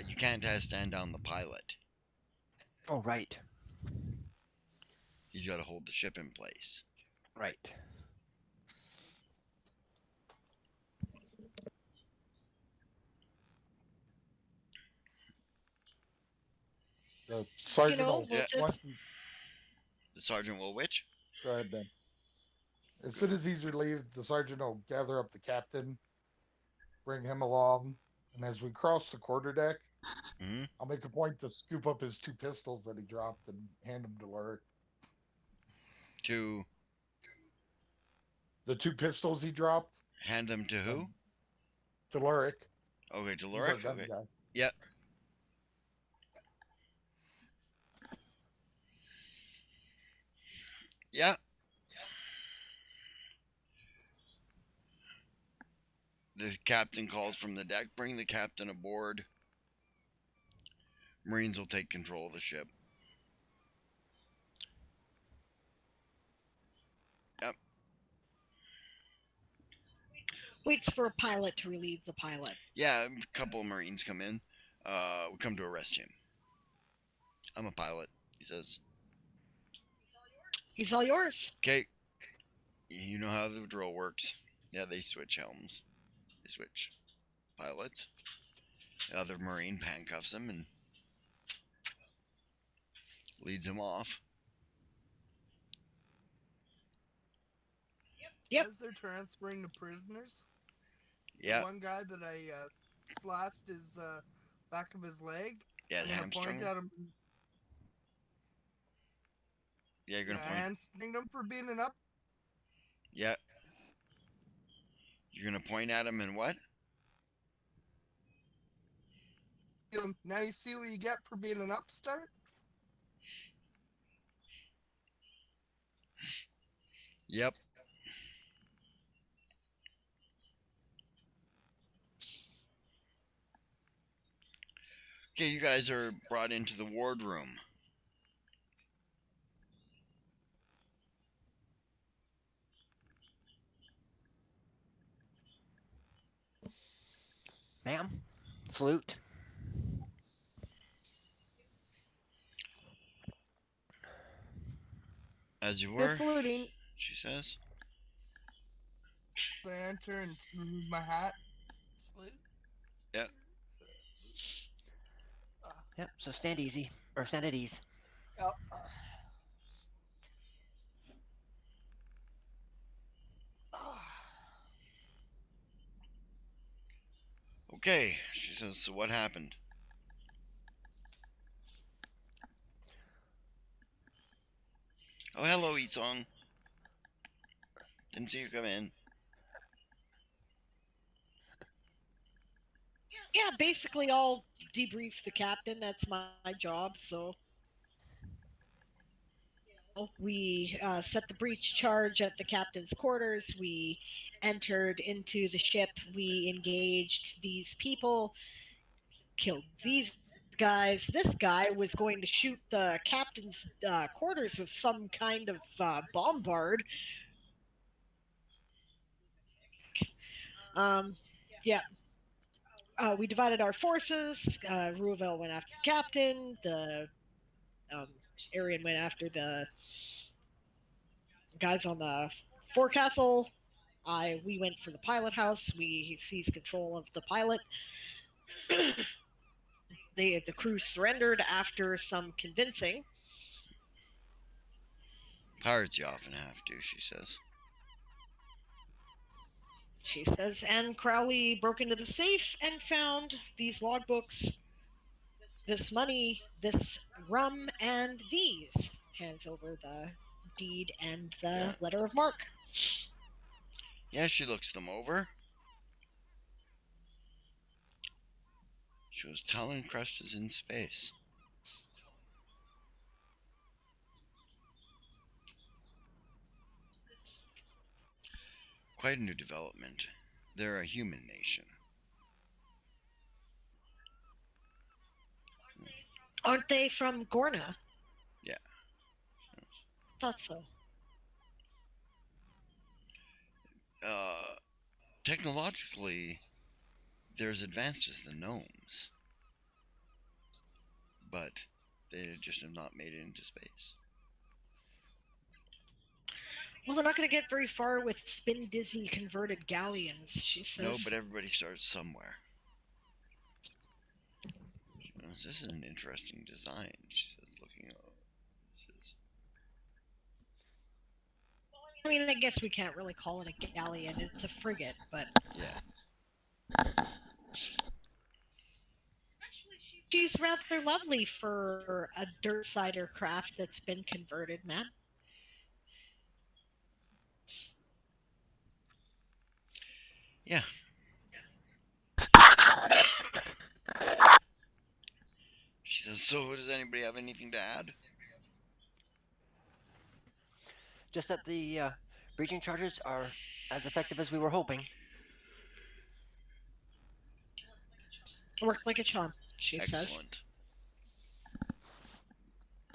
You can't stand down the pilot. Oh, right. He's got to hold the ship in place. Right. The sergeant will Yeah. once The sergeant will which? go ahead, Ben. As soon as he's relieved, the sergeant will gather up the captain, bring him along, and as we cross the quarterdeck, I'll make a point to scoop up his 2 pistols that he dropped and hand them to Lurik. To the 2 pistols he dropped. Hand them to who? To Lurik. Okay, to He's our Lurik. gun Okay. guy. Yep. Yeah. The captain calls from the deck. Bring the captain aboard. Marines will take control of the ship. Yep. Waits for a pilot to relieve the pilot. Yeah, a couple of Marines come in. We come to arrest him. I'm a pilot, he says. He's all yours. Okay. You know how the drill works. Yeah, they switch helms. They switch pilots. The other Marine handcuffs him and leads him off. Yep. As they're transferring the prisoners, Yeah. the one guy that I slashed his back of his leg. Yeah, I'm gonna hamstring. point at him. Yeah, you're gonna point. Hamstring him for being an up. Yeah. You're gonna point at him and what? Now you see what you get for being an upstart. Yep. Okay, you guys are brought into the wardroom. Ma'am? Flute? As you Just were, fluting. she says. I enter and smooth my hat. Salute. Yep. So, uh, Yep, so stand easy. Or stand at ease. yep. Okay, she says. So what happened? Oh, hello, Esong. Didn't see you come in. Yeah, basically I'll debrief the captain. That's my job. So we set the breach charge at the captain's quarters. We entered into the ship. We engaged these people, killed these guys. This guy was going to shoot the captain's quarters with some kind of bombard. Yeah. We divided our forces. Ruvel went after the captain. The um, Arian went after the guys on the forecastle. We went for the pilot house. We seized control of the pilot. The crew surrendered after some convincing. Pirates you often have to, she says. She says, and Crowley broke into the safe and found these logbooks, this money, this rum, and these. Hands over the deed and Yeah. the letter of marque. Yeah, she looks them over. She goes, Talon Crest is in space. Quite a new development. They're a human nation. Aren't they from Gorna? Yeah. Thought so. Technologically, they're as advanced as the gnomes. But they just have not made it into space. Well, they're not going to get very far with spin dizzy converted galleons, she says. No, but everybody starts somewhere. She goes, this is an interesting design, she says, looking at it. I mean, I guess we can't really call it a galleon. It's a frigate, but... Yeah. She's rather lovely for a dirt cider craft that's been converted, Matt. Yeah. She says, so does anybody have anything to add? Just that the breaching charges are as effective as we were hoping. Worked like a charm, she says. Excellent.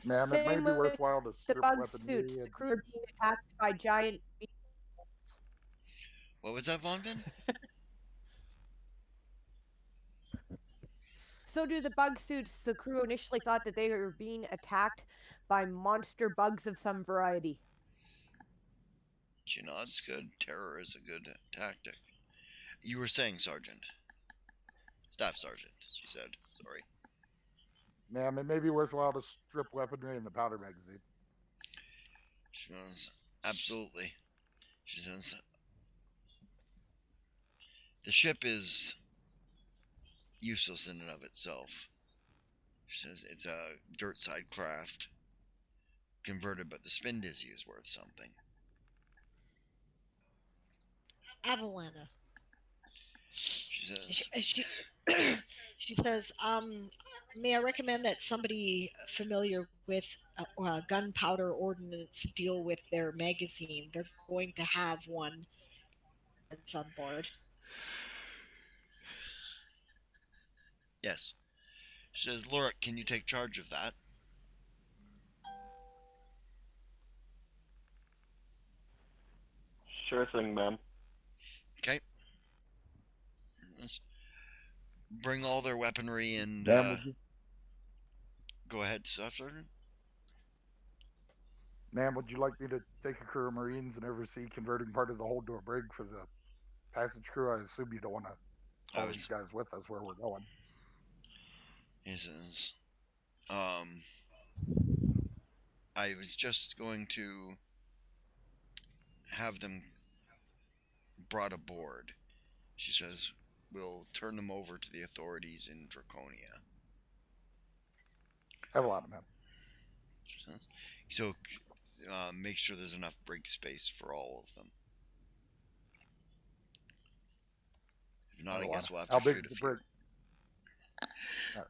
Ma'am, it may Same be with worthwhile to the strip bug weaponry suits. The and crew are being attacked by giant. What was that, Vonvin? So do the bug suits. The crew initially thought that they were being attacked by monster bugs of some variety. She nods. Good. Terror is a good tactic. You were saying, Sergeant. Staff Sergeant, she said. Sorry. ma'am, it may be worthwhile to strip weaponry in the powder magazine. She goes, absolutely. She says, the ship is useless in and of itself. She says, it's a dirt side craft converted, but the spin dizzy is worth something. Avalana. She says, She says, may I recommend that somebody familiar with gunpowder ordnance deal with their magazine? They're going to have one that's on board. Yes. She says, Lorik, can you take charge of that? Sure thing, ma'am. Okay. Let's bring all their weaponry and Ma'am, would you, go ahead, Staff Sergeant. ma'am, would you like me to take a crew of Marines and oversee converting part of the hold to a brig for the passage crew? I assume you don't want to haul these guys with us where we're going. He says, I was just going to have them brought aboard. She says, we'll turn them over to the authorities in Draconia. Have a lot of men. So, make sure there's enough brig space for all of them. If not, I guess we'll have to shoot a few. Brig?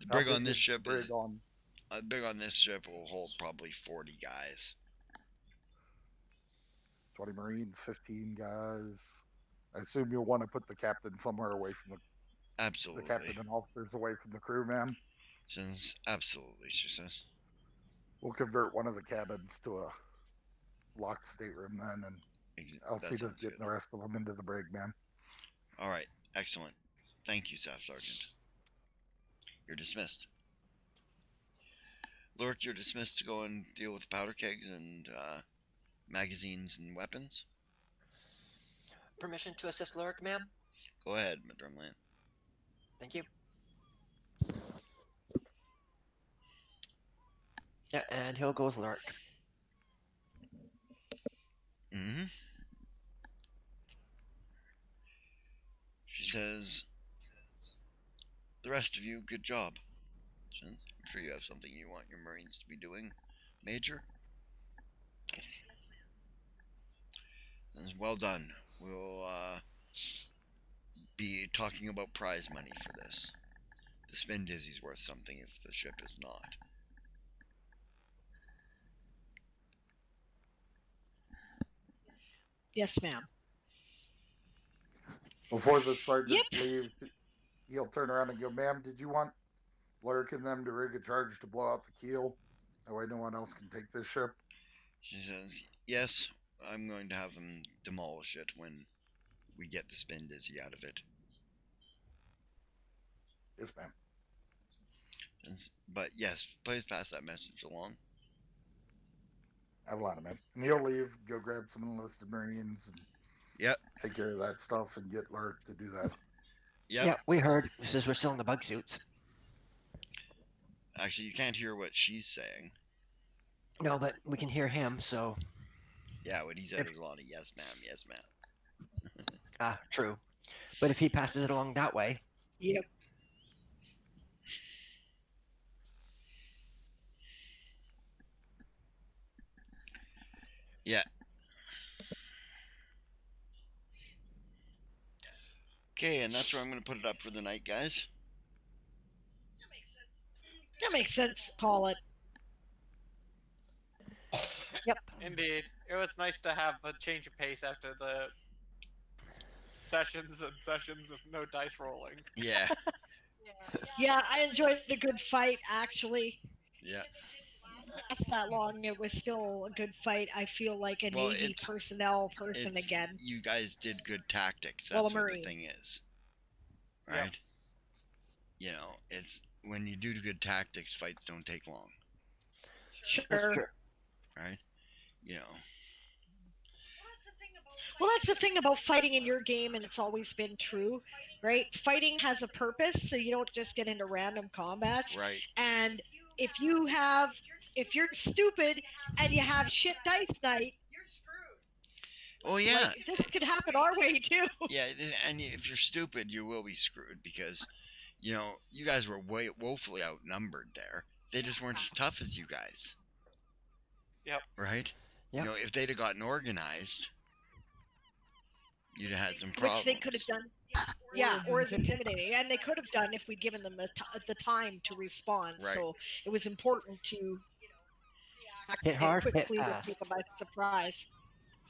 The brig on this ship is... The brig on this ship will hold probably 40 guys. 20 Marines, 15 guys. I assume you'll want to put the captain somewhere away from the... Absolutely. The captain and officers away from the crew, ma'am. Says, absolutely, she says. We'll convert one of the cabins to a locked stateroom then, and I'll see to getting the rest of them into the brig, ma'am. All right, excellent. Thank you, Staff Sergeant. You're dismissed. Lorik, you're dismissed to go and deal with powder kegs and magazines and weapons. Permission to assist Lorik, ma'am? Go ahead, Drumland. Thank you. Yeah, and he'll go with Lorik. Mm-hmm. She says, the rest of you, good job. I'm sure you have something you want your Marines to be doing, Major. Well done. We'll be talking about prize money for this. The Spin Dizzy's worth something if the ship is not. Yes, ma'am. Before the sergeant leaves, he'll turn around and go, ma'am, did you want Lorik and them to rig a charge to blow out the keel? That way no one else can take this ship. She says, yes, I'm going to have them demolish it when we get the Spin Dizzy out of it. Yes, ma'am. But yes, please pass that message along. I have a lot of men. And he'll leave, go grab some enlisted Marines, and take care of that stuff and get Lorik to do that. Yeah, we heard. Says we're still in the bug suits. Actually, you can't hear what she's saying. No, but we can hear him, so... Yeah, what he said is a lot of yes, ma'am, yes, ma'am. True. But if he passes it along that way... Yep. Yeah. Okay, and that's where I'm going to put it up for the night, guys. That makes sense. Call it. Yep. Indeed. It was nice to have a change of pace after the sessions and sessions of no dice rolling. Yeah. Yeah, I enjoyed a good fight, actually. Yeah. Last that long, it was still a good fight. I feel like a Navy personnel person again. You guys did good tactics. That's what the thing is. Right? Yep. You know, it's when you do good tactics, fights don't take long. Sure. Right? You know. Well, that's the thing about fighting in your game, and it's always been true, right? Fighting has a purpose, so you don't just get into random combats. Right. And if you're stupid and you have shit dice night, you're screwed. Oh yeah. Like, this could happen our way too. Yeah, and if you're stupid, you will be screwed because, you know, you guys were woefully outnumbered there. They just weren't as tough as you guys. Yep. Right? Yep. You know, if they'd have gotten organized, you'd have had some problems. Which they could have done. Yeah, or as intimidating, and they could have done if we'd given them the time to respond. Right. So it was important to act Hit hard, hit quickly to fast. take them by surprise.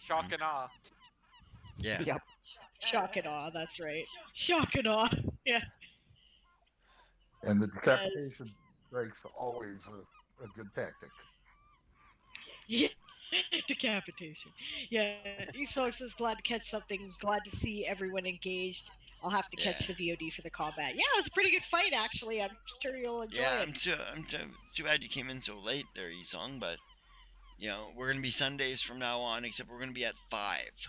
Shock and awe. Yeah. Yep. Shock and awe. That's right. Shock and awe. Yeah. And the decapitation strike's always a good tactic. Yeah. Decapitation. Yeah. Esog says glad to catch something. Glad to see everyone engaged. I'll have to catch Yeah. the VOD for the combat. Yeah, it was a pretty good fight actually. I'm sure you'll enjoy Yeah, it. I'm too bad you came in so late there, Esong, but we're gonna be Sundays from now on, except we're gonna be at 5.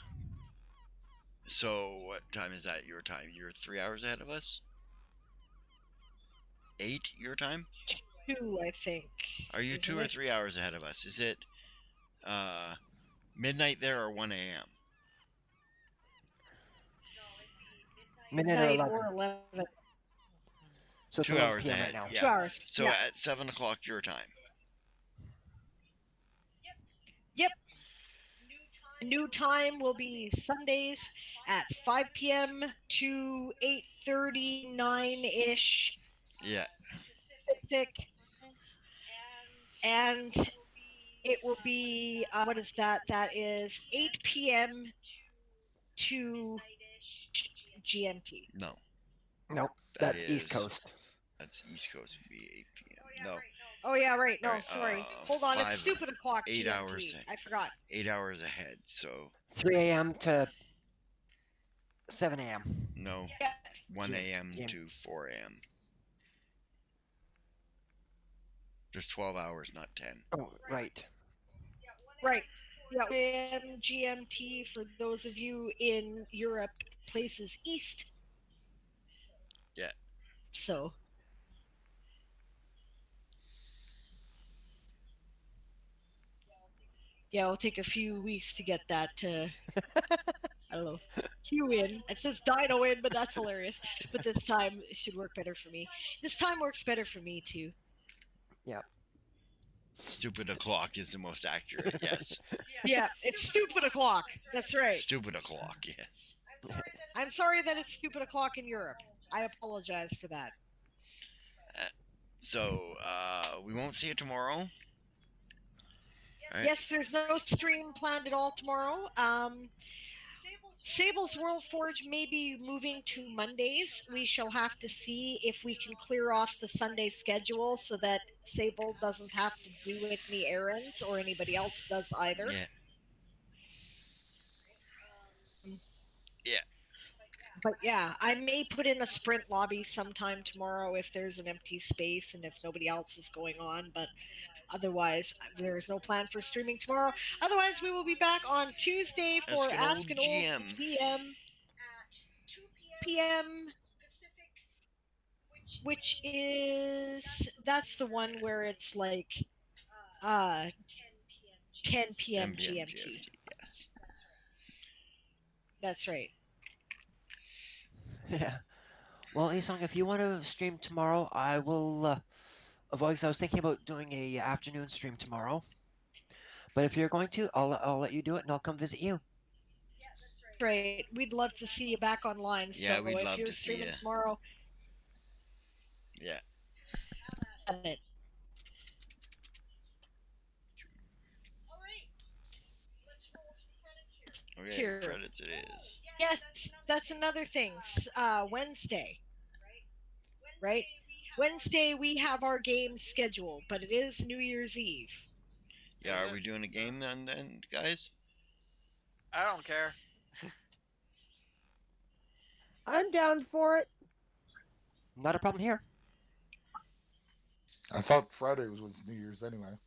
So what time is that your time? You're 3 hours ahead of us? 8 your time? 2, I think. Are you Isn't 2 or it? 3 hours ahead of us? Is it midnight there or 1 a.m.? Midnight or 11. Or 11. So it's 2 11 hours PM ahead. right now. Yeah. 2 hours. So yeah. at 7 o'clock your time. Yep. New time will be Sundays at 5 p.m. to 8:30, 9-ish Yeah. Pacific. And it will be, what is that? That is 8 p.m. to GMT. No. Nope. That That's East is- Coast. That's East Coast would be 8 p.m. No. Oh, yeah, right. No, Alright, sorry. Hold on, 5 it's stupid o'clock 8 GMT. hours. I forgot. 8 hours ahead. So 3 a.m. to 7 a.m. no. Yeah. 1 a.m. Yeah. to 4 a.m. There's 12 hours, not 10. Oh, right. Right. Yeah, 1 a.m. GMT for those of you in Europe, places east. Yeah. So. Yeah, it'll take a few weeks to get that to, I don't know, Q in. It says Dino in, but that's hilarious. But this time it should work better for me. This time works better for me too. Yep. Stupid o'clock is the most accurate. Yes. Yeah, it's stupid o'clock. That's right. Stupid o'clock. Yes. I'm sorry that it's stupid o'clock in Europe. I apologize for that. So we won't see you tomorrow. All right. Yes, there's no stream planned at all tomorrow. Sable's World Forge may be moving to Mondays. We shall have to see if we can clear off the Sunday schedule so that Sable doesn't have to do any errands or anybody else does either. Yeah. Yeah. But yeah, I may put in a sprint lobby sometime tomorrow if there's an empty space and if nobody else is going on. But otherwise, there is no plan for streaming tomorrow. Otherwise, we will be back on Tuesday for Ask an Old GM at 2 p.m. Which is, that's the one where it's like 10 p.m. GMT. Yes. That's right. Yeah. Well, Asong, if you want to stream tomorrow, I will avoid. I was thinking about doing a afternoon stream tomorrow. But if you're going to, I'll let you do it, and I'll come visit you. Right. We'd love to see you back online. Yeah, so we'd if love you're to see streaming ya. tomorrow, Yeah. have it. Okay. Here. Credits it is. Yes, that's another thing. Wednesday. Right? Wednesday we have our game scheduled, but it is New Year's Eve. Yeah. Are we doing a game then, guys? I don't care. I'm down for it. Not a problem here. I thought Friday was New Year's anyway.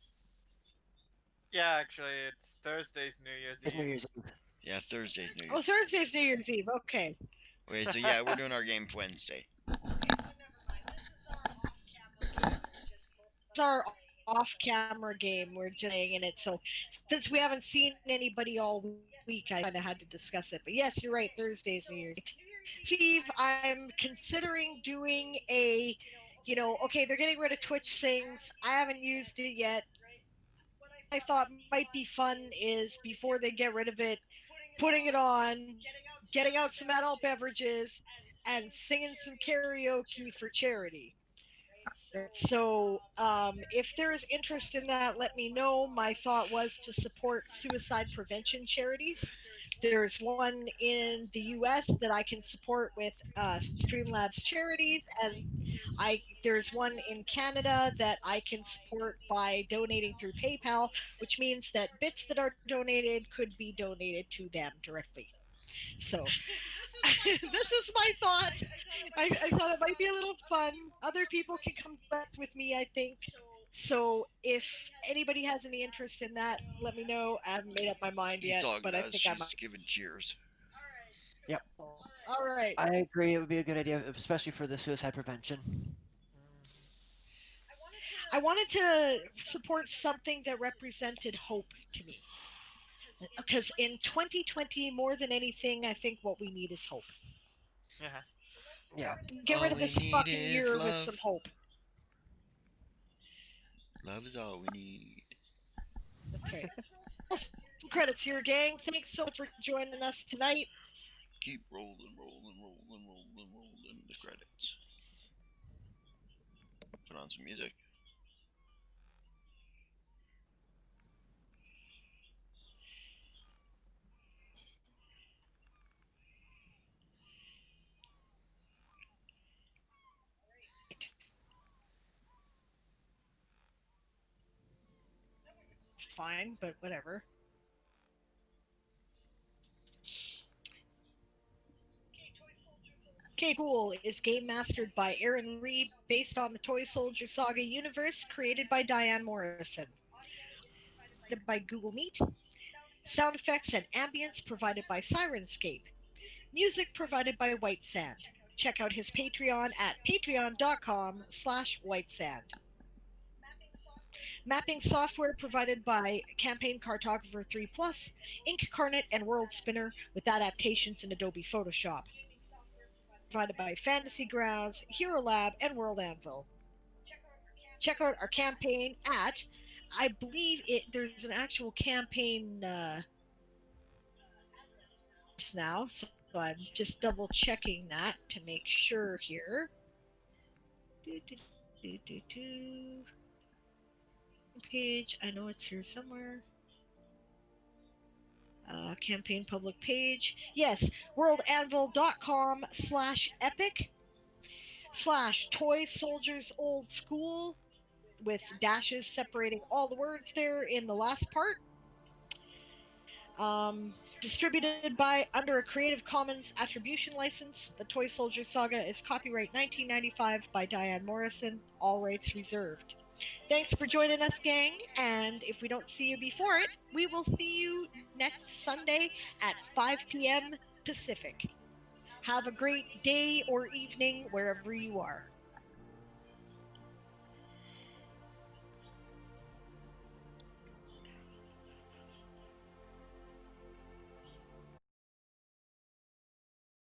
Yeah, actually, it's Thursday's New Year's It's New Eve. Year's Eve. Yeah, Thursday's New Year's. Oh, Thursday's New Year's Eve. Okay. Okay, so yeah, we're doing our game Wednesday. It's our off-camera game. We're just playing in it. So since we haven't seen anybody all week, I kind of had to discuss it. But yes, you're right. Thursday's New Year's Eve. I'm considering doing a, okay, they're getting rid of Twitch things. I haven't used it yet. I thought might be fun is before they get rid of it, putting it on, getting out some adult beverages, and singing some karaoke for charity. Right. So, if there is interest in that, let me know. My thought was to support suicide prevention charities. There's one in the U.S. that I can support with Streamlabs charities, and there's one in Canada that I can support by donating through PayPal, which means that bits that are donated could be donated to them directly. So this is my thought. I thought it might be a little fun. Other people can come to us with me, I think. So if anybody has any interest in that, let me know. I haven't made up my mind yet, Esog but I does. think I might. She's giving cheers. Yep. All right. I agree. It would be a good idea, especially for the suicide prevention. I wanted to support something that represented hope to me. Because in 2020, more than anything, I think what we need is hope. Yeah. Yeah. Get All rid of we this need fucking is year with love. some hope. Love is all we need. That's right. Some credits here, gang. Thanks so much for joining us tonight. Keep rolling, rolling, rolling, rolling, rolling the credits. Put on some music. Fine, but whatever. Okay, Cool is game mastered by Aaron Reed, based on the Toy Soldier Saga universe, created by Diane Morrison. Audio provided by Google Meet. Sound effects and ambience provided by Sirenscape. Music provided by White Sand. Check out his Patreon at patreon.com/whitesand. Mapping software provided by Campaign Cartographer 3 Plus, Incarnate, and World Spinner, with adaptations in Adobe Photoshop. Provided by Fantasy Grounds, Hero Lab, and World Anvil. Check out our campaign at, I believe there's an actual campaign now, so I'm just double checking that to make sure here. Page, I know it's here somewhere. Campaign public page. Yes, worldanvil.com/epic/Toy Soldiers Old School, with dashes separating all the words there in the last part. Distributed by under a Creative Commons Attribution License. The Toy Soldier Saga is copyright 1995 by Diane Morrison, all rights reserved. Thanks for joining us, gang, and if we don't see you before it, we will see you next Sunday at 5 p.m. Pacific. Have a great day or evening wherever you are.